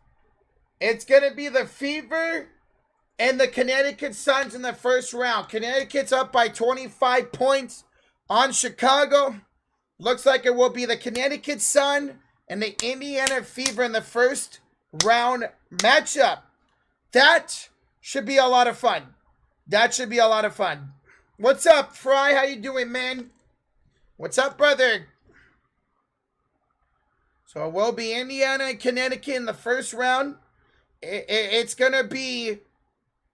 it's going to be the Fever and the Connecticut Suns in the first round. Connecticut's up by 25 points on Chicago. Looks like it will be the Connecticut Sun and the Indiana Fever in the first round matchup. That should be a lot of fun. That should be a lot of fun. What's up, Fry? How you doing, man? What's up, brother? So it will be Indiana and Connecticut in the first round. It's going to be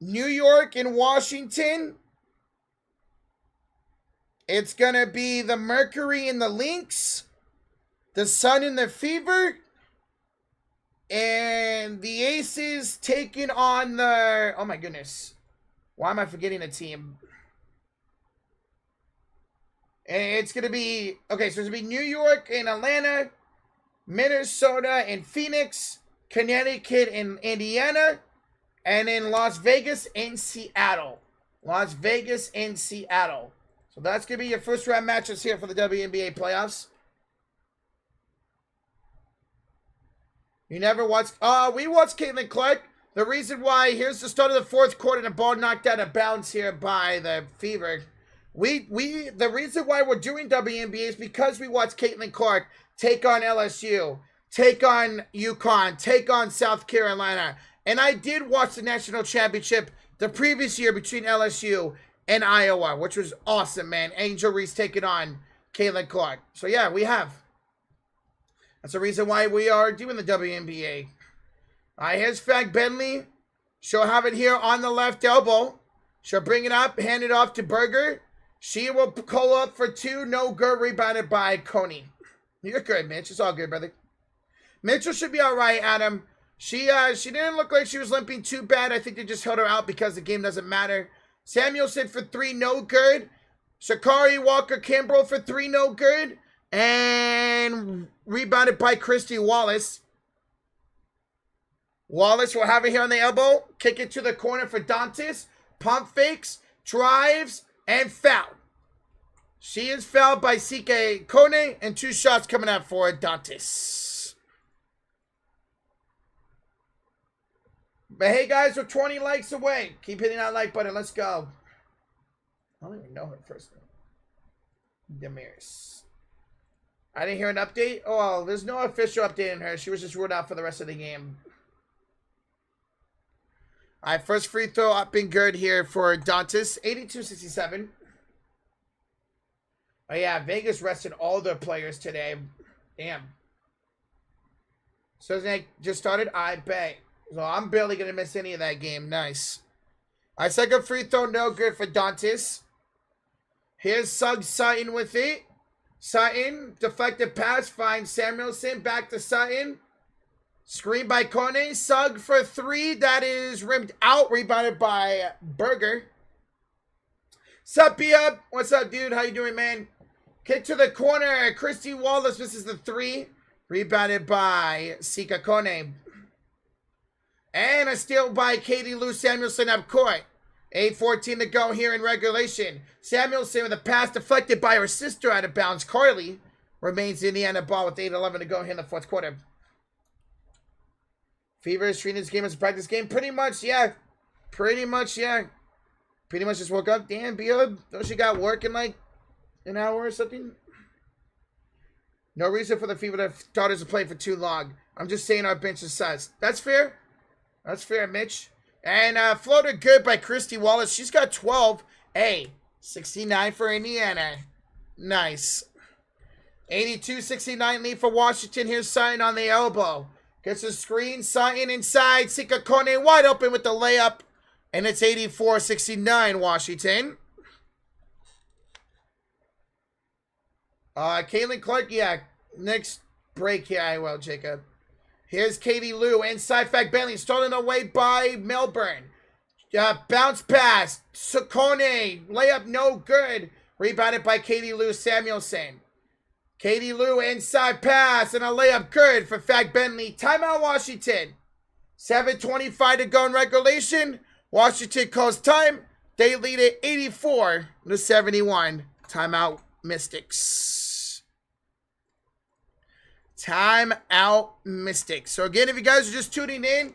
New York and Washington. It's going to be the Mercury and the Lynx. The Sun and the Fever. And the Aces taking on the... Oh, my goodness. Why am I forgetting the team? It's going to be... Okay, so it's going to be New York and Atlanta. Minnesota and Phoenix. Connecticut and Indiana. And in Las Vegas and Seattle. Las Vegas and Seattle. So that's going to be your first round matches here for the WNBA playoffs. You never watched... we watched Caitlin Clark. The reason why... Here's the start of the fourth quarter. The ball knocked out of bounds here by the Fever. The reason why we're doing WNBA is because we watched Caitlin Clark take on LSU. Take on UConn. Take on South Carolina. And I did watch the national championship the previous year between LSU and Iowa, which was awesome, man. Angel Reese taking on Caitlin Clark. So, yeah, we have. That's the reason why we are doing the WNBA. Here's Fag Bentley. She'll have it here on the left elbow. She'll bring it up, hand it off to Berger. She will call up for two. No good, rebounded by Coney. You're good, Mitch. It's all good, brother. Mitchell should be all right, Adam. She didn't look like she was limping too bad. I think they just held her out because the game doesn't matter. Samuelson for three, no good. Shakari Walker Kimbrough for three, no good. And rebounded by Christy Wallace. Wallace will have it here on the elbow. Kick it to the corner for Dantas. Pump fakes, drives, and foul. She is fouled by Sike Kone, and two shots coming out for Dantas. But hey, guys, we're 20 likes away. Keep hitting that like button. Let's go. I don't even know her first name. Demirs. I didn't hear an update. Oh, well, there's no official update on her. She was just ruled out for the rest of the game. All right, first free throw up and good here for Dantas. 82-67. Oh, yeah, Vegas rested all their players today. Damn. So they just started? I bet. So I'm barely going to miss any of that game. Nice. All right, second free throw, no good for Dantas. Here's Suggs Sutton with it. Sutton, deflected pass, finds Samuelson, back to Sutton. Screen by Kone, Sugg for three, that is rimmed out, rebounded by Berger. Sup, B-Up? What's up, dude? How you doing, man? Kick to the corner, Christy Wallace misses the three, rebounded by Sika Kone. And a steal by Katie Lou Samuelson up court. 8:14 to go here in regulation. Samuelson with a pass deflected by her sister out of bounds. Carly remains Indiana ball with 8:11 to go here in the fourth quarter. Fever is treating this game as a practice game. Pretty much, yeah. Pretty much just woke up. Damn, B-Hub. Don't you got work in like an hour or something? No reason for the Fever to starters to play for too long. I'm just saying our bench is sus. That's fair. That's fair, Mitch. And floater good by Christy Wallace. She's got 12. Hey, 69 for Indiana. Nice. 82-69 lead for Washington. Here's Sutton on the elbow. Gets a screen. Sutton inside. Sika Kone wide open with the layup. And it's 84-69 Washington. Caitlin Clark, yeah. Next break here, I will, Jacob. Here's Katie Lou. Inside Fag Bentley. Stolen away by Melbourne. Bounce pass. Sakone. Layup no good. Rebounded by Katie Lou Samuelson. Katie Lou inside pass. And a layup good for Fag Bentley. Timeout Washington. 7:25 to go in regulation. Washington calls time. They lead it 84-71. Timeout Mystics. Timeout Mystics. So again, if you guys are just tuning in,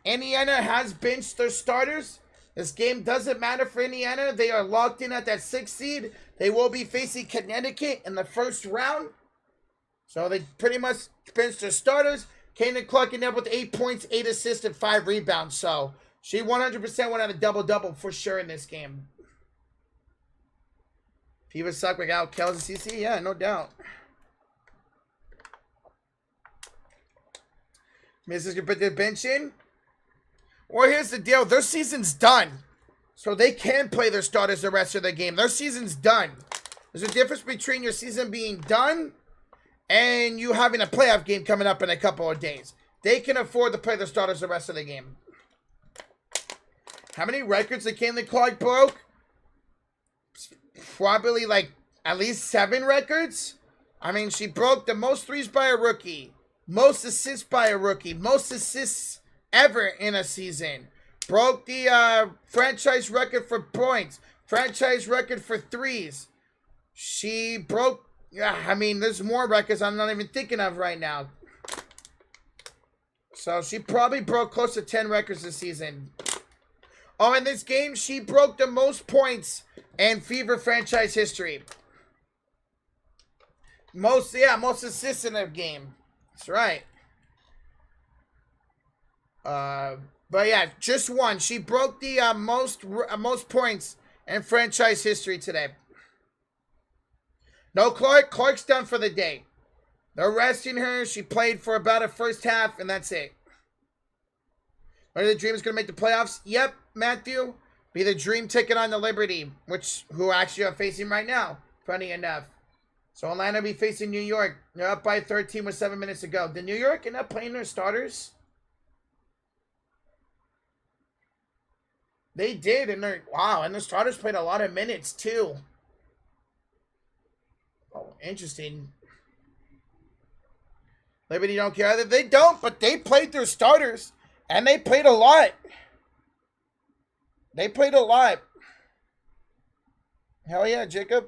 Indiana has benched their starters. This game doesn't matter for Indiana. They are locked in at that 6th seed. They will be facing Connecticut in the first round. So they pretty much benched their starters. Kaden Clark ended up with 8 points, 8 assists, and 5 rebounds. So she 100% went on a double-double for sure in this game. Fever suck without Kels and CC? Yeah, no doubt. Mrs. can put their bench in. Well, here's the deal. Their season's done. So they can play their starters the rest of the game. Their season's done. There's a difference between your season being done and you having a playoff game coming up in a couple of days. They can afford to play their starters the rest of the game. How many records did Caitlin Clark broke? Probably like at least 7 records. I mean, she broke the most threes by a rookie. Most assists by a rookie. Most assists ever in a season. Broke the franchise record for points. Franchise record for threes. She broke... Yeah, I mean, there's more records I'm not even thinking of right now. So she probably broke close to 10 records this season. Oh, in this game, she broke the most points in Fever franchise history. Most assists in a game. That's right. But yeah, just one. She broke the most points in franchise history today. No Clark. Clark's done for the day. They're resting her. She played for about a first half, and that's it. Are the Dreamers going to make the playoffs? Yep, Matthew. Be the Dream ticket on the Liberty, who actually are facing right now. Funny enough. So Atlanta will be facing New York. They're up by 13 with 7 minutes to go. Did New York end up playing their starters? They did, and the starters played a lot of minutes too. Oh, interesting. Liberty don't care either. They don't, but they played their starters, and they played a lot. They played a lot. Hell yeah, Jacob.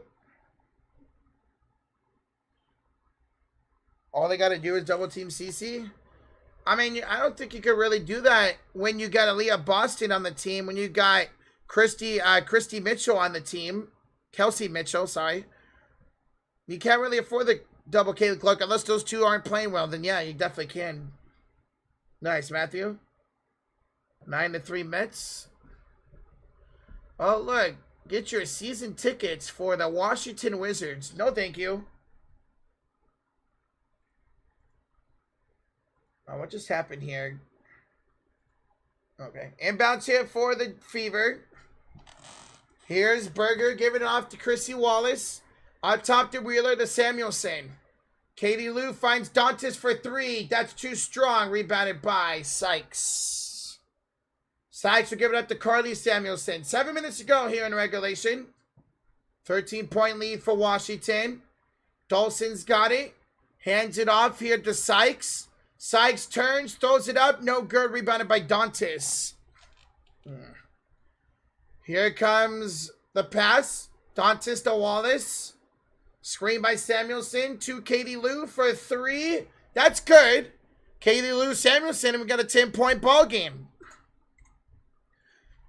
All they got to do is double team CC. I mean, I don't think you could really do that when you got Aliyah Boston on the team, when you got Christy Mitchell on the team. Kelsey Mitchell, sorry. You can't really afford the double Caitlin Clark unless those two aren't playing well. Then, yeah, you definitely can. Nice, Matthew. 9-3 Mets. Oh, look. Get your season tickets for the Washington Wizards. No, thank you. Oh, what just happened here? Okay. Inbounds here for the Fever. Here's Berger giving it off to Chrissy Wallace. On top to Wheeler to Samuelson. Katie Lou finds Dantas for 3. That's too strong. Rebounded by Sykes. Sykes will give it up to Carly Samuelson. 7 minutes to go here in regulation. 13-point lead for Washington. Dawson's got it. Hands it off here to Sykes. Sykes turns, throws it up. No good. Rebounded by Dantas. Here comes the pass. Dantas to Wallace. Screen by Samuelson to Katie Lou for 3. That's good. Katie Lou Samuelson, and we got a 10-point ball game.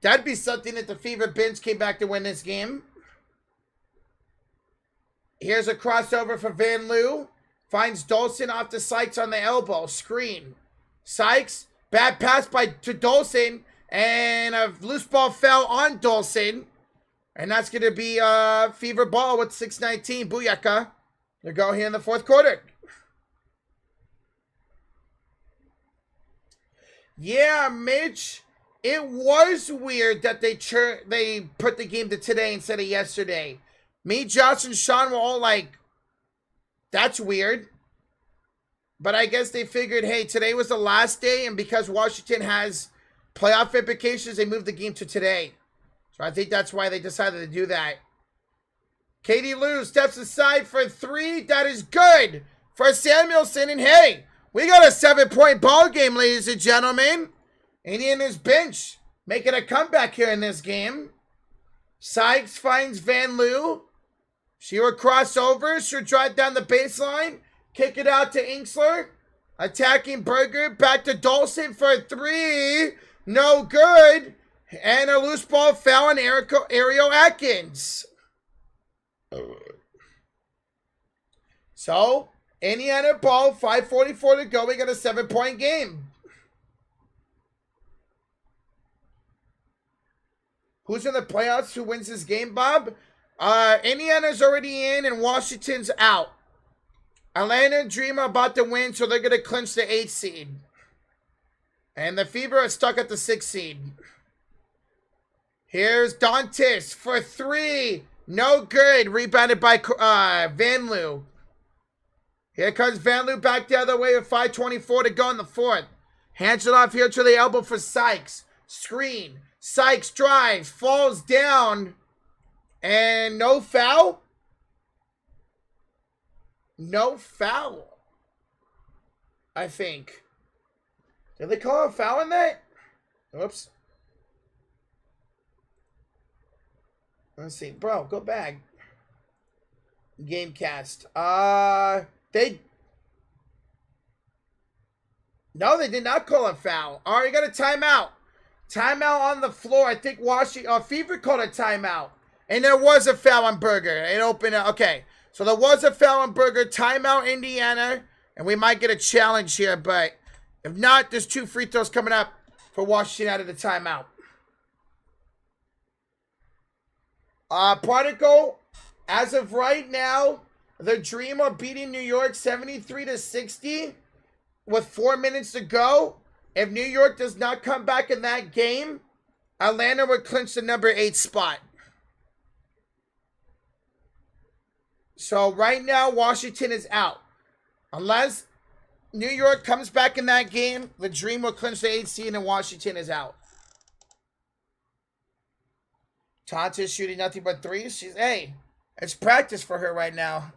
That'd be something if the Fever bench came back to win this game. Here's a crossover for Van Loo. Finds Dolson off to Sykes on the elbow. Screen. Sykes. Bad pass to Dolson. And a loose ball fell on Dolson. And that's going to be Fever ball with 6:19. Booyaka. To go here in the fourth quarter. Yeah, Mitch. It was weird that they put the game to today instead of yesterday. Me, Josh, and Sean were all like, that's weird. But I guess they figured, hey, today was the last day, and because Washington has playoff implications, they moved the game to today. So I think that's why they decided to do that. Katie Lou steps aside for 3. That is good for Samuelson. And hey, we got a 7-point ball game, ladies and gentlemen. Indiana's bench making a comeback here in this game. Sykes finds Van Loo. She will cross over. She'll drive down the baseline. Kick it out to Inksler. Attacking Berger. Back to Dawson for a 3. No good. And a loose ball foul on Ariel Atkins. So, Indiana ball, 5:44 to go. We got a 7-point game. Who's in the playoffs? Who wins this game, Bob? Indiana's already in and Washington's out. Atlanta and Dream are about to win, so they're going to clinch the 8th seed. And the Fever are stuck at the 6th seed. Here's Dantis for 3. No good. Rebounded by Van Loo. Here comes Van Loo back the other way with 5:24 to go in the 4th. Hands it off here to the elbow for Sykes. Screen. Sykes drives. Falls down. And no foul? No foul. I think. Did they call a foul in that? Whoops. Let's see. Bro, go back. Gamecast. No, they did not call a foul. All right, you got a timeout. Timeout on the floor. I think Fever called a timeout. And there was a foul on Berger. It opened up. Okay. So there was a foul on Berger. Timeout, Indiana. And we might get a challenge here. But if not, there's 2 free throws coming up for Washington out of the timeout. Particle, as of right now, the Dream are beating New York 73-60 with 4 minutes to go. If New York does not come back in that game, Atlanta would clinch the number 8 spot. So right now, Washington is out. Unless New York comes back in that game, the Dream will clinch the 8th seed and Washington is out. Tanta's shooting nothing but 3s. Hey, it's practice for her right now.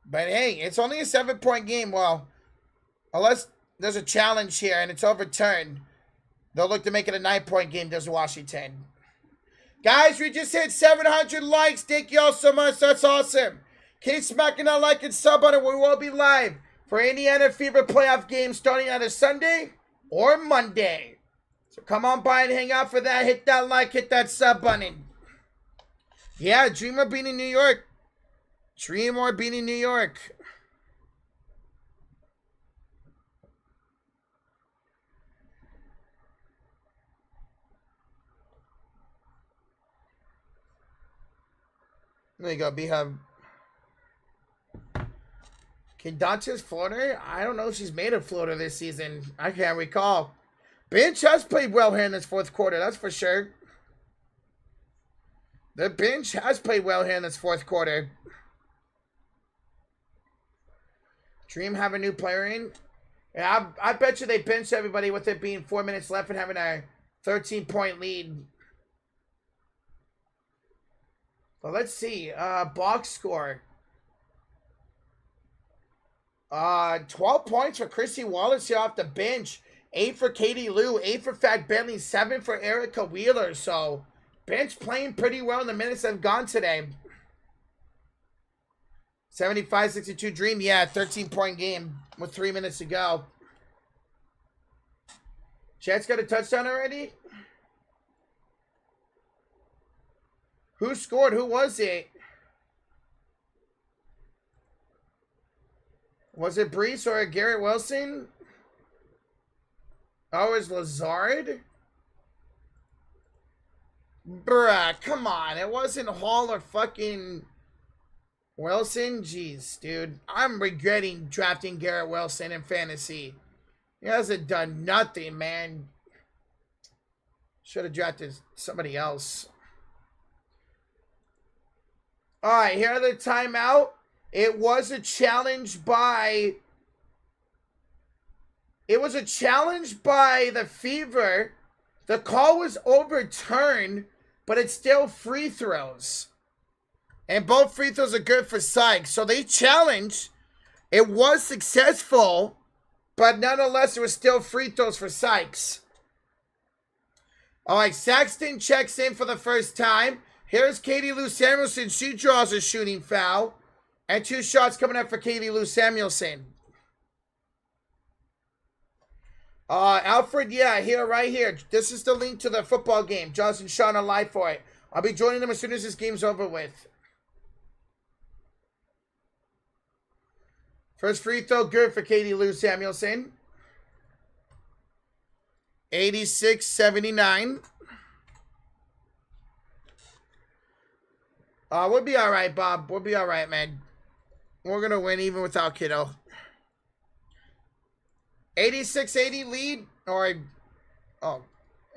But hey, it's only a 7-point game. Well, unless there's a challenge here and it's overturned, they'll look to make it a 9-point game. Does Washington. Guys, we just hit 700 likes. Thank you all so much. That's awesome. Keep smacking that like and sub button. We will be live for Indiana Fever playoff games starting either Sunday or Monday. So come on by and hang out for that. Hit that like, hit that sub button. Yeah, Dreamer beating New York. Dreamer beating New York. There you go, B-Hub. Can Dantes floater? I don't know if she's made a floater this season. I can't recall. Bench has played well here in this 4th quarter, that's for sure. The bench has played well here in this 4th quarter. Dream have a new player in. Yeah, I bet you they benched everybody with it being 4 minutes left and having a 13-point lead. Well, let's see. Box score. 12 points for Chrissy Wallace here off the bench. 8 for Katie Lou. 8 for Fat Bentley. 7 for Erica Wheeler. So, bench playing pretty well in the minutes that have gone today. 75-62 Dream. Yeah, 13-point game with 3 minutes to go. Jets got a touchdown already? Who scored? Who was it? Was it Brees or Garrett Wilson? Oh, it was Lazard? Bruh, come on. It wasn't Hall or fucking Wilson? Jeez, dude. I'm regretting drafting Garrett Wilson in fantasy. He hasn't done nothing, man. Should have drafted somebody else. All right, here are the timeout. It was a challenge by... It was a challenge by the Fever. The call was overturned, but it's still free throws. And both free throws are good for Sykes. So they challenged. It was successful, but nonetheless, it was still free throws for Sykes. All right, Saxton checks in for the first time. Here's Katie Lou Samuelson. She draws a shooting foul. And 2 shots coming up for Katie Lou Samuelson. Alfred, yeah, here, right here. This is the link to the football game. Johnson Sean are live for it. I'll be joining them as soon as this game's over with. First free throw, good for Katie Lou Samuelson. 86-79. We'll be all right, Bob. We'll be all right, man. We're going to win even without Kiddo. 86-80 lead. Or, oh,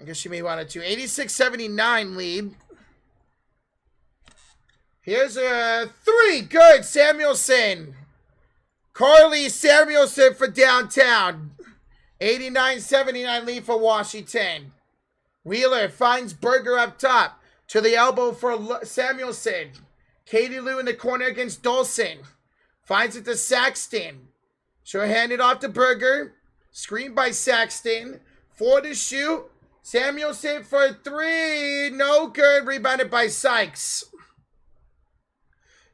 I guess she may want it to. 86-79 lead. Here's a 3. Good. Samuelson. Carly Samuelson for downtown. 89-79 lead for Washington. Wheeler finds Berger up top. To the elbow for Samuelson. Katie Lou in the corner against Dolson. Finds it to Saxton. She'll hand it off to Berger. Screen by Saxton. 4 to shoot. Samuelson for 3. No good. Rebounded by Sykes.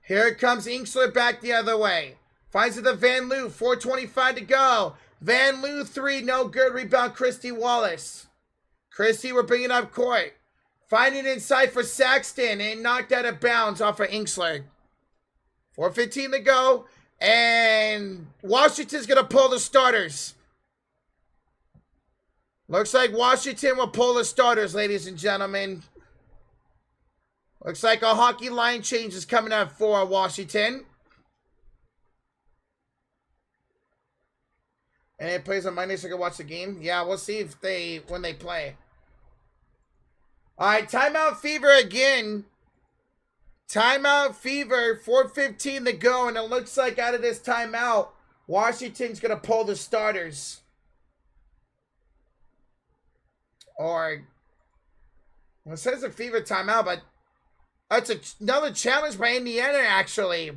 Here comes Inksler back the other way. Finds it to Van Loo. 4:25 to go. Van Loo 3. No good. Rebound Christy Wallace. Christy, we're bringing up court. Finding inside for Saxton and knocked out of bounds off of Inksler. 4:15 to go. And Washington's going to pull the starters. Looks like Washington will pull the starters, ladies and gentlemen. Looks like a hockey line change is coming up for Washington. And it plays on Monday so I can watch the game. Yeah, we'll see if when they play. All right, timeout fever again. Timeout fever, 4:15 to go. And it looks like out of this timeout, Washington's going to pull the starters. Or, well, it says a fever timeout, but it's another challenge by Indiana, actually.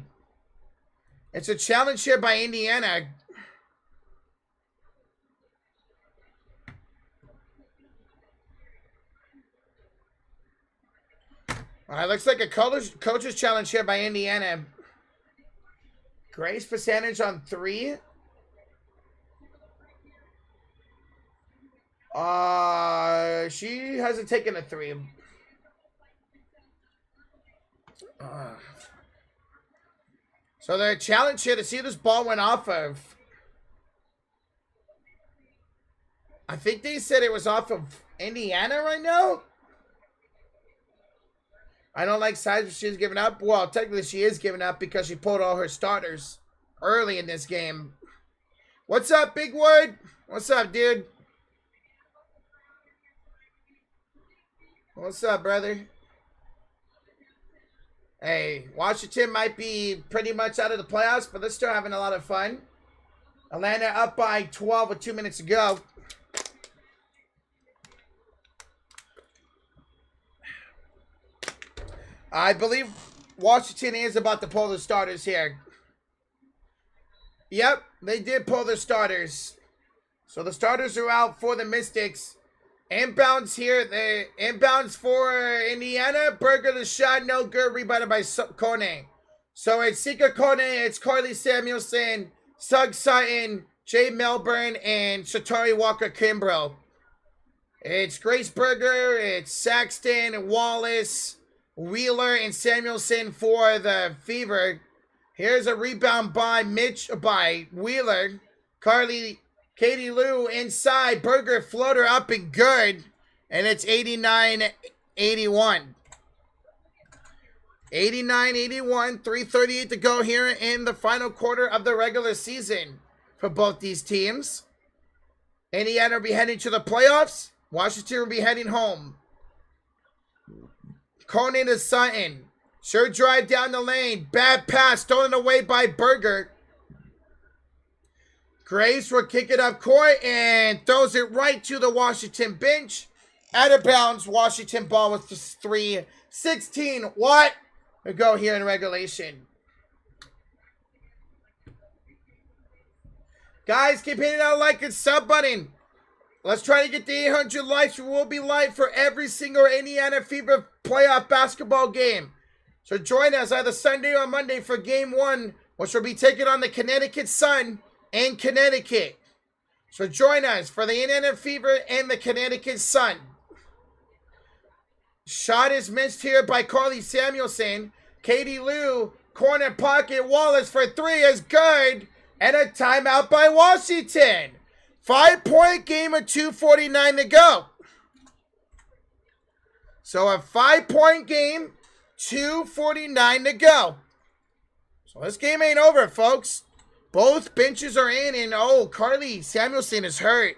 It's a challenge here by Indiana. All right, looks like a coach's challenge here by Indiana. Grace percentage on 3. She hasn't taken a 3. So the challenge here to see this ball went off of. I think they said it was off of Indiana right now. I don't like size she's giving up. Well, technically she is giving up because she pulled all her starters early in this game. What's up, Big Word? What's up, dude? What's up, brother? Hey, Washington might be pretty much out of the playoffs, but they're still having a lot of fun. Atlanta up by 12 with 2 minutes to go. I believe Washington is about to pull the starters here. Yep, they did pull their starters. So the starters are out for the Mystics. Inbounds here. The inbounds for Indiana. Berger the shot, no good. Rebounded by Kone. So it's Sika Kone, it's Carly Samuelson, Sug Sutton, Jay Melbourne, and Satori Walker Kimbrough. It's Grace Berger, it's Saxton, Wallace, Wheeler, and Samuelson for the Fever. Here's a rebound by Wheeler. Katie Lou inside. Berger floater up and good. And it's 89-81. 89-81. 3:38 to go here in the final quarter of the regular season for both these teams. Indiana will be heading to the playoffs. Washington will be heading home. Conan to Sutton. Sure drive down the lane. Bad pass. Stolen away by Berger. Grace will kick it up court and throws it right to the Washington bench. Out of bounds. Washington ball with 3:16. What? We go here in regulation. Guys, keep hitting that like and sub button. Let's try to get the 800 likes. We will be live for every single Indiana Fever playoff basketball game. So join us either Sunday or Monday for Game 1, which will be taking on the Connecticut Sun in Connecticut. So join us for the Indiana Fever and the Connecticut Sun. Shot is missed here by Carly Samuelson. Katie Lou, corner pocket, Wallace for 3 is good. And a timeout by Washington. 5-point game with 2:49 to go. So a 5-point game, 2:49 to go. So this game ain't over, folks. Both benches are in, and Carly Samuelson is hurt.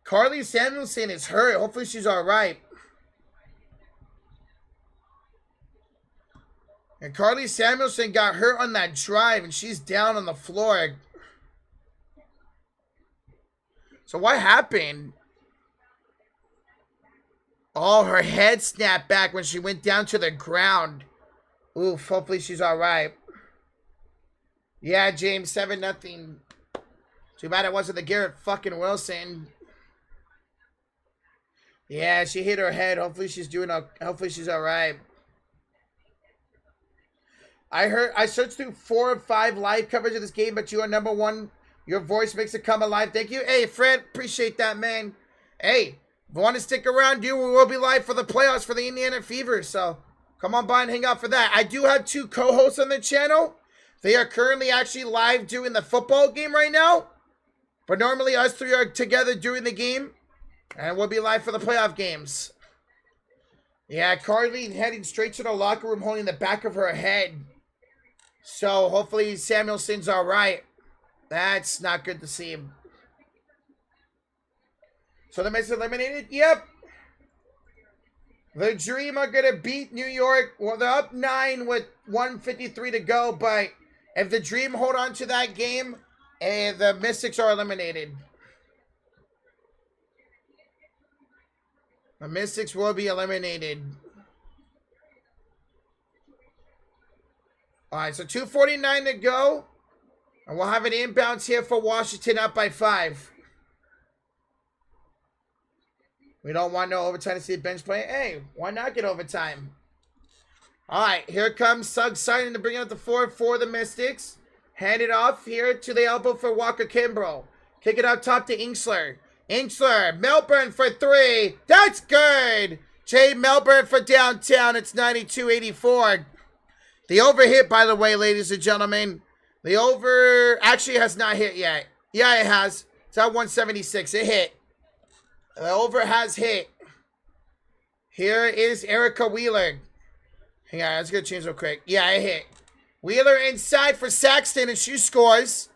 Carly Samuelson is hurt. Hopefully she's all right. And Carly Samuelson got hurt on that drive, and she's down on the floor. So what happened? Oh, her head snapped back when she went down to the ground. Oof, hopefully she's all right. Yeah, James, 7-0. Too bad it wasn't the Garrett fucking Wilson. Yeah, she hit her head. Hopefully she's all right. I searched through 4 or 5 live coverage of this game, but you are number 1. Your voice makes it come alive. Thank you. Hey, Fred, appreciate that, man. Hey, if you want to stick around, we will be live for the playoffs for the Indiana Fever. So come on by and hang out for that. I do have 2 co-hosts on the channel. They are currently actually live doing the football game right now. But normally us 3 are together doing the game. And we'll be live for the playoff games. Yeah, Carly heading straight to the locker room holding the back of her head. So hopefully Samuelson's all right. That's not good to see him. So the Mets eliminated? Yep. The Dream are going to beat New York. Well, they're up 9 with 1:53 to go. But if the Dream hold on to that game, the Mystics are eliminated. The Mystics will be eliminated. All right, so 2:49 to go. And we'll have an inbounds here for Washington up by 5. We don't want no overtime to see the bench play. Hey, why not get overtime? All right, here comes Suggs starting to bring out the 4 for the Mystics. Hand it off here to the elbow for Walker Kimbrough. Kick it out top to Inksler. Inksler, Melbourne for 3. That's good. Jay Melbourne for downtown. It's 92-84. The over hit, by the way, ladies and gentlemen. The over actually has not hit yet. Yeah, it has. It's at 176. It hit. The over has hit. Here is Erica Wheeler. Hang on, let's get a change real quick. Yeah, it hit. Wheeler inside for Saxton, and she scores.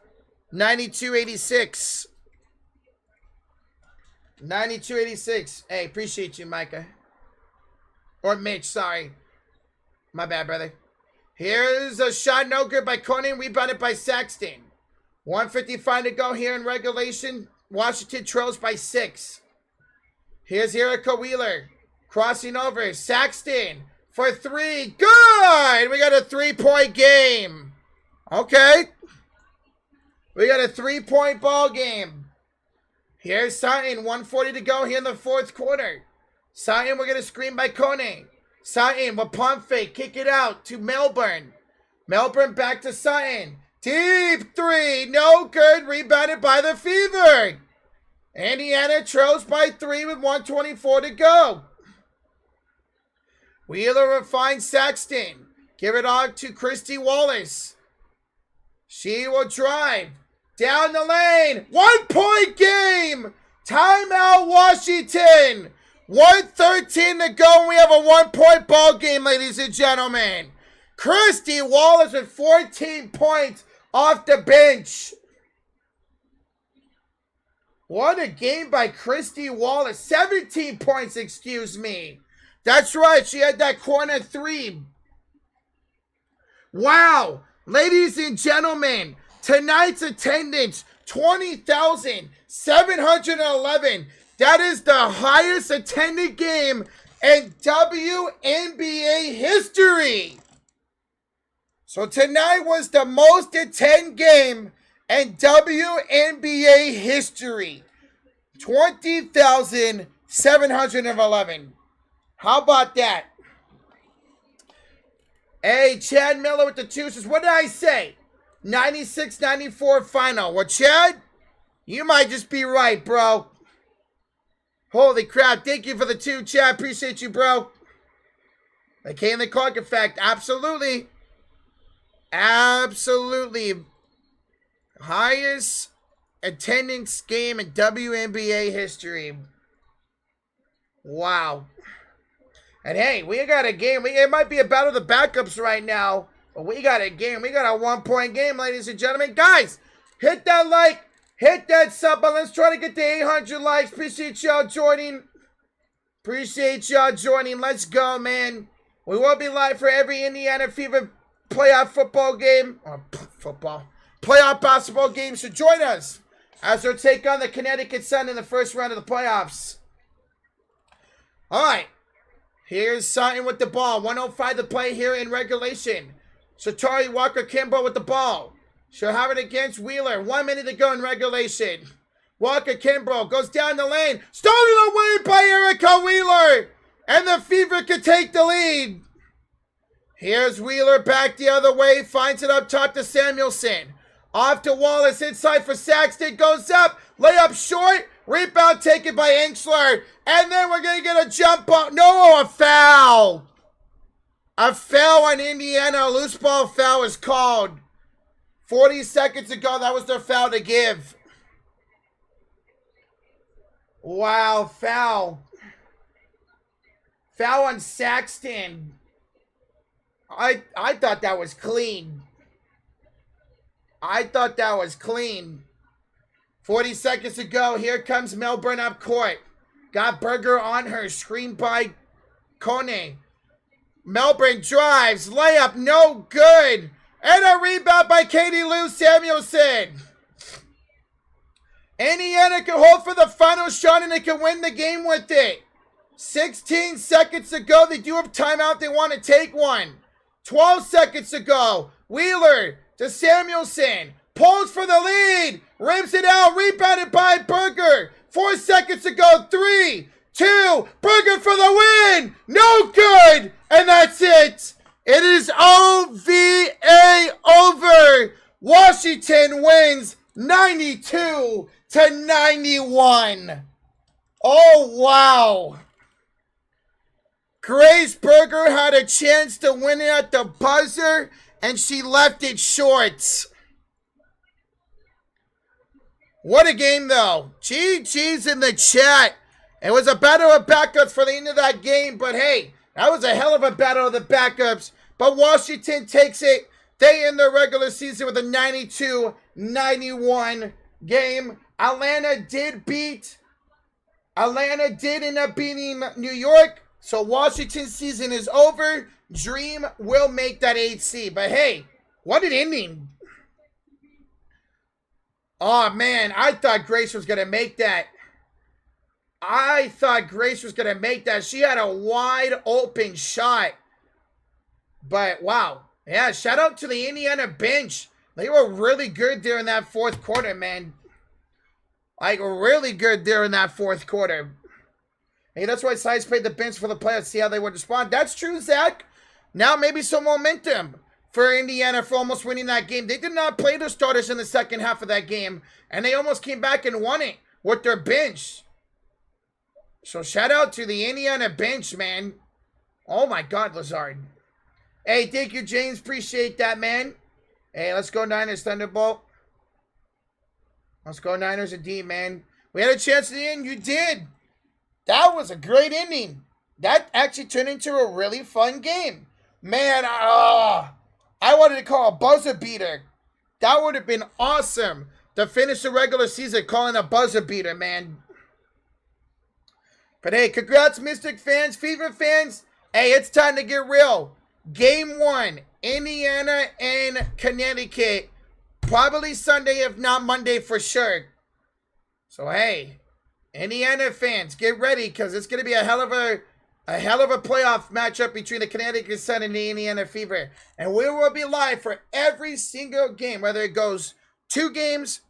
92-86. 92-86. Hey, appreciate you, Micah. Or Mitch, sorry. My bad, brother. Here's a shot, no good by Conan, rebounded by Saxton. 1:55 to go here in regulation. Washington trails by 6. Here's Erica Wheeler. Crossing over. Saxton for 3. Good! We got a 3-point game. Okay. We got a 3-point ball game. Here's Sutton. 1:40 to go here in the 4th quarter. Sutton, we're going to screen by Conan. Sutton with pump fake. Kick it out to Melbourne. Melbourne back to Sutton. Deep 3. No good. Rebounded by the Fever. Indiana trails by 3 with 1:24 to go. Wheeler will find Saxton. Give it on to Christy Wallace. She will drive. Down the lane. 1-point game. Timeout Washington. 1:13 to go, and we have a 1-point ball game, ladies and gentlemen. Christy Wallace with 14 points off the bench. What a game by Christy Wallace. 17 points, excuse me. That's right, she had that corner 3. Wow. Ladies and gentlemen, tonight's attendance, 20,711. That is the highest attended game in WNBA history. So tonight was the most attended game in WNBA history. 20,711. How about that? Hey, Chad Miller with the 2 says, what did I say? 96-94 final. Well, Chad, you might just be right, bro. Holy crap. Thank you for the 2, Chad. Appreciate you, bro. The Caitlin Clark effect. Absolutely. Absolutely. Highest attendance game in WNBA history. Wow. And hey, we got a game. It might be a battle of the backups right now, but we got a game. We got a 1-point game, ladies and gentlemen. Guys, hit that like, hit that sub button. Let's try to get to 800 likes. Appreciate y'all joining. Appreciate y'all joining. Let's go, man. We will be live for every Indiana Fever playoff football game. Or playoff basketball game. So join us as we take on the Connecticut Sun in the first round of the playoffs. All right. Here's Sutton with the ball. 1:05 to play here in regulation. Shatari Walker-Kimbrough with the ball. She'll have it against Wheeler. 1 minute to go in regulation. Walker-Kimbrough goes down the lane. Stolen away by Erica Wheeler. And the Fever can take the lead. Here's Wheeler back the other way. Finds it up top to Samuelson. Off to Wallace. Inside for Saxton. Goes up. Layup short. Rebound taken by Enxler. And then we're going to get a jump ball. No, a foul. A foul on Indiana. A loose ball foul is called. 40 seconds ago, that was their foul to give. Wow, foul. Foul on Saxton. I thought that was clean. I thought that was clean. 40 seconds to go. Here comes Melbourne up court. Got Berger on her. Screened by Kone. Melbourne drives. Layup. No good. And a rebound by Katie Lou Samuelson. Indiana can hold for the final shot and they can win the game with it. 16 seconds to go. They do have timeout. They want to take one. 12 seconds to go. Wheeler to Samuelson. Pulls for the lead. Rims it out. Rebounded by Berger. 4 seconds to go. 3, 2. Berger for the win. No good. And that's it. It is OVA over. Washington wins 92-91. Oh, wow. Grace Berger had a chance to win it at the buzzer, and she left it short. What a game, though. GG's in the chat. It was a battle of backups for the end of that game, but hey, that was a hell of a battle of the backups. But Washington takes it. They end their regular season with a 92-91 game. Atlanta did end up beating New York. So Washington's season is over. Dream will make that 8th seed. But hey, what an ending. Oh, man, I thought Grace was going to make that. She had a wide open shot. But, wow. Yeah, shout out to the Indiana bench. They were really good there in that fourth quarter, man. Like, really good there in that fourth quarter. Hey, that's why Sides played the bench for the playoffs, see how they would respond. That's true, Zach. Now maybe some momentum for Indiana for almost winning that game. They did not play the starters in the second half of that game, and they almost came back and won it with their bench. So shout out to the Indiana bench, man. Oh, my God, Lazard. Hey, thank you, James. Appreciate that, man. Hey, let's go Niners, Thunderbolt. Let's go Niners indeed, man. We had a chance at the end. You did. That was a great inning. That actually turned into a really fun game. Man, I wanted to call a buzzer beater. That would have been awesome to finish the regular season calling a buzzer beater, man. But hey, congrats, Mystic fans, Fever fans. Hey, it's time to get real. Game 1, Indiana and Connecticut. Probably Sunday, if not Monday for sure. So hey, Indiana fans, get ready because it's going to be a hell of a playoff matchup between the Connecticut Sun and the Indiana Fever. And we will be live for every single game, whether it goes 2 games,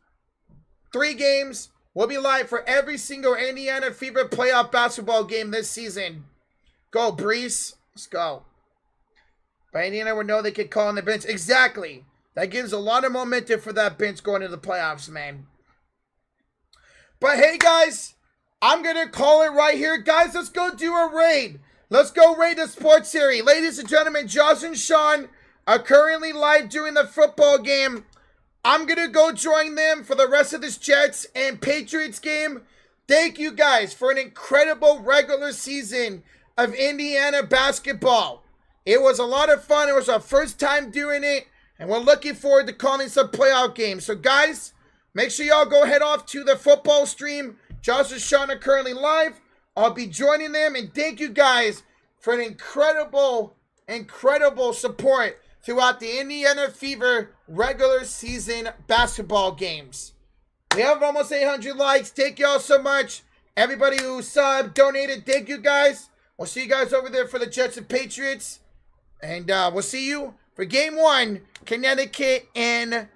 3 games. We'll be live for every single Indiana Fever playoff basketball game this season. Go, Brees. Let's go. But Indiana would know they could call on the bench. Exactly. That gives a lot of momentum for that bench going into the playoffs, man. But hey, guys, I'm going to call it right here. Guys, let's go do a raid. Let's go raid the sports series. Ladies and gentlemen, Josh and Sean are currently live doing the football game. I'm going to go join them for the rest of this Jets and Patriots game. Thank you guys for an incredible regular season of Indiana basketball. It was a lot of fun. It was our first time doing it, and we're looking forward to calling some playoff games. So, guys, make sure y'all go head off to the football stream. Josh and Sean are currently live. I'll be joining them, and thank you guys for an incredible support throughout the Indiana Fever regular season basketball games. We have almost 800 likes. Thank y'all so much. Everybody who subbed, donated, thank you guys. We'll see you guys over there for the Jets and Patriots. And we'll see you for Game 1, Connecticut and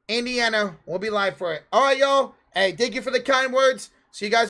Indiana. We'll be live for it. All right, y'all. Hey, thank you for the kind words. See you guys.